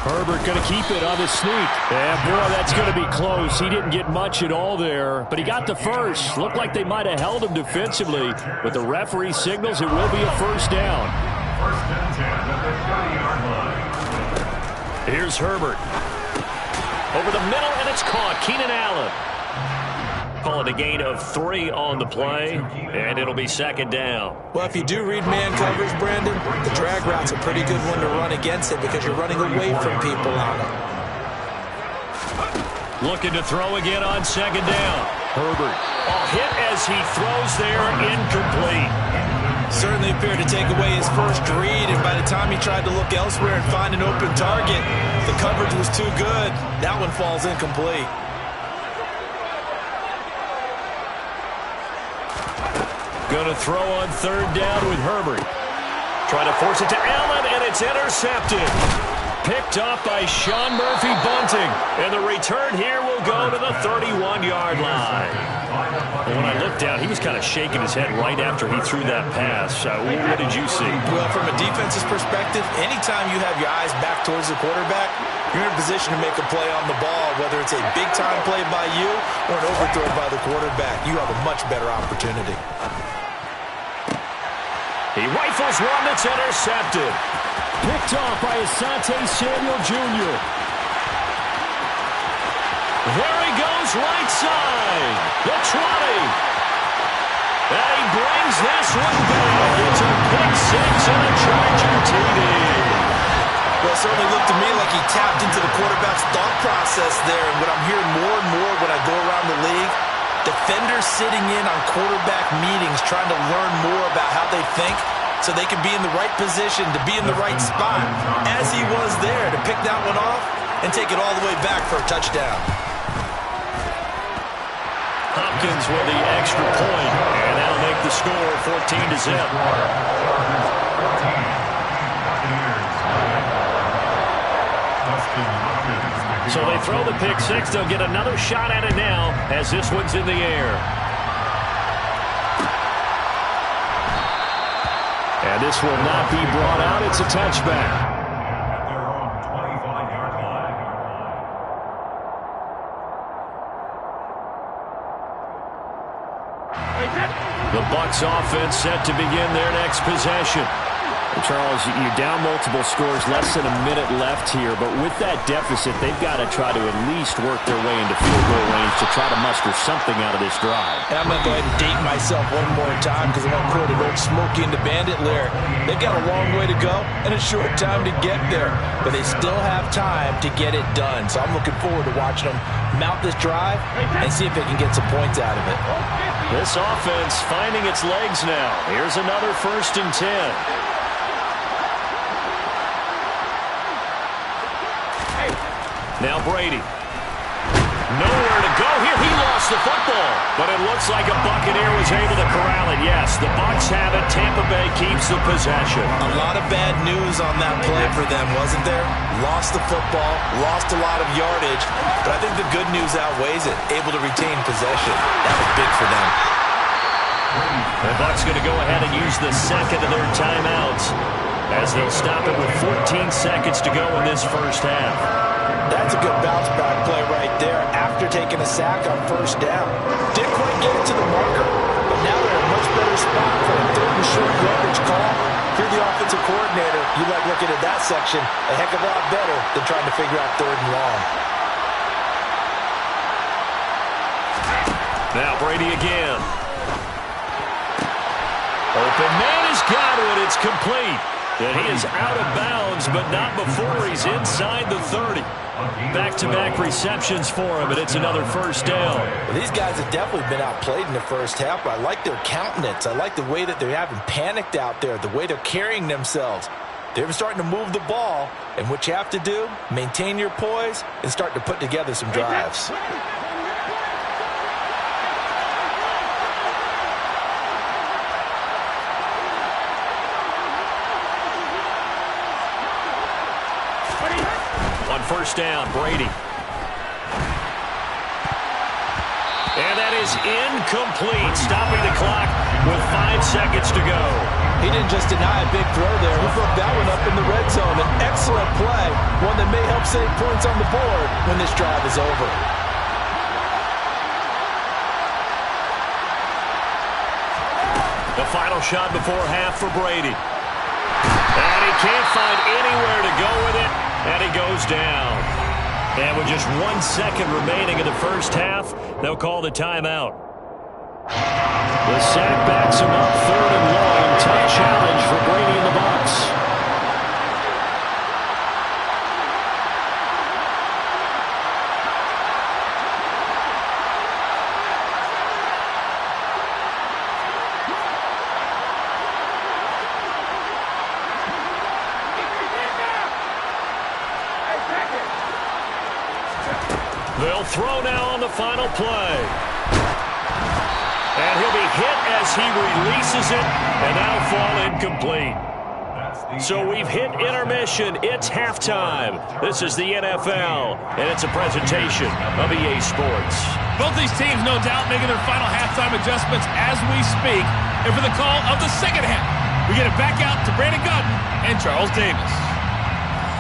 Herbert going to keep it on the sneak. And, boy, that's going to be close. He didn't get much at all there, but he got the first. Looked like they might have held him defensively, but the referee signals it will be a first down. First and 10 at the 30-yard line. Here's Herbert. Over the middle, and it's caught. Keenan Allen. Call it a gain of 3 on the play, and it'll be second down. Well, if you do read man coverage, Brandon, the drag route's a pretty good one to run against it because you're running away from people on it. Looking to throw again on second down. Herbert. Hit as he throws there, incomplete. Certainly appeared to take away his first read, and by the time he tried to look elsewhere and find an open target, the coverage was too good. That one falls incomplete. Going to throw on third down with Herbert. Trying to force it to Allen, and it's intercepted. Picked up by Sean Murphy-Bunting. And the return here will go to the 31-yard line. And when I looked down, he was kind of shaking his head right after he threw that pass. What did you see? Well, from a defense's perspective, anytime you have your eyes back towards the quarterback, you're in a position to make a play on the ball, whether it's a big-time play by you or an overthrow by the quarterback. You have a much better opportunity. He rifles one that's intercepted. Picked off by Asante Samuel Jr. There he goes, right side. The 20. And he brings this one back. It's a pick 6 and a Charger TD. Well, it certainly looked to me like he tapped into the quarterback's thought process there. And what I'm hearing more and more when I go around the league, defenders sitting in on quarterback meetings trying to learn more about how they think so they can be in the right position to be in the right spot, as he was there to pick that one off and take it all the way back for a touchdown. Hopkins with the extra point, and that'll make the score 14-0. So they throw the pick 6. They'll get another shot at it now as this one's in the air. And this will not be brought out. It's a touchback. The Bucs offense set to begin their next possession. And Charles, you're down multiple scores, less than a minute left here, but with that deficit, they've got to try to at least work their way into field goal range to try to muster something out of this drive. And I'm going to go ahead and date myself one more time because I'm going to quote an old Smokey and the Bandit lyric. They've got a long way to go and a short time to get there, but they still have time to get it done. So I'm looking forward to watching them mount this drive and see if they can get some points out of it. This offense finding its legs now. Here's another 1st and 10. Now Brady. Nowhere to go here. He lost the football. But it looks like a Buccaneer was able to corral it. Yes, the Bucs have it. Tampa Bay keeps the possession. A lot of bad news on that play for them, wasn't there? Lost the football, lost a lot of yardage. But I think the good news outweighs it. Able to retain possession. That was big for them. The Bucs going to go ahead and use the second of their timeouts as they'll stop it with 14 seconds to go in this first half. That's a good bounce-back play right there after taking a sack on first down. Didn't quite get it to the marker, but now they're in a much better spot for a 3rd and short yardage call. If you're the offensive coordinator, you like looking at that section a heck of a lot better than trying to figure out 3rd and long. Now Brady again. Open man has got it. It's complete. And he is out of bounds, but not before he's inside the 30. Back-to-back receptions for him, and it's another first down. Well, these guys have definitely been outplayed in the first half, but I like their countenance. I like the way that they're having panicked out there, the way they're carrying themselves. They're starting to move the ball, and what you have to do, maintain your poise and start to put together some drives. On first down, Brady. And that is incomplete, stopping the clock with 5 seconds to go. He didn't just deny a big throw there. He broke that one up in the red zone. An excellent play, one that may help save points on the board when this drive is over. The final shot before half for Brady. And he can't find anywhere to go with it, and he goes down. And with just 1 second remaining in the first half, they'll call the timeout. The sack backs him up, 3rd and long. Tough challenge for Brady in the box. They'll throw now on the final play. And he'll be hit as he releases it, and that'll fall incomplete. So we've hit intermission. It's halftime. This is the NFL, and it's a presentation of EA Sports. Both these teams, no doubt, making their final halftime adjustments as we speak. And for the call of the second half, we get it back out to Brandon Gaudin and Charles Davis.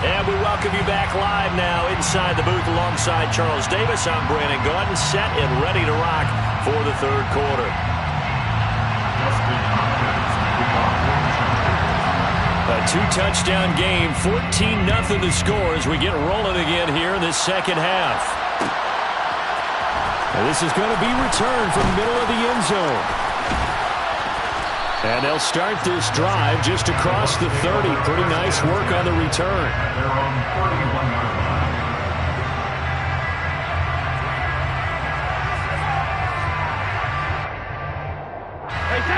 And we welcome you back live now inside the booth alongside Charles Davis. I'm Brandon Gaudin, set and ready to rock for the third quarter. A 2-touchdown game, 14-0 to score as we get rolling again here in this second half. And this is going to be returned from the middle of the end zone. And they'll start this drive just across the 30. Pretty nice work on the return.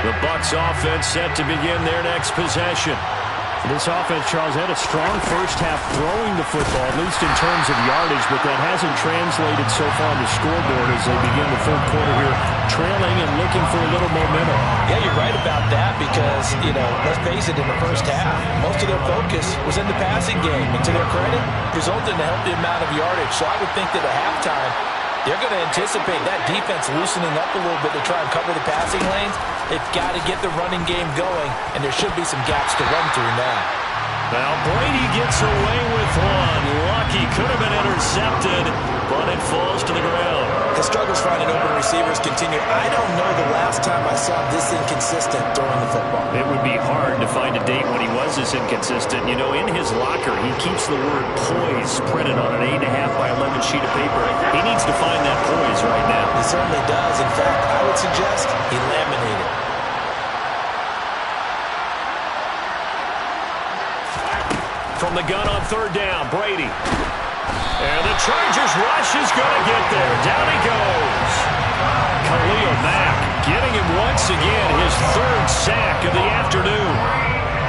The Bucs offense set to begin their next possession. This offense, Charles, had a strong first half throwing the football, at least in terms of yardage, but that hasn't translated so far on the scoreboard as they begin the third quarter here, trailing and looking for a little momentum. Yeah, you're right about that because, let's face it, in the first half, most of their focus was in the passing game. And to their credit, resulted in a healthy amount of yardage. So I would think that at halftime, they're going to anticipate that defense loosening up a little bit to try and cover the passing lanes. They've got to get the running game going, and there should be some gaps to run through now. Now Brady gets away with one. Lucky, could have been intercepted, but it falls to the ground. The struggles finding open receivers continue. I don't know the last time I saw this inconsistent throwing the football. It would be hard to find a date when he was this inconsistent. In his locker, he keeps the word poise printed on an 8.5 by 11 sheet of paper. He needs to find that poise right now. He certainly does. In fact, I would suggest he laminated. From the gun on third down, Brady. And the Chargers rush is going to get there. Down he goes. Khalil Mack getting him once again, his 3rd sack of the afternoon.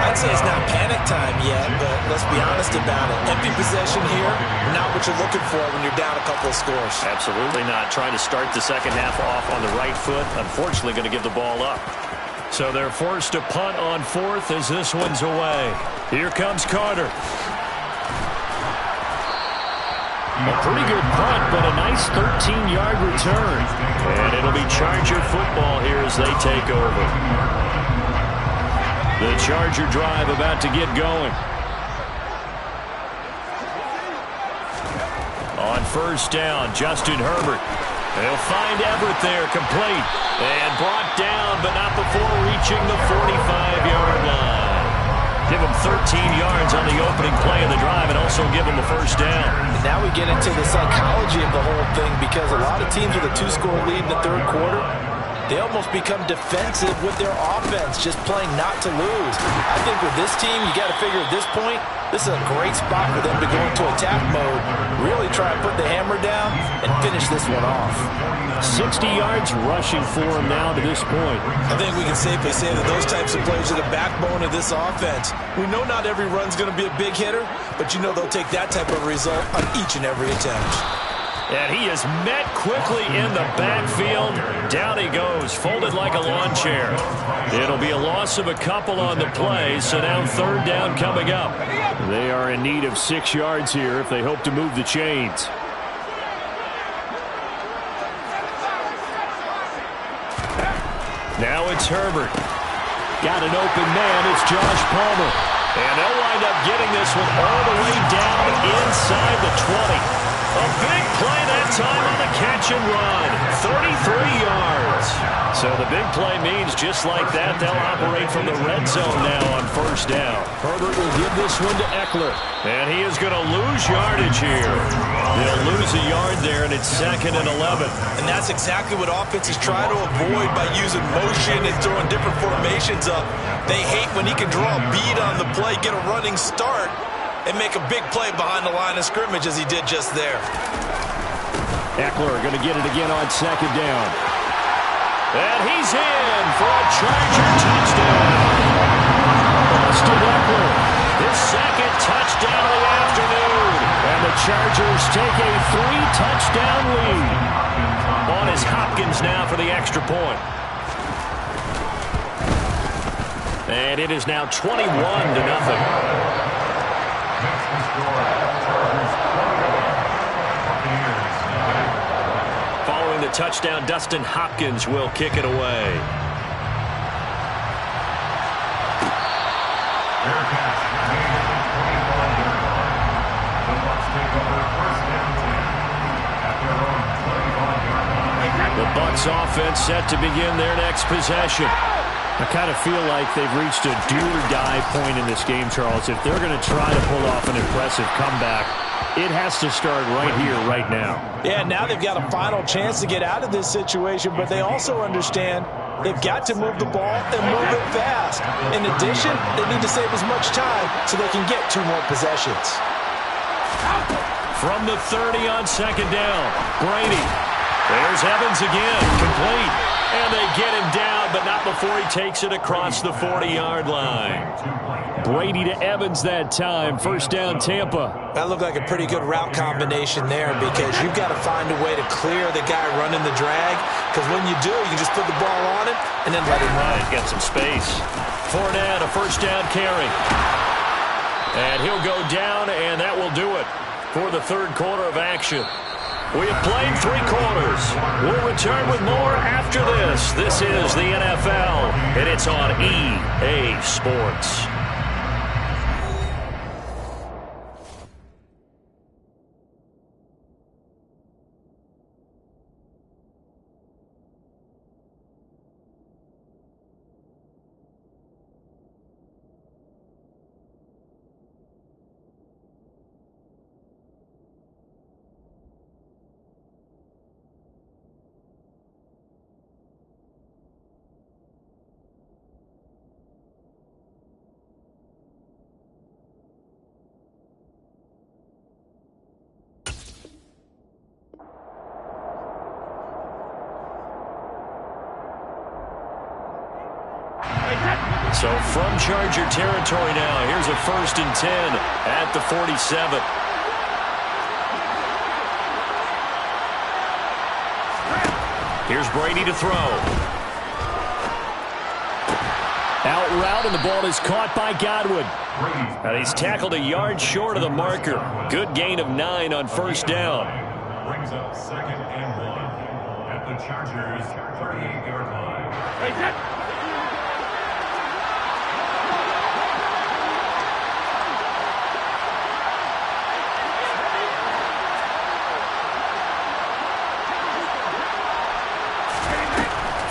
I'd say it's not panic time yet, but let's be honest about it. Empty possession here, not what you're looking for when you're down a couple of scores. Absolutely not. Trying to start the second half off on the right foot. Unfortunately, going to give the ball up. So they're forced to punt on 4th as this one's away. Here comes Carter. A pretty good punt, but a nice 13-yard return. And it'll be Charger football here as they take over. The Charger drive about to get going. On first down, Justin Herbert. They'll find Everett there, complete. And brought down, but not before reaching the 45-yard line. Give him 13 yards on the opening play of the drive and also give him a first down. And now we get into the psychology of the whole thing because a lot of teams with a 2-score lead in the third quarter, they almost become defensive with their offense, just playing not to lose. I think with this team, you got to figure at this point, this is a great spot for them to go into attack mode, really try and put the hammer down and finish this one off. 60 yards rushing for him now to this point. I think we can safely say that those types of players are the backbone of this offense. We know not every run's going to be a big hitter, but you know they'll take that type of result on each and every attempt. And he is met quickly in the backfield. Down he goes, folded like a lawn chair. It'll be a loss of a couple on the play, so now third down coming up. They are in need of 6 yards here if they hope to move the chains. Now it's Herbert. Got an open man. It's Josh Palmer. And they'll wind up getting this one all the way down inside the 20. A big play that time on the catch and run. 33 yards. So the big play means just like that, they'll operate from the red zone now on first down. Herbert will give this one to Eckler. And he is going to lose yardage here. They'll lose a yard there, and it's 2nd and 11. And that's exactly what offenses try to avoid by using motion and throwing different formations up. They hate when he can draw a bead on the play, get a running start, and make a big play behind the line of scrimmage as he did just there. Eckler going to get it again on 2nd down. And he's in for a Charger touchdown. Austin Eckler, his 2nd touchdown of the afternoon. And the Chargers take a 3-touchdown lead. On is Hopkins now for the extra point. And it is now 21-0. Following the touchdown, Dustin Hopkins will kick it away. The Bucs offense set to begin their next possession. I kind of feel like they've reached a do-or-die point in this game, Charles. If they're going to try to pull off an impressive comeback, it has to start right here, right now. Yeah, now they've got a final chance to get out of this situation, but they also understand they've got to move the ball and move it fast. In addition, they need to save as much time so they can get 2 more possessions. From the 30 on 2nd down, Brady. There's Evans again, complete. And they get him down, but not before he takes it across the 40-yard line. Brady to Evans that time. First down, Tampa. That looked like a pretty good route combination there because you've got to find a way to clear the guy running the drag. Because when you do, you just put the ball on him and then let him run. He's got some space. Fournette, a first down carry. And he'll go down, and that will do it for the third quarter of action. We have played 3 quarters. We'll return with more after this. This is the NFL, and it's on EA Sports. So from Charger territory now, here's a 1st and 10 at the 47. Here's Brady to throw. Out route, and the ball is caught by Godwin. And he's tackled a yard short of the marker. Good gain of 9 on first down. Brings up 2nd and 1 at the Chargers' 38-yard line.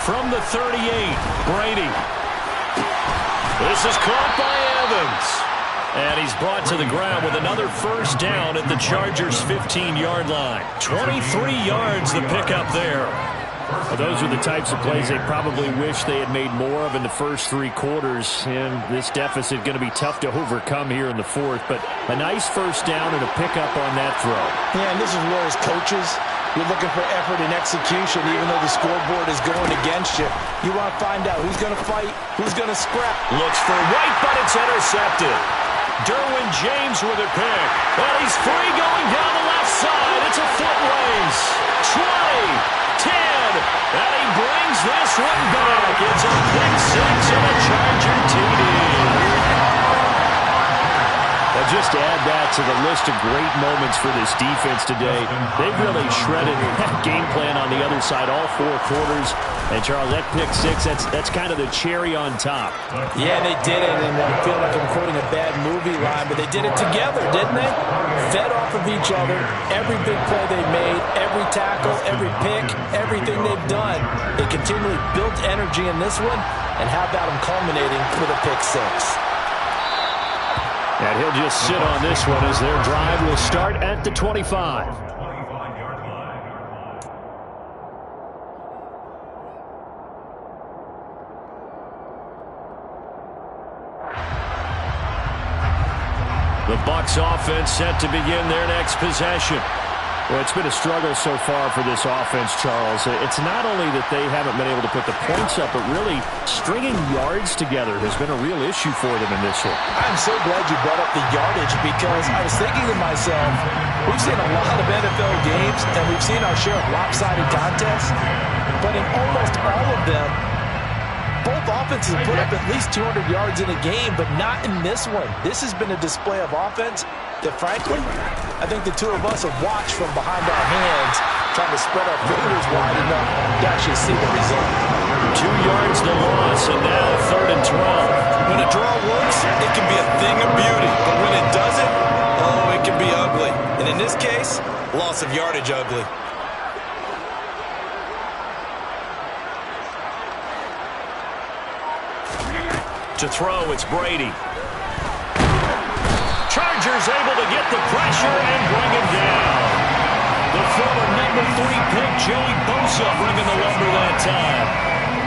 From the 38, Brady. This is caught by Evans. And he's brought to the ground with another first down at the Chargers' 15-yard line. 23 yards the pickup there. Well, those are the types of plays they probably wish they had made more of in the first 3 quarters. And this deficit going to be tough to overcome here in the fourth. But a nice first down and a pickup on that throw. Yeah, and this is where as coaches, you're looking for effort and execution, even though the scoreboard is going against you. You want to find out who's going to fight, who's going to scrap. Looks for White, but it's intercepted. Derwin James with a pick. And he's free going down the left side. It's a foot race. 20, 10, and he brings this one back. It's a pick 6 and a Charger TD. Just to add that to the list of great moments for this defense today, they've really shredded that game plan on the other side all 4 quarters. And, Charles, that pick 6, that's kind of the cherry on top. Yeah, they did it, and I feel like I'm quoting a bad movie line, but they did it together, didn't they? Fed off of each other, every big play they made, every tackle, every pick, everything they've done. They continually built energy in this one, and how about them culminating with a pick 6? And he'll just sit on this one as their drive will start at the 25. The Bucs offense set to begin their next possession. Well, it's been a struggle so far for this offense, Charles. It's not only that they haven't been able to put the points up, but really stringing yards together has been a real issue for them in this one. I'm so glad you brought up the yardage because I was thinking to myself, we've seen a lot of NFL games and we've seen our share of lopsided contests, but in almost all of them, both offenses put up at least 200 yards in a game, but not in this one. This has been a display of offense that, frankly, I think the two of us have watched from behind our hands, trying to spread our fingers wide enough to actually see the result. 2 yards the loss, and now 3rd and 12. When a draw works, it can be a thing of beauty, but when it doesn't, oh, it can be ugly. And in this case, loss of yardage ugly. To throw, it's Brady. Chargers able to get the pressure and bring him down. The former number 3 pick, Joey Bosa, bringing the lumber that time.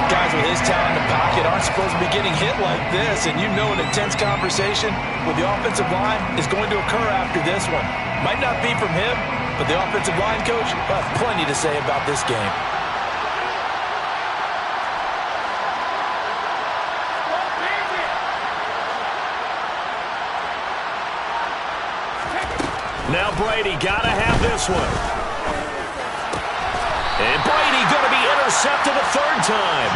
Guys with his talent in the pocket aren't supposed to be getting hit like this, and you know an intense conversation with the offensive line is going to occur after this one. Might not be from him, but the offensive line coach will have plenty to say about this game. Now Brady got to have this one. And Brady going to be intercepted a 3rd time.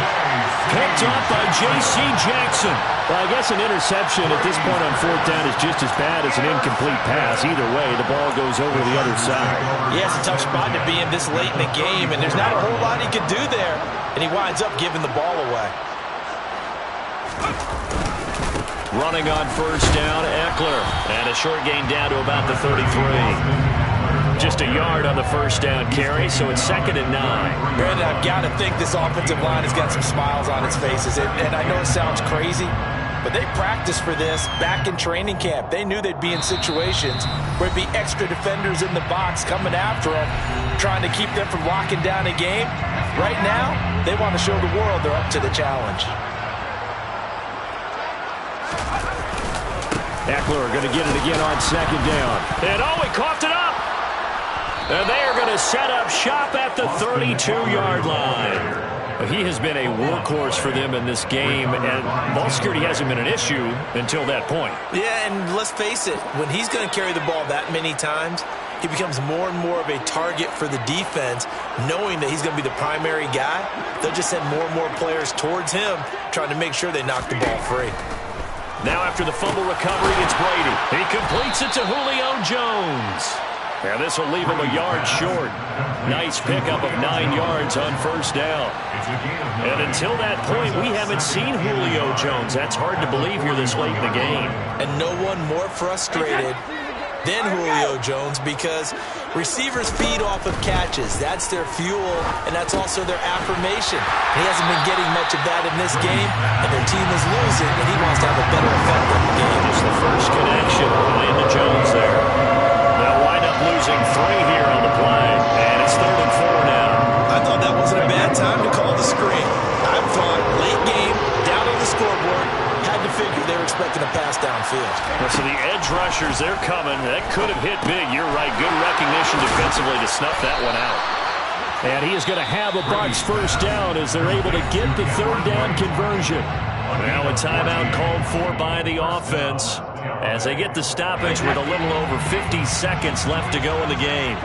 Picked up by J.C. Jackson. Well, I guess an interception at this point on 4th down is just as bad as an incomplete pass. Either way, the ball goes over the other side. Yeah, it's a tough spot to be in this late in the game, and there's not a whole lot he can do there. And he winds up giving the ball away. Running on 1st down, Eckler. And a short gain down to about the 33. Just a yard on the 1st down carry, so it's 2nd and 9. Brandon, I've got to think this offensive line has got some smiles on its faces. And I know it sounds crazy, but they practiced for this back in training camp. They knew they'd be in situations where it'd be extra defenders in the box coming after them, trying to keep them from locking down a game. Right now, they want to show the world they're up to the challenge. Eckler going to get it again on 2nd down. And he coughed it up. And they are going to set up shop at the 32-yard line. He has been a workhorse for them in this game, and ball security hasn't been an issue until that point. Yeah, and let's face it, when he's going to carry the ball that many times, he becomes more and more of a target for the defense, knowing that he's going to be the primary guy. They'll just send more and more players towards him, trying to make sure they knock the ball free. Now after the fumble recovery, it's Brady. He completes it to Julio Jones. And this will leave him a yard short. Nice pickup of 9 yards on 1st down. And until that point, we haven't seen Julio Jones. That's hard to believe here this late in the game. And no one more frustrated than Julio Jones because receivers feed off of catches. That's their fuel, and that's also their affirmation. He hasn't been getting much of that in this game, and their team is losing, and he wants to have a better effect on the game. Just the first connection into Jones there. They'll wind up losing 3 here on the play, and it's 3rd and 4 now. I thought that wasn't a bad time downfield. So the edge rushers, they're coming. That could have hit big. You're right. Good recognition defensively to snuff that one out. And he is going to have a Bucs first down as they're able to get the third down conversion. Now a timeout called for by the offense as they get the stoppage with a little over 50 seconds left to go in the game.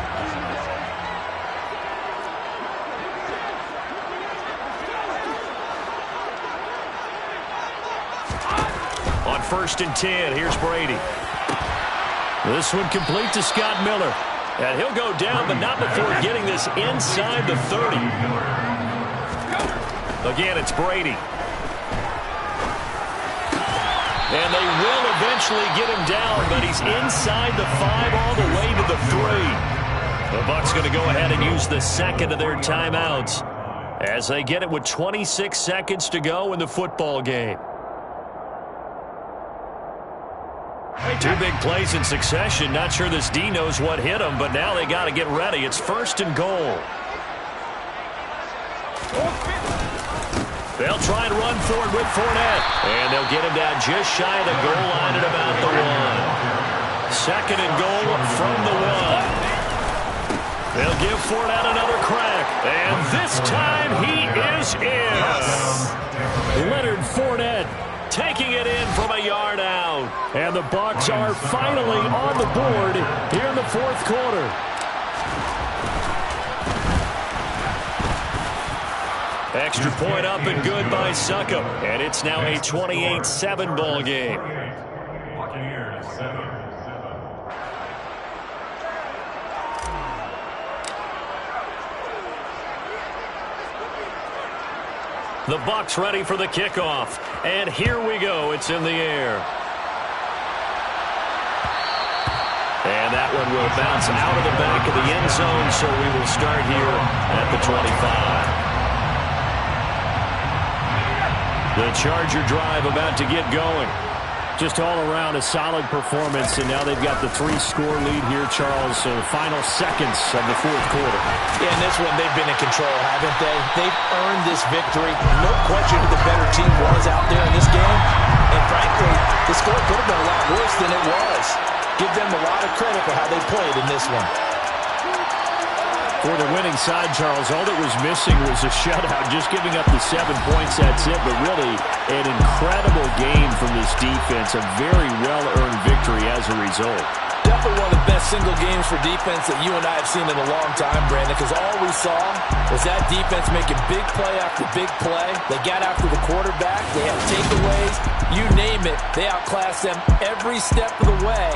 On 1st and 10, here's Brady. This one complete to Scott Miller. And he'll go down, but not before getting this inside the 30. Again, it's Brady. And they will eventually get him down, but he's inside the 5 all the way to the 3. The Bucs going to go ahead and use the second of their timeouts as they get it with 26 seconds to go in the football game. 2 big plays in succession. Not sure this D knows what hit him, but now they got to get ready. It's 1st and goal. They'll try and run for it with Fournette. And they'll get him down just shy of the goal line at about the 1. 2nd and goal from the 1. They'll give Fournette another crack. And this time he is in. Leonard Fournette taking it in from a yard out. And the Bucs are finally on the board here in the 4th quarter. Extra point up and good by Succop. And it's now a 28-7 ball game. The Bucs ready for the kickoff. And here we go. It's in the air. And that one will bounce out of the back of the end zone, so we will start here at the 25. The Charger drive about to get going. Just all around a solid performance, and now they've got the 3-score lead here, Charles. So the final seconds of the 4th quarter. Yeah, in this one, they've been in control, haven't they? They've earned this victory. No question who the better team was out there in this game. And frankly, the score could have been a lot worse than it was. Give them a lot of credit for how they played in this one. For the winning side, Charles, all that was missing was a shutout. Just giving up the 7 points, that's it. But really, an incredible game from this defense. A very well-earned victory as a result. Definitely one of the best single games for defense that you and I have seen in a long time, Brandon, because all we saw was that defense making big play after big play. They got after the quarterback. They had takeaways. You name it. They outclassed them every step of the way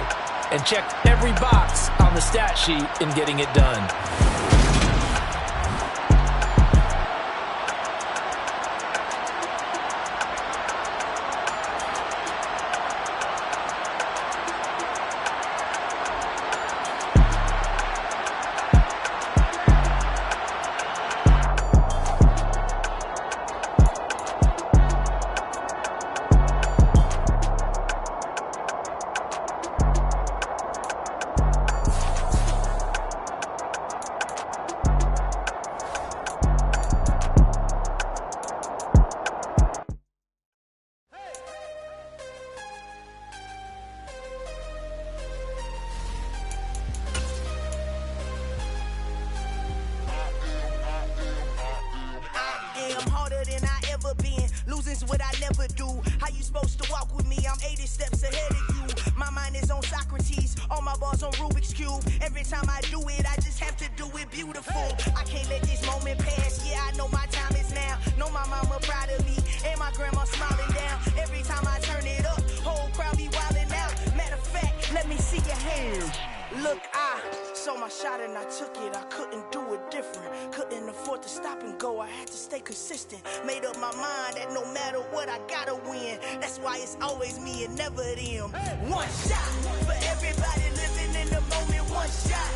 and checked every box on the stat sheet in getting it done. Look, I saw my shot and I took it. I couldn't do it different. Couldn't afford to stop and go. I had to stay consistent. Made up my mind that no matter what, I gotta win. That's why it's always me and never them. One shot for everybody living in the moment. One shot.